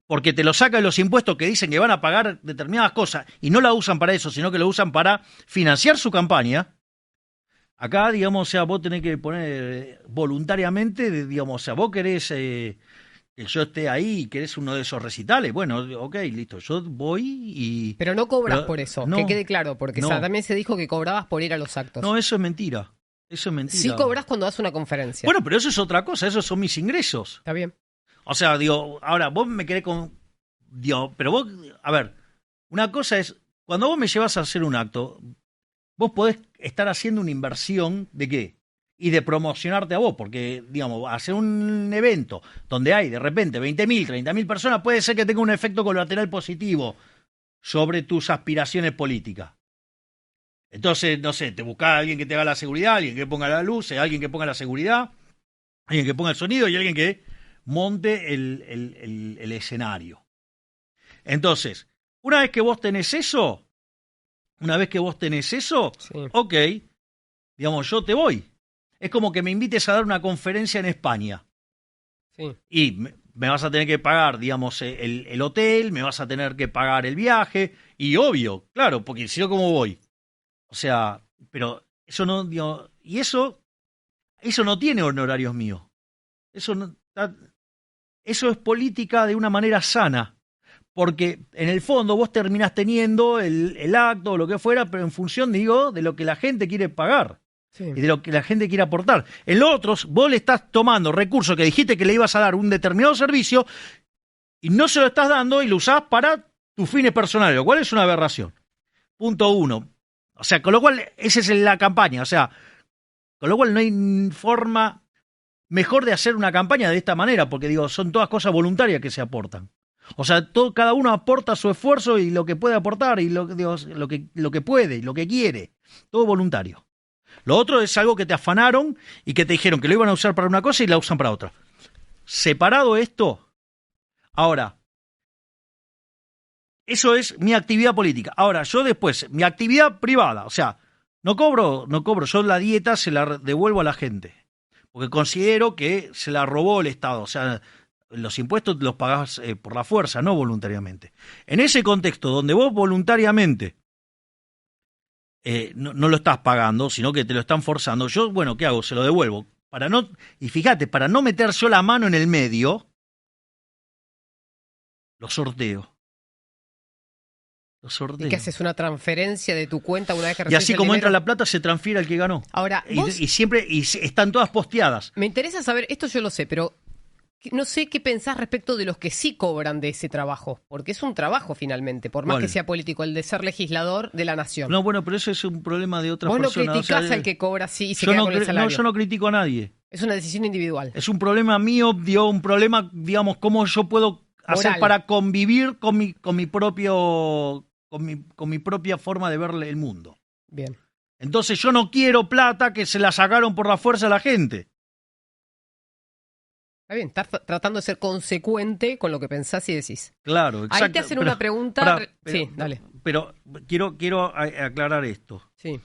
porque te lo saca de los impuestos que dicen que van a pagar determinadas cosas y no la usan para eso, sino que lo usan para financiar su campaña. Acá, digamos, o sea, vos tenés que poner voluntariamente, digamos, o sea, vos querés que yo esté ahí y querés uno de esos recitales. Bueno, ok, listo, yo voy y... Pero no cobras por eso, no, que quede claro, porque no. también se dijo que cobrabas por ir a los actos. No, eso es mentira. Eso es mentira. Sí cobras cuando das una conferencia. Bueno, pero eso es otra cosa, esos son mis ingresos. Está bien. O sea, digo, ahora vos me querés con... Digo, pero vos, a ver, una cosa es, cuando vos me llevas a hacer un acto, vos podés estar haciendo una inversión de qué? Y de promocionarte a vos, porque, digamos, hacer un evento donde hay de repente 20.000, 30.000 personas puede ser que tenga un efecto colateral positivo sobre tus aspiraciones políticas. Entonces, no sé, te buscás a alguien que te haga la seguridad, alguien que ponga la luz, alguien que ponga la seguridad, alguien que ponga el sonido y alguien que monte el escenario. Entonces, una vez que vos tenés eso, Sí. ok, digamos, yo te voy. Es como que me invites a dar una conferencia en España. Sí. Y me vas a tener que pagar, digamos, el hotel, me vas a tener que pagar el viaje, y obvio, claro, porque si no, ¿cómo voy? O sea, pero eso no, digo, y eso no tiene honorarios míos. Eso no, eso es política de una manera sana. Porque en el fondo vos terminás teniendo el acto o lo que fuera, pero en función, digo, de lo que la gente quiere pagar. Sí. Y de lo que la gente quiere aportar. En los otros, vos le estás tomando recursos que dijiste que le ibas a dar un determinado servicio y no se lo estás dando y lo usás para tus fines personales, lo cual es una aberración. Punto uno. O sea, con lo cual, esa es la campaña. O sea, con lo cual no hay forma mejor de hacer una campaña de esta manera, porque digo, son todas cosas voluntarias que se aportan. O sea, cada uno aporta su esfuerzo y lo que puede aportar y lo que puede y lo que quiere. Todo voluntario. Lo otro es algo que te afanaron y que te dijeron que lo iban a usar para una cosa y la usan para otra. Separado esto, ahora, eso es mi actividad política. Ahora, yo después, mi actividad privada, o sea, no cobro, yo la dieta se la devuelvo a la gente. Porque considero que se la robó el Estado. O sea, los impuestos los pagás por la fuerza, no voluntariamente. En ese contexto donde vos voluntariamente no lo estás pagando, sino que te lo están forzando, yo, bueno, ¿qué hago? Se lo devuelvo. Y fíjate, para no meter yo la mano en el medio, lo sorteo. ¿Y qué haces? ¿Una transferencia de tu cuenta una vez que Y recibes así el como dinero? entra la plata, se transfiere al que ganó. Ahora, y siempre están todas posteadas. Me interesa saber, esto yo lo sé, pero no sé qué pensás respecto de los que sí cobran de ese trabajo, porque es un trabajo finalmente, por más ¿Cuál? que sea político, el de ser legislador de la nación. No, bueno, pero eso es un problema de otras personas. Vos no criticás al que cobra sí y se queda con el No, salario. yo no critico a nadie. Es una decisión individual. Es un problema mío, un problema, digamos, cómo yo puedo hacer para convivir con mi propia forma de ver el mundo. Bien. Entonces yo no quiero plata que se la sacaron por la fuerza a la gente. Está bien, estás tratando de ser consecuente con lo que pensás y decís. Claro, exacto. Ahí te hacen una pregunta. Sí, dale. Pero quiero aclarar esto. Sí.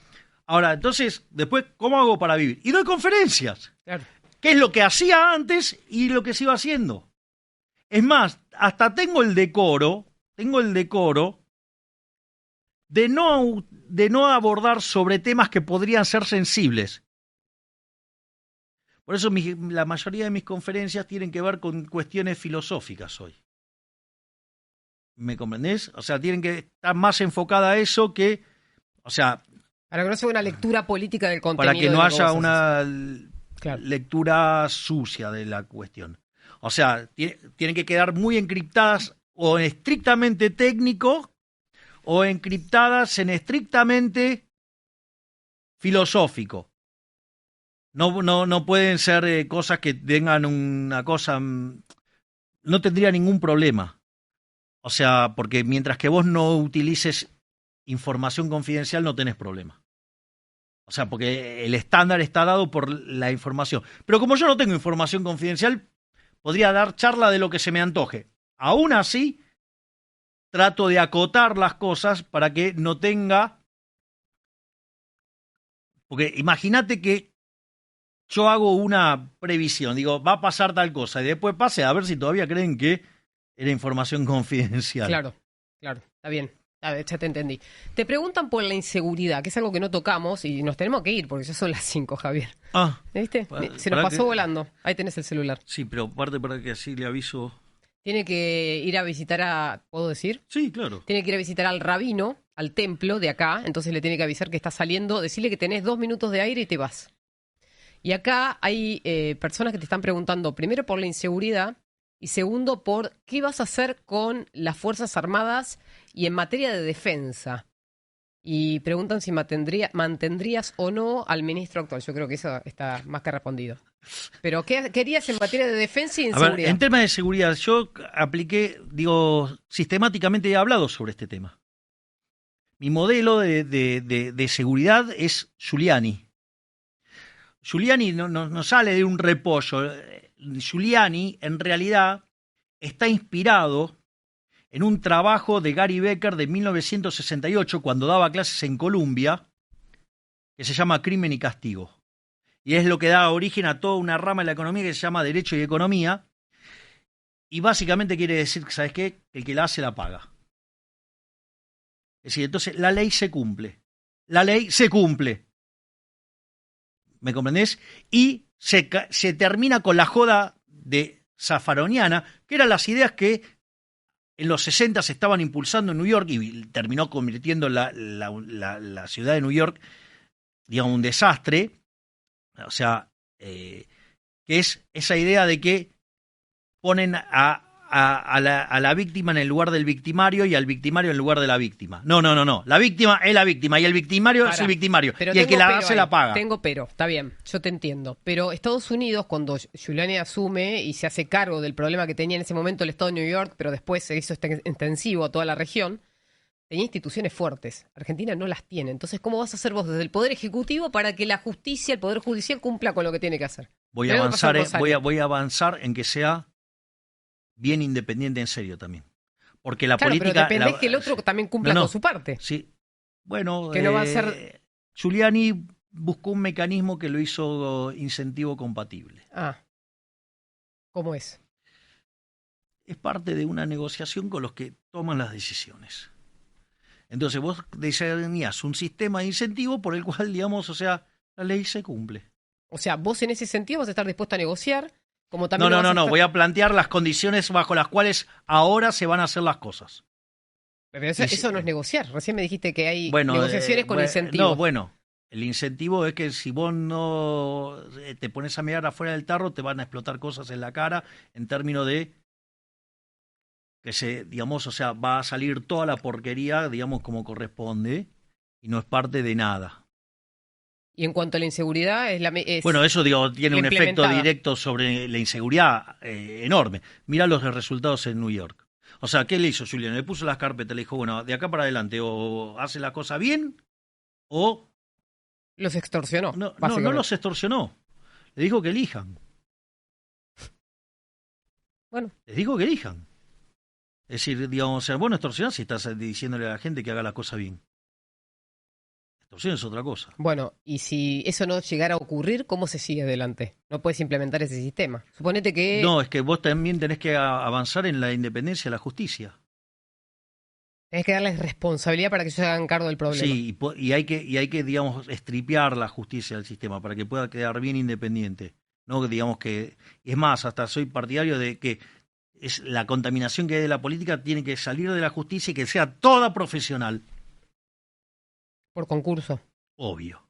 Ahora, entonces, después, ¿cómo hago para vivir? Y doy conferencias. Claro. ¿Qué es lo que hacía antes y lo que sigo haciendo? Es más, hasta tengo el decoro de no abordar sobre temas que podrían ser sensibles. Por eso la mayoría de mis conferencias tienen que ver con cuestiones filosóficas hoy. ¿Me comprendés? O sea, tienen que estar más enfocada a eso que, o sea, Para que no sea una lectura política del contenido. para que no de lo haya vos una Claro. lectura sucia de la cuestión. O sea, tienen que quedar muy encriptadas o en estrictamente técnico o encriptadas en estrictamente filosófico. No pueden ser cosas que tengan una cosa... No tendría ningún problema. O sea, porque mientras que vos no utilices información confidencial no tenés problema. O sea, porque el estándar está dado por la información. Pero como yo no tengo información confidencial, podría dar charla de lo que se me antoje. Aún así, trato de acotar las cosas para que no tenga... Porque imagínate que yo hago una previsión, digo, va a pasar tal cosa, y después pase a ver si todavía creen que era información confidencial. Claro, está bien. A ver, ya te entendí. Te preguntan por la inseguridad, que es algo que no tocamos y nos tenemos que ir porque ya son las 5, Javier. Ah, ¿Viste? Se nos pasó volando. Ahí tenés el celular. Sí, pero aparte para que así le aviso... Tiene que ir a visitar ¿puedo decir? Sí, claro. Tiene que ir a visitar al rabino, al templo de acá, entonces le tiene que avisar que está saliendo, decirle que tenés 2 minutos de aire y te vas. Y acá hay personas que te están preguntando, primero por la inseguridad y segundo por qué vas a hacer con las Fuerzas Armadas y en materia de defensa. Y preguntan si mantendrías o no al ministro actual. Yo creo que eso está más que respondido. Pero ¿qué querías en materia de defensa y inseguridad? A ver, en temas de seguridad, yo sistemáticamente he hablado sobre este tema. Mi modelo de seguridad es Giuliani. Giuliani no sale de un repollo. Giuliani, en realidad, está inspirado en un trabajo de Gary Becker de 1968, cuando daba clases en Columbia, que se llama Crimen y Castigo. Y es lo que da origen a toda una rama de la economía que se llama Derecho y Economía. Y básicamente quiere decir, ¿sabes qué? El que la hace la paga. Es decir, entonces la ley se cumple. La ley se cumple. ¿Me comprendés? Y se termina con la joda de Zaffaroniana, que eran las ideas que en los 60 se estaban impulsando en New York y terminó convirtiendo la ciudad de New York, digamos, un desastre. O sea, que es esa idea de que ponen a la víctima en el lugar del victimario y al victimario en el lugar de la víctima. No. La víctima es la víctima y el victimario es el victimario. Y el que la hace la paga. Tengo está bien, yo te entiendo. Pero Estados Unidos, cuando Giuliani asume y se hace cargo del problema que tenía en ese momento el Estado de New York, pero después se hizo extensivo a toda la región, tenía instituciones fuertes. Argentina no las tiene. Entonces, ¿cómo vas a hacer vos desde el Poder Ejecutivo para que la justicia, el Poder Judicial, cumpla con lo que tiene que hacer? Voy a avanzar en que sea bien independiente en serio también. Porque la política... Pero depende que el otro también cumpla con su parte. Sí. Bueno, que no va a ser... Giuliani buscó un mecanismo que lo hizo incentivo compatible. ¿Cómo es? Es parte de una negociación con los que toman las decisiones. Entonces vos diseñás un sistema de incentivo por el cual, digamos, o sea, la ley se cumple. O sea, vos en ese sentido vas a estar dispuesto a negociar, como también... No, voy a plantear las condiciones bajo las cuales ahora se van a hacer las cosas. Pero eso no es negociar. Recién me dijiste que hay negociaciones con incentivos. No, bueno, el incentivo es que si vos no te pones a mirar afuera del tarro, te van a explotar cosas en la cara en términos de que digamos, o sea, va a salir toda la porquería, digamos, como corresponde, y no es parte de nada. Y en cuanto a la inseguridad, bueno, eso tiene un efecto directo sobre la inseguridad enorme. Mirá los resultados en New York. O sea, ¿qué le hizo Giuliani? Le puso las carpetas, le dijo, bueno, de acá para adelante, o hace la cosa bien, o... Los extorsionó. No los extorsionó. Le dijo que elijan. Bueno. Les dijo que elijan. Es decir, digamos, vos no extorsionás si estás diciéndole a la gente que haga la cosa bien. Extorsión es otra cosa. Bueno, y si eso no llegara a ocurrir, ¿cómo se sigue adelante? No puedes implementar ese sistema. Suponete que... No, es que vos también tenés que avanzar en la independencia de la justicia. Tenés que darles responsabilidad para que ellos se hagan cargo del problema. Sí, y hay que, digamos, estripear la justicia del sistema para que pueda quedar bien independiente. No, digamos que, es más, hasta soy partidario de que es la contaminación que hay de la política tiene que salir de la justicia y que sea toda profesional, Por concurso. obvio.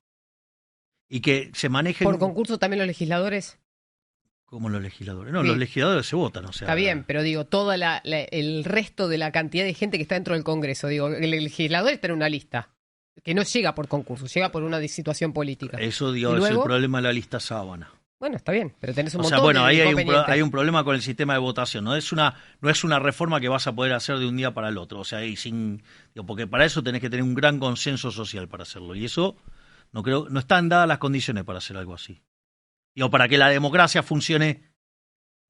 Y que se manejen Por concurso también los legisladores. como los legisladores. No, Sí. los legisladores se votan, o sea. Está bien, pero digo, el resto de la cantidad de gente que está dentro del Congreso. Digo, el legislador está en una lista. Que no llega por concurso, llega por una situación política. Eso, digo, ¿Y es el luego? problema de la lista sábana. Bueno, está bien, pero tenés un O montón sea, bueno, de ahí inconvenientes. hay un problema con el sistema de votación. No es una reforma que vas a poder hacer de un día para el otro. O sea, porque para eso tenés que tener un gran consenso social para hacerlo. Y eso no están dadas las condiciones para hacer algo así. Digo, para que la democracia funcione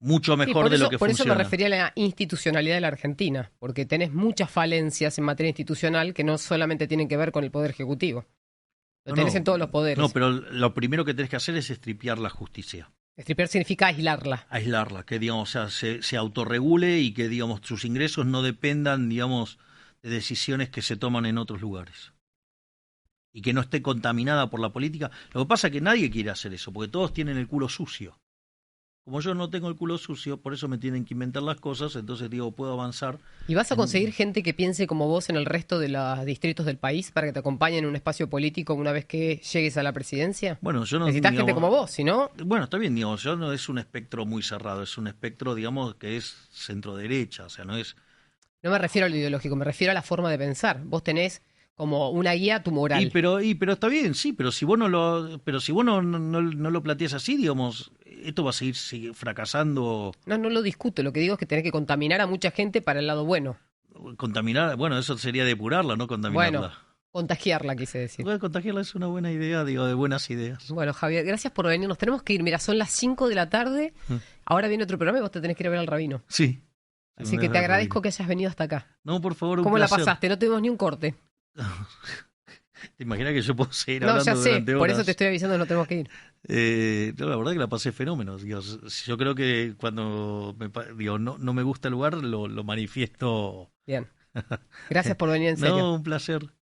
mucho Sí, mejor de lo que por eso funciona. me refería a la institucionalidad de la Argentina, porque tenés muchas falencias en materia institucional que no solamente tienen que ver con el Poder Ejecutivo. Lo tenés en todos los poderes. No, pero lo primero que tenés que hacer es estripear la justicia. Estripear significa aislarla. Aislarla, que digamos, o sea, se autorregule y que digamos sus ingresos no dependan, digamos, de decisiones que se toman en otros lugares. Y que no esté contaminada por la política. Lo que pasa es que nadie quiere hacer eso, porque todos tienen el culo sucio. Como yo no tengo el culo sucio, por eso me tienen que inventar las cosas, entonces digo, puedo avanzar. ¿Y vas a conseguir gente que piense como vos en el resto de los distritos del país para que te acompañen en un espacio político una vez que llegues a la presidencia? Bueno, yo no, Necesitas gente digamos, como vos, si no... Bueno, está bien, digamos, yo no es un espectro muy cerrado, es un espectro, digamos, que es centro-derecha, o sea, no es... No me refiero a lo ideológico, me refiero a la forma de pensar. Vos tenés como una guía a tu moral. Pero está bien, sí, pero si vos no lo planteas así, digamos, esto va a seguir fracasando, No, no lo discuto. Lo que digo es que tenés que contaminar a mucha gente para el lado bueno. contaminar, bueno, eso sería depurarla, no contaminarla. Bueno, contagiarla, quise decir. Bueno, contagiarla es una buena idea, digo, de buenas ideas. Bueno, Javier, gracias por venir. Nos tenemos que ir. Mira, son las 5 de la tarde. Ahora viene otro programa y vos te tenés que ir a ver al rabino. Sí. Así que te agradezco que hayas venido hasta acá. No, por favor, un ¿Cómo la placer. pasaste? No tuvimos ni un corte. ¿Te imaginas que yo puedo seguir No, hablando ya sé. durante Por horas? eso te estoy avisando, no tenemos que ir. No, la verdad que la pasé fenómeno. Digo, yo creo que cuando no me gusta el lugar, lo manifiesto. Bien. Gracias por venir, en serio. No, un placer.